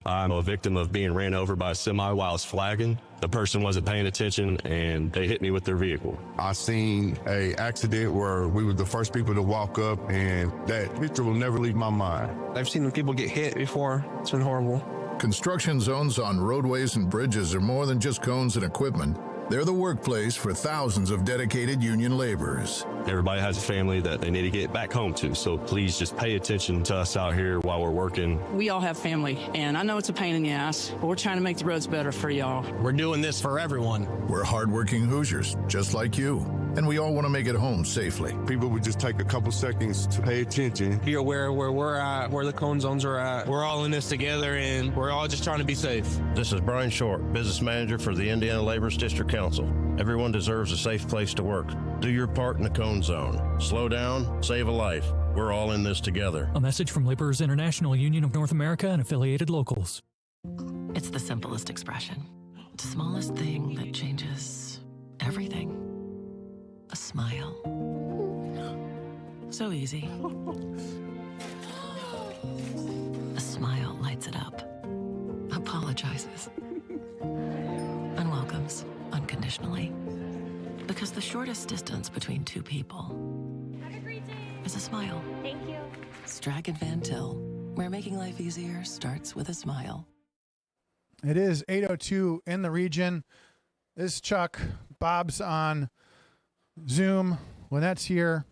I'm a victim of being ran over by a semi while I was flagging. The person wasn't paying attention and they hit me with their vehicle. I seen a accident where we were the first people to walk up, and that picture will never leave my mind. I've seen people get hit before. It's been horrible. Construction zones on roadways and bridges are more than just cones and equipment. They're the workplace for thousands of dedicated union laborers. Everybody has a family that they need to get back home to, so please just pay attention to us out here while we're working. We all have family, and I know it's a pain in the ass, but we're trying to make the roads better for y'all. We're doing this for everyone. We're hardworking Hoosiers, just like you, and we all want to make it home safely. People would just take a couple seconds to pay attention. Be aware where we're at, where the cone zones are at. We're all in this together, and we're all just trying to be safe. This is Brian Short, Business Manager for the Indiana Laborers District Council. Everyone deserves a safe place to work. Do your part in the cone zone. Slow down, save a life. We're all in this together. A message from Laborers International Union of North America and affiliated locals. It's the simplest expression. The smallest thing that changes everything. A smile. So easy. A smile lights it up. Apologizes. And welcomes unconditionally. Because the shortest distance between two people is a smile. Thank you. Strachan Van Til, where making life easier starts with a smile. It is 8:02 in the region. This is Chuck. Bob's on Zoom. Lynette's here.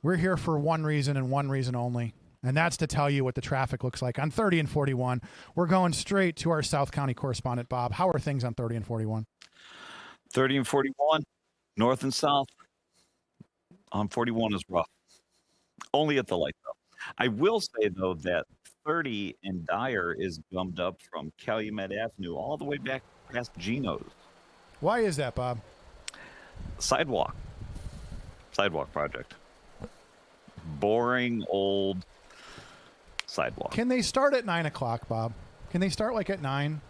We're here for one reason and one reason only, and that's to tell you what the traffic looks like on 30 and 41. We're going straight to our South County correspondent, Bob. How are things on 30 and 41? 30 and 41, north and south. On 41 is rough. Only at the light, though. I will say, though, that 30 in Dyer is gummed up from Calumet Avenue all the way back past Geno's. Why is that, Bob? Sidewalk project. Boring old sidewalk. Can they start at 9 o'clock, Bob? Can they start like at 9?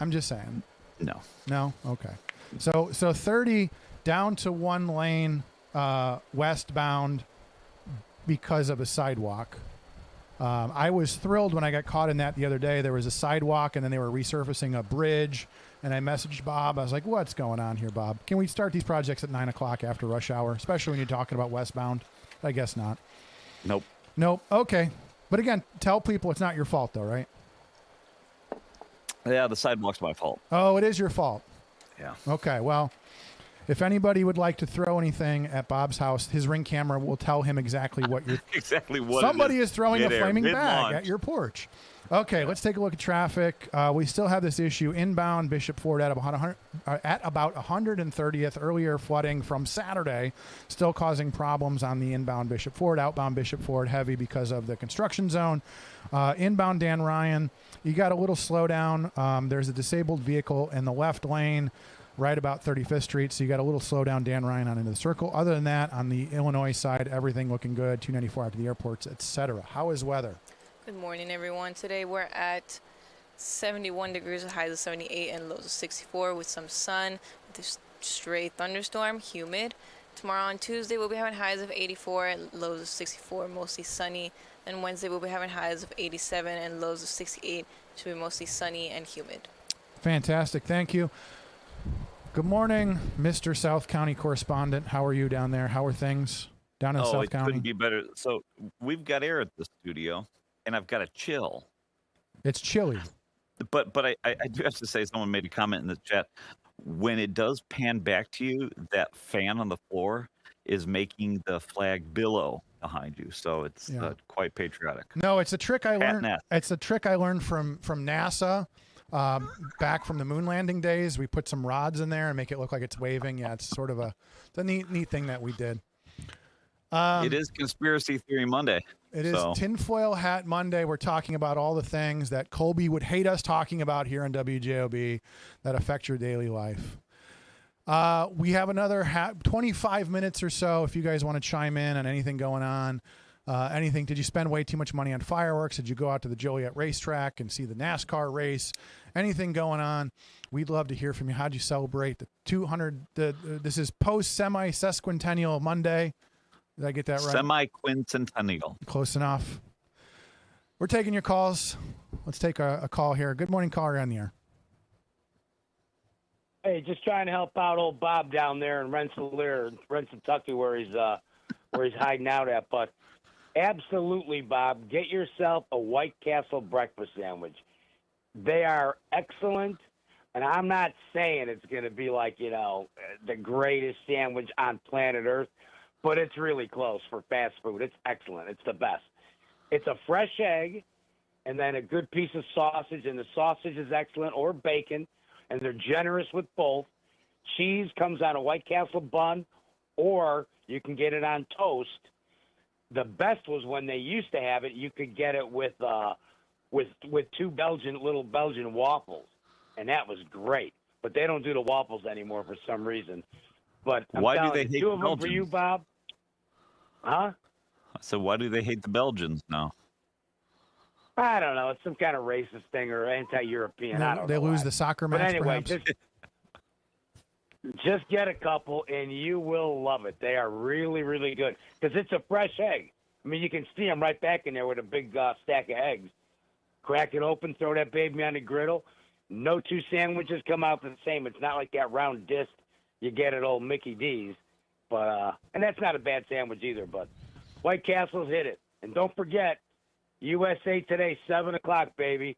I'm just saying. No. No? Okay. So 30 down to one lane, westbound, because of a sidewalk. I was thrilled when I got caught in that the other day. There was a sidewalk, and then they were resurfacing a bridge. And I messaged Bob. I was like, what's going on here, Bob? Can we start these projects at 9 o'clock after rush hour, especially when you're talking about westbound? I guess not. Nope. Okay. But again, tell people it's not your fault, though, right? Yeah, the sidewalk's my fault. Oh, it is your fault. Yeah. Okay, well, if anybody would like to throw anything at Bob's house, his Ring camera will tell him exactly what you're... exactly what Somebody is throwing a Mid-air, flaming bag mid-launch. at your porch. Okay, let's take a look at traffic. We still have this issue inbound Bishop Ford at about 130th. Earlier flooding from Saturday, still causing problems on the inbound Bishop Ford. Outbound Bishop Ford heavy because of the construction zone. Inbound Dan Ryan, you got a little slowdown. There's a disabled vehicle in the left lane right about 35th Street, so you got a little slowdown Dan Ryan on into the circle. Other than that, on the Illinois side, everything looking good. 294 out to the airports, etc. How is weather? Good morning, everyone. Today we're at 71 degrees with highs of 78 and lows of 64 with some sun, with a stray thunderstorm, humid. Tomorrow on Tuesday we'll be having highs of 84 and lows of 64, mostly sunny. Then Wednesday we'll be having highs of 87 and lows of 68. Should be mostly sunny and humid. Fantastic. Thank you. Good morning, Mr. South County correspondent. How are you down there? How are things down in South it County? couldn't be better. So we've got air at the studio, and I've got a chill. It's chilly. But I do have to say, someone made a comment in the chat. When it does pan back to you, that fan on the floor is making the flag billow behind you. So it's quite patriotic. No, it's a trick I learned. Nest. It's a trick I learned from NASA. Back from the moon landing days, we put some rods in there and make it look like it's waving. Yeah, it's sort of a neat thing that we did. It is Conspiracy Theory Monday. It is Tinfoil Hat Monday. We're talking about all the things that Colby would hate us talking about here on WJOB that affect your daily life. We have another 25 minutes or so if you guys want to chime in on anything going on. Anything? Did you spend way too much money on fireworks? Did you go out to the Joliet racetrack and see the NASCAR race? Anything going on? We'd love to hear from you. How'd you celebrate the 200? This is post semi-sesquicentennial Monday. Did I get that right? Semi-quincentennial. Close enough. We're taking your calls. Let's take a call here. Good morning, caller on the air. Hey, just trying to help out old Bob down there in Rensselaer, Kentucky, where he's hiding out at. But absolutely, Bob, get yourself a White Castle breakfast sandwich. They are excellent, and I'm not saying it's going to be like, the greatest sandwich on planet Earth, but it's really close for fast food. It's excellent. It's the best. It's a fresh egg and then a good piece of sausage, and the sausage is excellent, or bacon, and they're generous with both. Cheese comes on a White Castle bun, or you can get it on toast. The best was when they used to have it, you could get it with two little Belgian waffles, and that was great. But they don't do the waffles anymore for some reason. But Why do they hate two the of them for you, Belgians? Bob? Huh? So why do they hate the Belgians now? I don't know. It's some kind of racist thing or anti-European. I don't know. They lose why. the soccer But match, anyway, perhaps? just get a couple, and you will love it. They are really, really good because it's a fresh egg. I mean, you can see them right back in there with a big stack of eggs. Crack it open, throw that baby on the griddle. No two sandwiches come out the same. It's not like that round disc you get at old Mickey D's. But and that's not a bad sandwich either. But White Castle's hit it. And don't forget, USA Today, 7 o'clock, baby.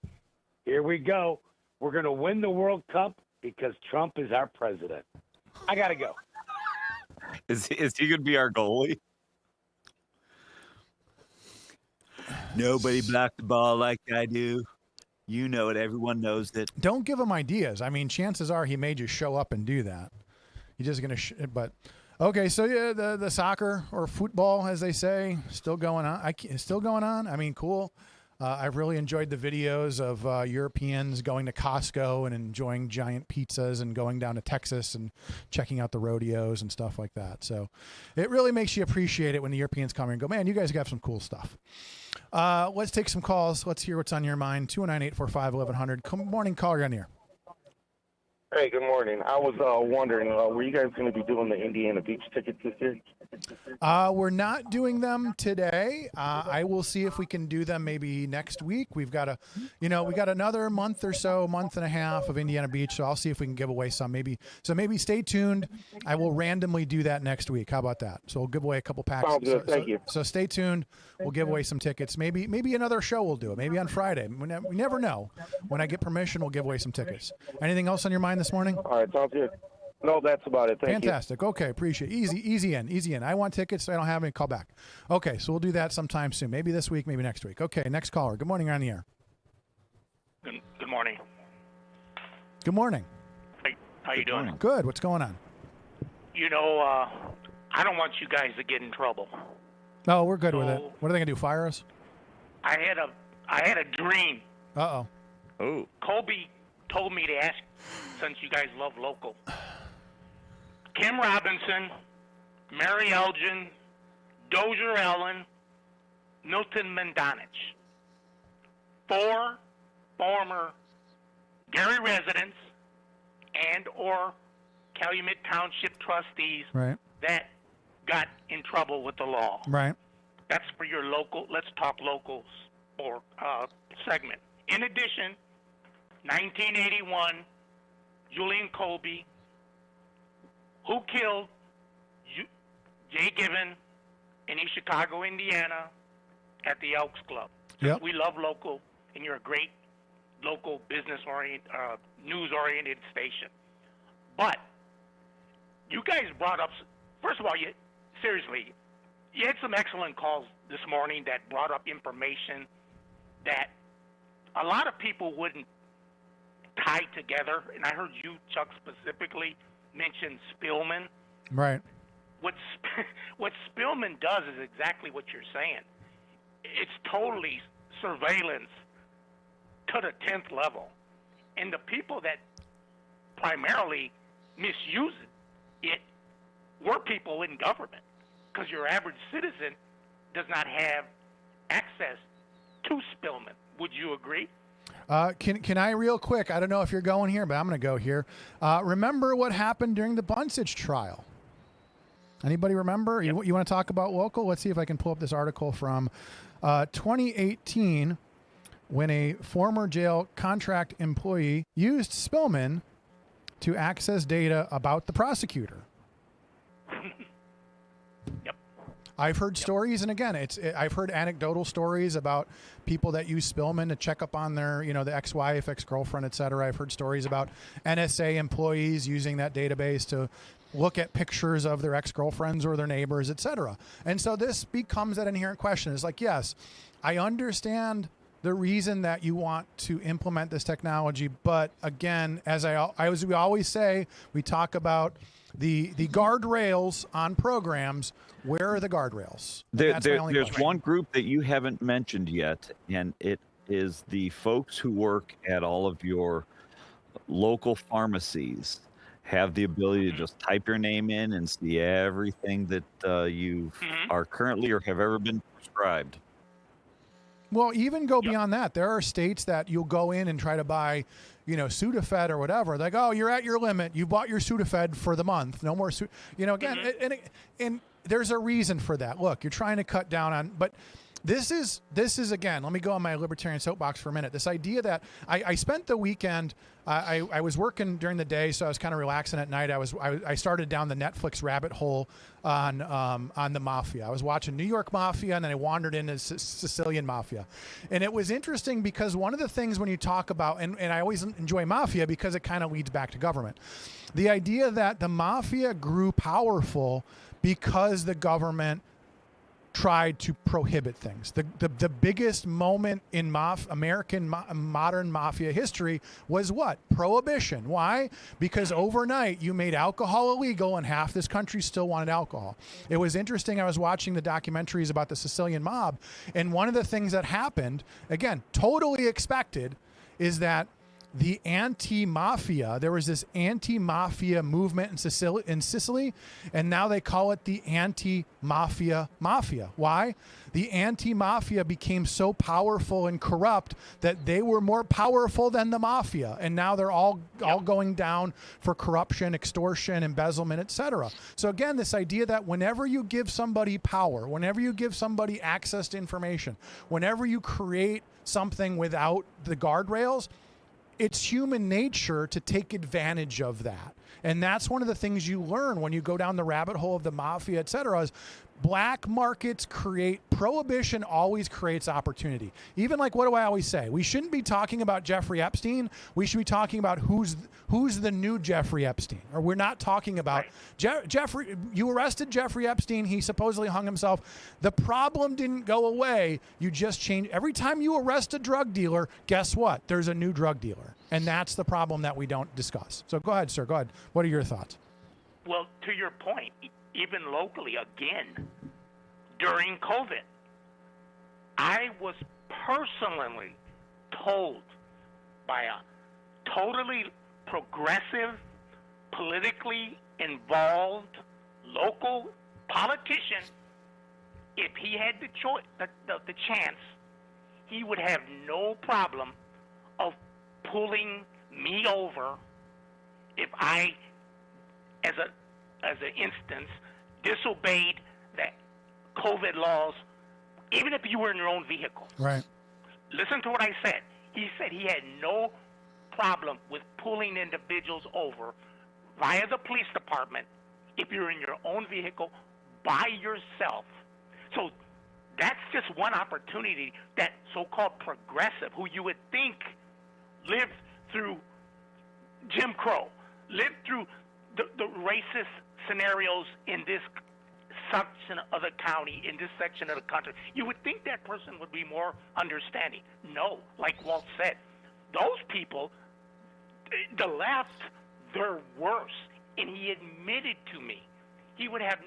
Here we go. We're going to win the World Cup because Trump is our president. I got to go. Is he going to be our goalie? Nobody blocked the ball like I do. You know it. Everyone knows it. Don't give him ideas. I mean, chances are he may just show up and do that. He's just going to but okay, so yeah, the soccer or football, as they say, still going on. Still going on. I mean, cool. I've really enjoyed the videos of Europeans going to Costco and enjoying giant pizzas and going down to Texas and checking out the rodeos and stuff like that. So it really makes you appreciate it when the Europeans come here and go, man, you guys got some cool stuff. Let's take some calls. Let's hear what's on your mind. 209-845-1100. Good morning, caller on the air. Hey, good morning. I was wondering, were you guys going to be doing the Indiana Beach tickets this year? We're not doing them today. I will see if we can do them maybe next week. We've got we got another month or so, month and a half of Indiana Beach. So I'll see if we can give away some. Maybe stay tuned. I will randomly do that next week. How about that? So we'll give away a couple packs. Sounds good. Thank you. So stay tuned. We'll give away some tickets. Maybe another show we'll do it. Maybe on Friday. We never know. When I get permission, we'll give away some tickets. Anything else on your mind this morning? All right, sounds good. No, that's about it. Thank Fantastic. Okay, appreciate it. Easy in. I want tickets. I don't have any. Call back. Okay, so we'll do that sometime soon. Maybe this week, maybe next week. Okay, next caller. Good morning, you're on the air. Good morning. Good morning. How you doing? Good. What's going on? I don't want you guys to get in trouble. No, we're good with it. What are they gonna do? Fire us? I had a dream. Uh-oh. Oh. Colby told me to ask, since you guys love local. Kim Robinson, Mary Elgin, Dozier Ellen, Milton Mendonich. 4 former Gary residents and or Calumet Township trustees Right. that got in trouble with the law. Right. That's for your local, let's talk locals or segment. In addition, 1981, Julian Colby, who killed Jay Given in East Chicago, Indiana, at the Elks Club. Yep. We love local, and you're a great local news-oriented station. But you guys brought up, first of all, you had some excellent calls this morning that brought up information that a lot of people wouldn't tie together. And I heard you, Chuck, specifically mention Spillman. Right. What Spillman does is exactly what you're saying. It's totally surveillance to the 10th level. And the people that primarily misuse it were people in government, because your average citizen does not have access to Spillman. Would you agree? Can I real quick? I don't know if you're going here, but I'm going to go here. Remember what happened during the Bunsich trial? Anybody remember? You want to talk about local? Let's see if I can pull up this article from 2018 when a former jail contract employee used Spillman to access data about the prosecutor. Yep. I've heard stories, and again, I've heard anecdotal stories about people that use Spillman to check up on their, the ex-wife, ex-girlfriend, et cetera. I've heard stories about NSA employees using that database to look at pictures of their ex-girlfriends or their neighbors, et cetera. And so this becomes that inherent question. It's like, yes, I understand the reason that you want to implement this technology, but again, as we always say, we talk about the guardrails on programs. Where are the guardrails? There's one group that you haven't mentioned yet, and it is the folks who work at all of your local pharmacies. Have the ability to just type your name in and see everything that you are currently or have ever been prescribed. Well, even go beyond that. There are states that you'll go in and try to buy, Sudafed or whatever. Like, oh, you're at your limit. You bought your Sudafed for the month. No more, again, and there's a reason for that. Look, you're trying to cut down on, but this is again, let me go on my libertarian soapbox for a minute. This idea that I spent the weekend, I was working during the day, so I was kind of relaxing at night. I started down the Netflix rabbit hole on the mafia. I was watching New York Mafia, and then I wandered into Sicilian Mafia. And it was interesting because one of the things when you talk about, and I always enjoy mafia because it kind of leads back to government, the idea that the mafia grew powerful because the government tried to prohibit things. The biggest moment in American modern mafia history was what? Prohibition. Why? Because overnight you made alcohol illegal and half this country still wanted alcohol. It was interesting. I was watching the documentaries about the Sicilian mob, and one of the things that happened, again, totally expected, is that the anti-mafia. There was this anti-mafia movement in Sicily, and now they call it the anti-mafia mafia. Why? The anti-mafia became so powerful and corrupt that they were more powerful than the mafia, and now they're all going down for corruption, extortion, embezzlement, etc. So again, this idea that whenever you give somebody power, whenever you give somebody access to information, whenever you create something without the guardrails, it's human nature to take advantage of that. And that's one of the things you learn when you go down the rabbit hole of the mafia, et cetera, is black markets prohibition always creates opportunity. Even like, what do I always say? We shouldn't be talking about Jeffrey Epstein. We should be talking about who's the new Jeffrey Epstein. Or we're not talking about Jeffrey. You arrested Jeffrey Epstein. He supposedly hung himself. The problem didn't go away. You just changed. Every time you arrest a drug dealer, guess what? There's a new drug dealer. And that's the problem that we don't discuss. So go ahead, sir. Go ahead. What are your thoughts? Well, to your point, even locally, again, during COVID, I was personally told by a totally progressive, politically involved local politician, if he had the chance, he would have no problem of pulling me over if I, as an instance, disobeyed the COVID laws, even if you were in your own vehicle. Right. Listen to what I said. He said he had no problem with pulling individuals over via the police department if you're in your own vehicle by yourself. So that's just one opportunity that so-called progressive, who you would think lived through Jim Crow, lived through the racist scenarios in this section of the county, in this section of the country. You would think that person would be more understanding. No, like Walt said, those people, the left, they're worse. And he admitted to me, he would have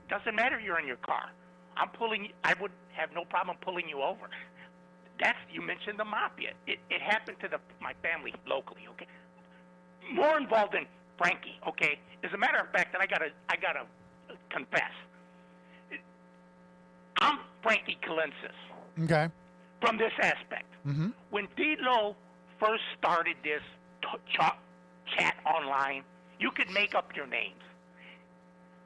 doesn't matter you're in your car. I would have no problem pulling you over. You mentioned the mafia. It happened to my family locally, okay? More involved than Frankie, okay? As a matter of fact, and I gotta confess, I'm Frankie Colensis. Okay. From this aspect. Mm-hmm. When D-Lo first started this chat online, you could make up your names.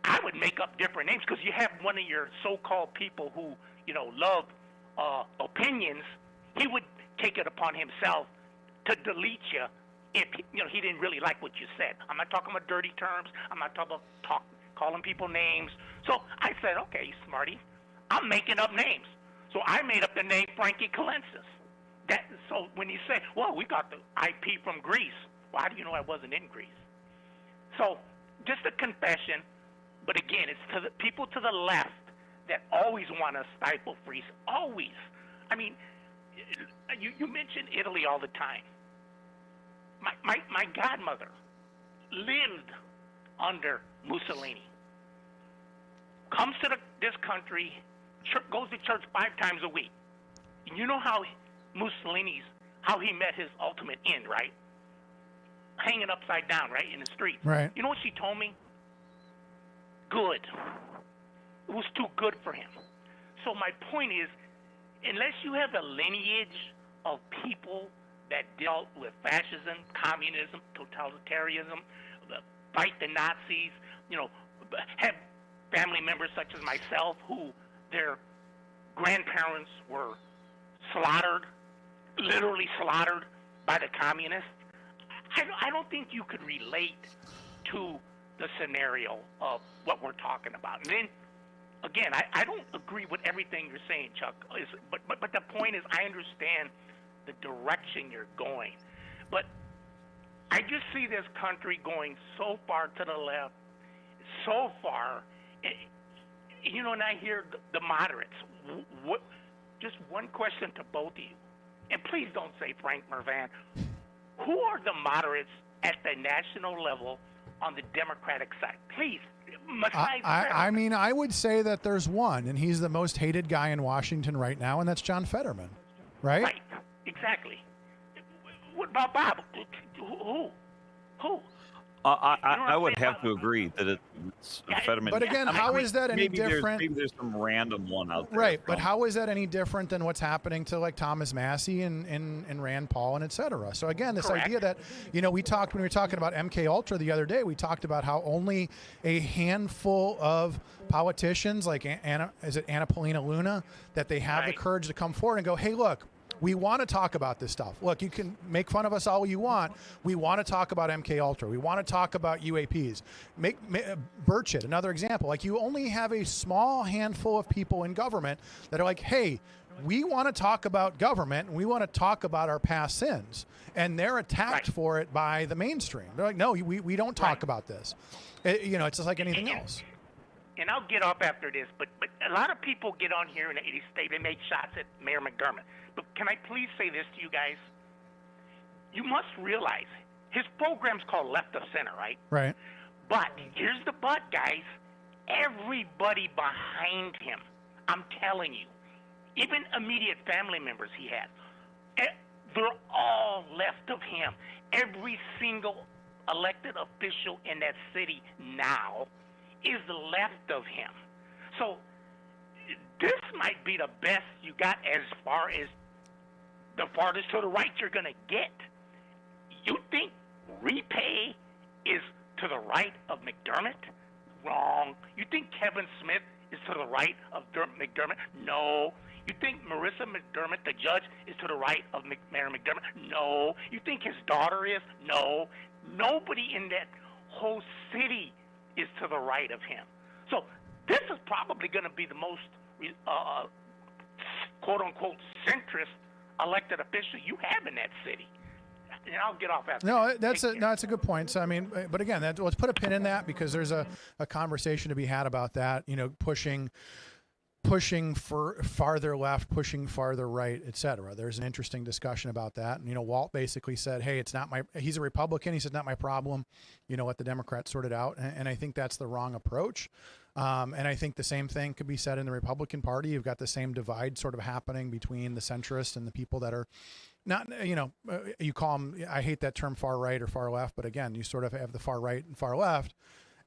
I would make up different names because you have one of your so-called people who, love opinions. He would take it upon himself to delete you if he didn't really like what you said. I'm not talking about dirty terms. I'm not talking about calling people names. So I said, okay, smarty, I'm making up names. So I made up the name Frankie Colensis. So when you say, well, we got the IP from Greece, well, how do you know I wasn't in Greece? So just a confession, but again, it's to the people to the left that always want to stifle free. Always. I mean, you mention Italy all the time. My godmother lived under Mussolini. Comes to this country, goes to church 5 times a week. And you know how how he met his ultimate end, right? Hanging upside down, right, in the street. Right. You know what she told me? Good. It was too good for him. So my point is, unless you have a lineage of people that dealt with fascism, communism, totalitarianism, fight the Nazis, have family members such as myself who their grandparents were slaughtered, literally slaughtered by the communists, I don't think you could relate to the scenario of what we're talking about. And then, again, I don't agree with everything you're saying, Chuck, but the point is I understand the direction you're going. But I just see this country going so far to the left, so far, and I hear the moderates. Just one question to both of you, and please don't say Frank Mervan. Who are the moderates at the national level on the Democratic side? Please, I mean, I would say that there's one, and he's the most hated guy in Washington right now, and that's John Fetterman, right? Right, exactly. What about Bob? Who? I would have to agree that it's amphetamine. But again, how is that any different? Maybe there's some random one out there. Right, but how is that any different than what's happening to like Thomas Massey and Rand Paul and et cetera? So again, this idea that, when we were talking about MK Ultra the other day, we talked about how only a handful of politicians like Anna Paulina Luna, that they have the courage to come forward and go, hey, look, we want to talk about this stuff. Look, you can make fun of us all you want. We want to talk about MK Ultra. We want to talk about UAPs. Burchett, another example. Like, you only have a small handful of people in government that are like, hey, we want to talk about government and we want to talk about our past sins. And they're attacked for it by the mainstream. They're like, no, we don't talk about this. It's just like anything else. And I'll get off after this, but a lot of people get on here and they make shots at Mayor McDermott. But can I please say this to you guys? You must realize his program's called Left of Center, right? Right. But here's the but, guys. Everybody behind him, I'm telling you, even immediate family members he has, they're all left of him. Every single elected official in that city now is left of him. So this might be the best you got as far as the farthest to the right you're going to get. You think Repay is to the right of McDermott? Wrong. You think Kevin Smith is to the right of McDermott? No. You think Marissa McDermott, the judge, is to the right of Mayor McDermott? No. You think his daughter is? No. Nobody in that whole city is to the right of him. So this is probably going to be the most quote-unquote centrist elected official you have in that city. And I'll get off after that. That's a good point. So I mean, but again, let's put a pin in that, because there's a conversation to be had about that. Pushing for farther left, pushing farther right, et cetera. There's an interesting discussion about that. And, Walt basically said, hey, he's a Republican. He said, not my problem. Let the Democrats sort it out. And I think that's the wrong approach. And I think the same thing could be said in the Republican Party. You've got the same divide sort of happening between the centrists and the people that are not, you call them, I hate that term, far right or far left. But again, you sort of have the far right and far left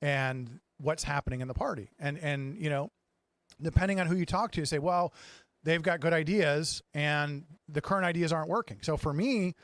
and what's happening in the party. And depending on who you talk to, you say, well, they've got good ideas and the current ideas aren't working. So for me,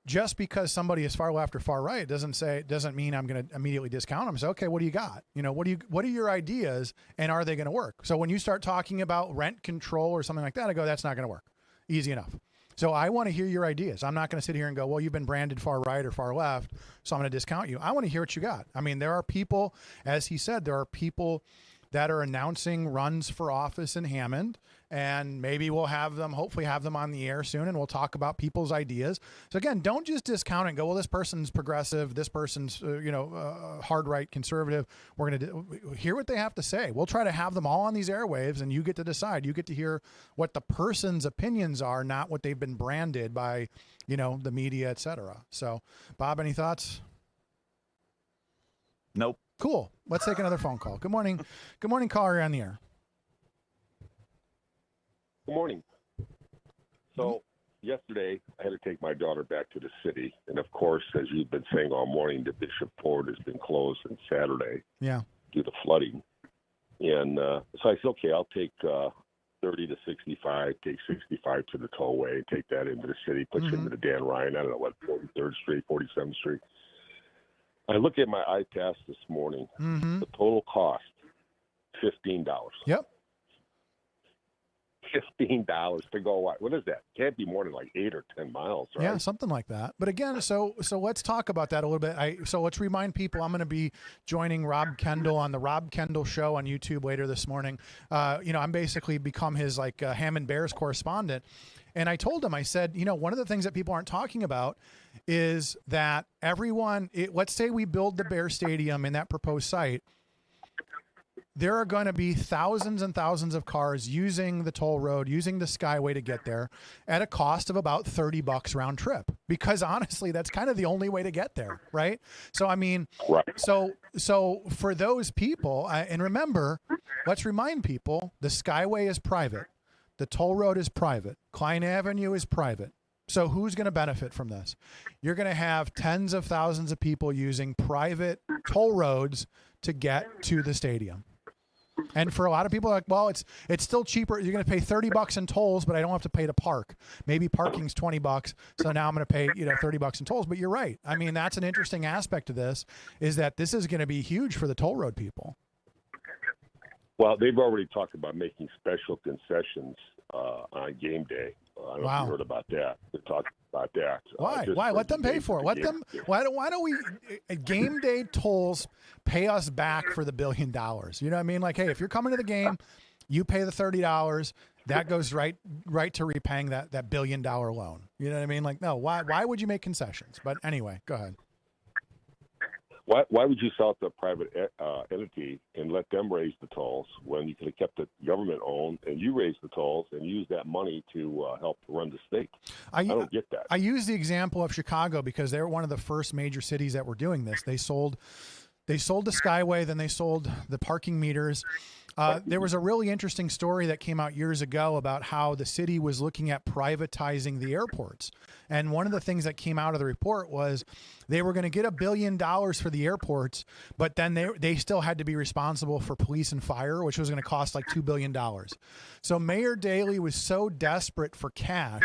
just because somebody is far left or far right doesn't mean I'm going to immediately discount them. So, okay, what do you got? What are your ideas and are they going to work? So when you start talking about rent control or something like that, I go, that's not going to work. Easy enough. So I want to hear your ideas. I'm not going to sit here and go, well, you've been branded far right or far left, so I'm going to discount you. I want to hear what you got. I mean, there are people, as he said, there are people that are announcing runs for office in Hammond, and maybe we'll hopefully have them on the air soon, and we'll talk about people's ideas. So again, don't just discount it and go, well, this person's progressive, this person's hard right conservative. We're going to hear what they have to say. We'll try to have them all on these airwaves, and you get to decide. You get to hear what the person's opinions are, not what they've been branded by, the media, et cetera. So, Bob, any thoughts? Nope. Cool. Let's take another phone call. Good morning. Good morning, caller. You're on the air. Good morning. So yesterday I had to take my daughter back to the city. And of course, as you've been saying all morning, the Bishop Ford has been closed since Saturday due to flooding. And so I said, okay, I'll take 30 to 65, take 65 to the tollway, take that into the city, put you into the Dan Ryan, 43rd Street, 47th Street. I looked at my iPass this morning. The total cost, $15. Yep. $15 to go. What is that? Can't be more than like 8 or 10 miles, right? Yeah, something like that. But again, so let's talk about that a little bit. So let's remind people, I'm going to be joining Rob Kendall on the Rob Kendall Show on YouTube later this morning. I'm basically become his Hammond Bears correspondent. And I told him, I said, one of the things that people aren't talking about is that let's say we build the Bear Stadium in that proposed site. There are going to be thousands and thousands of cars using the toll road, using the Skyway to get there at a cost of about $30 round trip, because honestly, that's kind of the only way to get there. Right. So, I mean, so for those people, and remember, let's remind people, the Skyway is private. The toll road is private. Klein Avenue is private. So who's going to benefit from this? You're going to have tens of thousands of people using private toll roads to get to the stadium. And for a lot of people, like, well, it's still cheaper. You're going to pay $30 in tolls, but I don't have to pay to park. Maybe parking's $20, so now I'm going to pay $30 in tolls. But you're right. I mean, that's an interesting aspect of this, is that this is going to be huge for the toll road people. Well, they've already talked about making special concessions on game day. I don't know if you heard about that. They're talking about that. Why? Why? Let them pay for it. Let them. Why don't we? Game day tolls pay us back for the $1 billion. You know what I mean? Like, hey, if you're coming to the game, you pay the $30. That goes right to repaying that $1 billion loan. You know what I mean? Like, no. Why would you make concessions? But anyway, go ahead. Why would you sell it to a private entity and let them raise the tolls when you could have kept it government owned and you raise the tolls and use that money to help run the state? I don't get that. I use the example of Chicago because they were one of the first major cities that were doing this. They sold the Skyway, then they sold the parking meters. There was a really interesting story that came out years ago about how the city was looking at privatizing the airports. And one of the things that came out of the report was they were going to get $1 billion for the airports, but then they still had to be responsible for police and fire, which was going to cost like $2 billion. So Mayor Daley was so desperate for cash,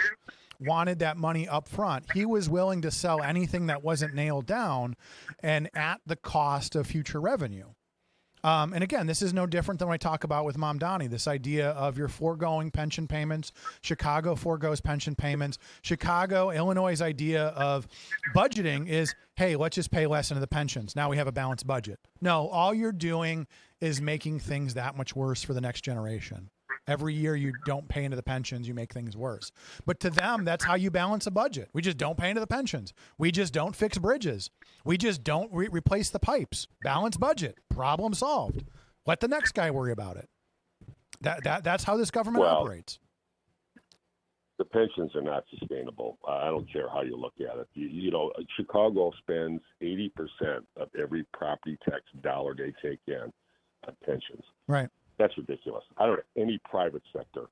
wanted that money up front. He was willing to sell anything that wasn't nailed down and at the cost of future revenue. And again, this is no different than what I talk about with Mom Donnie, this idea of your foregoing pension payments. Chicago foregoes pension payments. Chicago, Illinois' idea of budgeting is, hey, let's just pay less into the pensions. Now we have a balanced budget. No, all you're doing is making things that much worse for the next generation. Every year you don't pay into the pensions, you make things worse. But to them, that's how you balance a budget. We just don't pay into the pensions. We just don't fix bridges. We just don't replace the pipes. Balance budget. Problem solved. Let the next guy worry about it. That's how this government operates. The pensions are not sustainable. I don't care how you look at it. You know, Chicago spends 80% of every property tax dollar they take in on pensions. Right. That's ridiculous. I don't know any private sector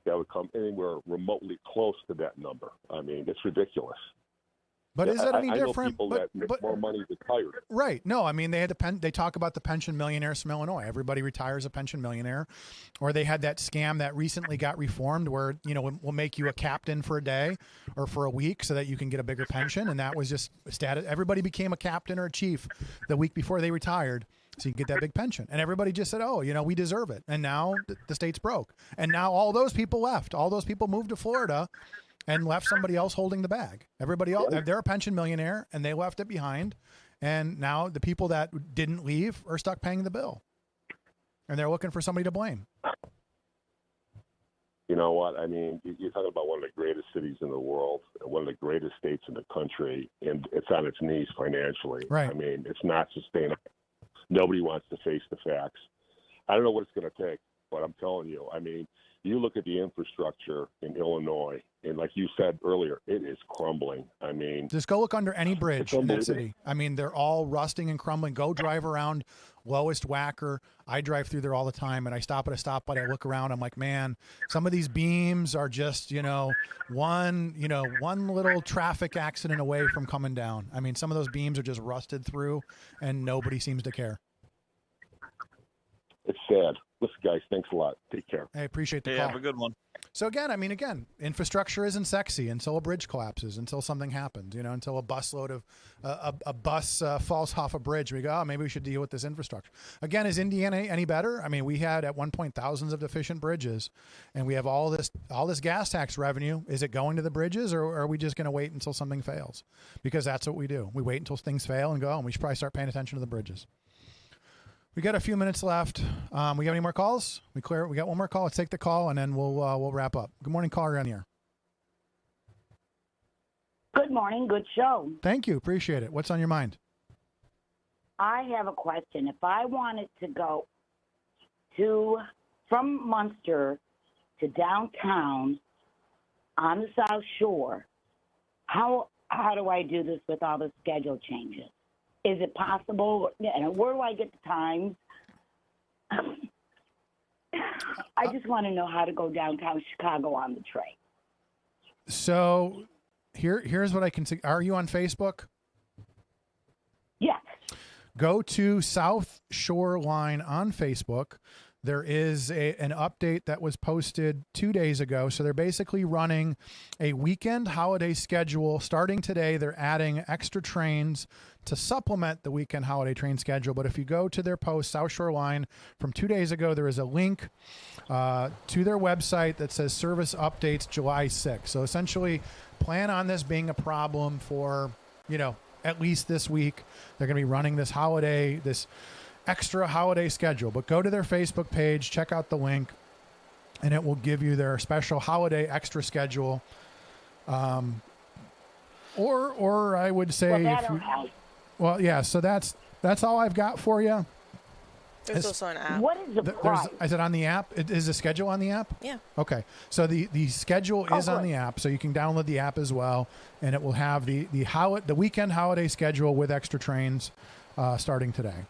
that would come anywhere remotely close to that number. I mean, it's ridiculous. But is that any different? I know people that make more money retired. Right. No, I mean, they talk about the pension millionaires from Illinois. Everybody retires a pension millionaire. Or they had that scam that recently got reformed where, you know, we'll make you a captain for a day or for a week so that you can get a bigger pension. And that was just status. Everybody became a captain or a chief the week before they retired, so you can get that big pension. And everybody just said, oh, you know, we deserve it. And now the state's broke. And now all those people left. All those people moved to Florida and left somebody else holding the bag. Everybody else, they're a pension millionaire, and they left it behind. And now the people that didn't leave are stuck paying the bill. And they're looking for somebody to blame. You know what? I mean, you're talking about one of the greatest cities in the world, one of the greatest states in the country, and it's on its knees financially. Right. I mean, it's not sustainable. Nobody wants to face the facts. I don't know what it's going to take, but I'm telling you, I mean, you look at the infrastructure in Illinois, and like you said earlier, it is crumbling. I mean, just go look under any bridge in that city. I mean, they're all rusting and crumbling. Go drive around Lowest Wacker. I drive through there all the time, and I stop at a stoplight. I look around. I'm like, man, some of these beams are just, one little traffic accident away from coming down. I mean, some of those beams are just rusted through, and nobody seems to care. It's sad. Listen, guys, thanks a lot. Take care. I appreciate the call. Have a good one. So again, infrastructure isn't sexy until a bridge collapses, until something happens, until a busload of a bus falls off a bridge. We go, oh, maybe we should deal with this infrastructure. Again, is Indiana any better? I mean, we had at one point thousands of deficient bridges, and we have all this gas tax revenue. Is it going to the bridges, or are we just going to wait until something fails? Because that's what we do. We wait until things fail and go, oh, we should probably start paying attention to the bridges. We got a few minutes left. We got any more calls? We got one more call. Let's take the call, and then we'll wrap up. Good morning, caller on the air. Good morning. Good show. Thank you. Appreciate it. What's on your mind? I have a question. If I wanted to go from Munster to downtown on the South Shore, how do I do this with all the schedule changes? Is it possible? And where do I get the times? I just want to know how to go downtown Chicago on the train. So here's what I can see. Are you on Facebook? Yes. Go to South Shoreline on Facebook. There is an update that was posted 2 days ago. So they're basically running a weekend holiday schedule. Starting today, they're adding extra trains to supplement the weekend holiday train schedule. But if you go to their post, South Shoreline, from 2 days ago, there is a link to their website that says service updates July 6th. So essentially, plan on this being a problem for, at least this week. They're going to be running this extra holiday schedule, but go to their Facebook page, check out the link, and it will give you their special holiday extra schedule. Or I would say, so that's all I've got for you. There's also an app. What is the price? Is it on the app? Is the schedule on the app? Yeah. Okay. So the schedule is on the app, so you can download the app as well, and it will have the weekend holiday schedule with extra trains starting today.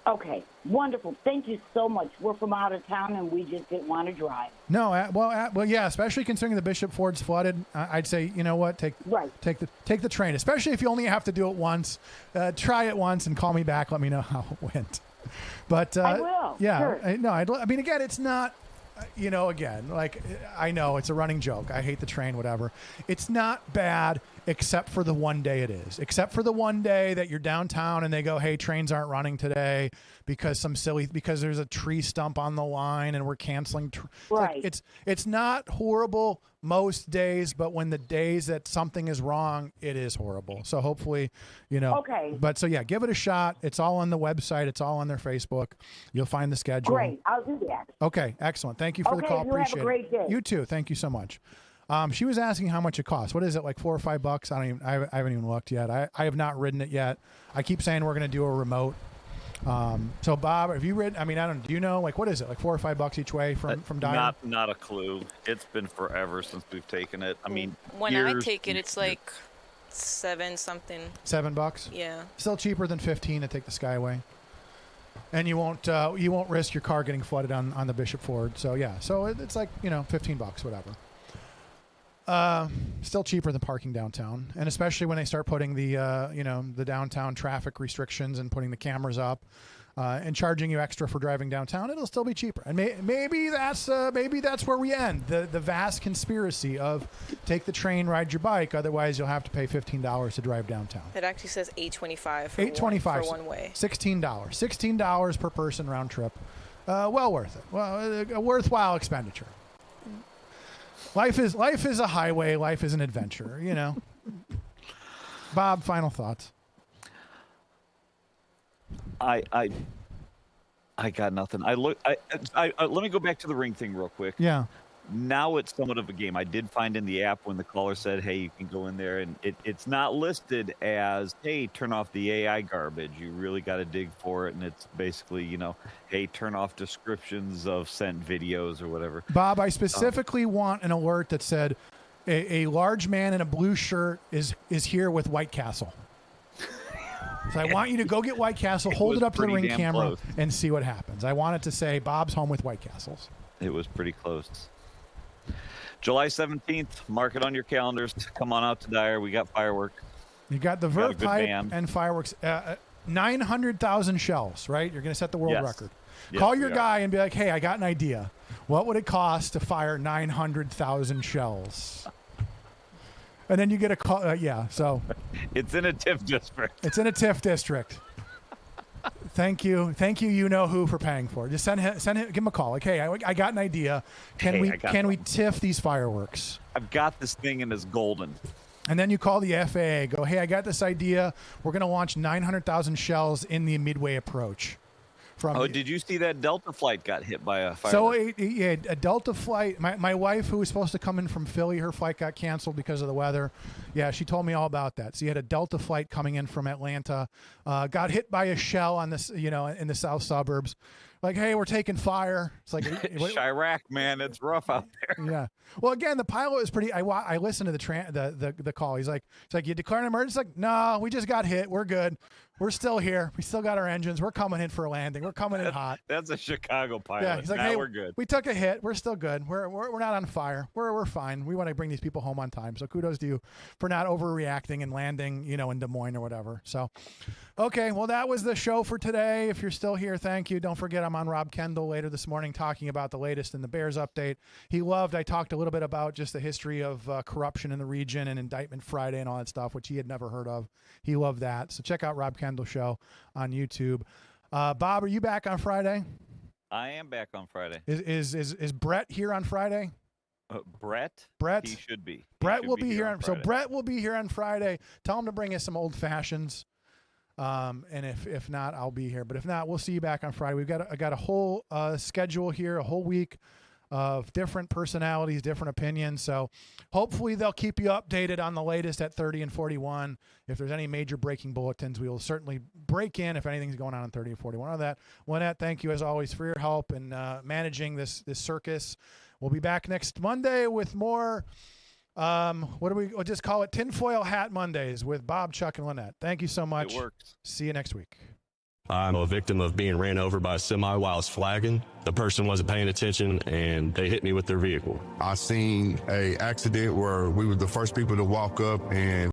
Okay, wonderful. Thank you so much. We're from out of town, and we just didn't want to drive. No, well, yeah. Especially considering the Bishop Ford's flooded, I'd say, you know what, take the train. Especially if you only have to do it once. Try it once and call me back. Let me know how it went. But I will. Yeah, sure. I mean, again, it's not. I know it's a running joke. I hate the train, whatever. It's not bad, except for the one day it is. Except for the one day that you're downtown and they go, hey, trains aren't running today because there's a tree stump on the line and we're canceling. Right. It's not horrible most days, but when the days that something is wrong, it is horrible. So hopefully, Okay. But so yeah, give it a shot. It's all on the website. It's all on their Facebook. You'll find the schedule. Great. I'll do that. Okay, excellent. Thank you for the call. You Appreciate have a great day. You too. Thank you so much. She was asking how much it costs. What is it, like $4 or $5? I haven't even looked yet. I have not ridden it yet. I keep saying we're going to do a remote. So Bob, have you ridden? I mean, do you know, like, what is it, like $4 or $5 each way from Dyer? Not a clue. It's been forever since we've taken it. I mean, when I take it, it's like $7 something. $7? Yeah. Still cheaper than $15 to take the Skyway. And you won't risk your car getting flooded on the Bishop Ford. So yeah, so it's like $15, whatever. Still cheaper than parking downtown, and especially when they start putting the the downtown traffic restrictions and putting the cameras up and charging you extra for driving downtown, it'll still be cheaper. And maybe that's where we end the vast conspiracy of take the train, ride your bike. Otherwise, you'll have to pay $15 to drive downtown. It actually says $8.25 $8.25 for one way. $16 per person round trip. Well worth it. Well, a worthwhile expenditure. Life is a highway. Life is an adventure. Bob, final thoughts. I got nothing. Let me go back to the ring thing real quick. Yeah. Now it's somewhat of a game. I did find in the app when the caller said, hey, you can go in there, and it's not listed as, hey, turn off the AI garbage. You really got to dig for it, and it's basically, hey, turn off descriptions of sent videos or whatever. Bob, I specifically want an alert that said a large man in a blue shirt is here with White Castle. So I want you to go get White Castle, hold it up to the ring camera, close. And see what happens. I want it to say Bob's home with White Castles. It was pretty close. July 17th, mark it on your calendars. Come on out to Dyer. We got fireworks. You got the vert pipe and fireworks. 900,000 shells, right? You're going to set the world record. Yes, Call your guy and be like, hey, I got an idea. What would it cost to fire 900,000 shells? And then you get a call. So it's in a TIF district. It's in a TIF district. Thank you, you know who, for paying for it. Just send him, give him a call. Like, hey, I got an idea. Can we TIF these fireworks? I've got this thing and it's golden. And then you call the FAA. Go, hey, I got this idea. We're going to launch 900,000 shells in the Midway approach. Did you see that Delta flight got hit by a firework? So a Delta flight. My wife, who was supposed to come in from Philly, her flight got canceled because of the weather. Yeah, she told me all about that. So you had a Delta flight coming in from Atlanta, got hit by a shell on this, in the south suburbs. Like, hey, we're taking fire. It's like Chirac, man, it's rough out there. Yeah. Well, again, the pilot is pretty. I listened to the call. He's like, you declared an emergency? Like, no, we just got hit. We're good. We're still here. We still got our engines. We're coming in for a landing. We're coming in hot. That's a Chicago pilot. Yeah. He's like, now hey, we're good. We took a hit. We're still good. We're not on fire. We're fine. We want to bring these people home on time. So kudos to you for not overreacting and landing, in Des Moines or whatever. So, okay. Well, that was the show for today. If you're still here, thank you. Don't forget, I'm on Rob Kendall later this morning talking about the latest in the Bears update. I talked a little bit about just the history of corruption in the region and Indictment Friday and all that stuff, which he had never heard of. He loved that. So check out Rob Kendall Show on YouTube. Bob, are you back on Friday? I am back on Friday. Is Brett here on Friday? Brett? He should be. Brett will be here on Friday. So Brett will be here on Friday. Tell him to bring us some old fashions. And if not, I'll be here. But if not, we'll see you back on Friday. I got a whole schedule here, a whole week of different personalities, different opinions. So hopefully they'll keep you updated on the latest at 30 and 41. If there's any major breaking bulletins, we will certainly break in if anything's going on 30 and 41. On that, Lynette, thank you as always for your help in managing this circus. We'll be back next Monday with more. We'll just call it Tinfoil Hat Mondays with Bob, Chuck, and Lynette. Thank you so much. It works. See you next week. I'm a victim of being ran over by a semi while I was flagging. The person wasn't paying attention and they hit me with their vehicle. I seen a accident where we were the first people to walk up and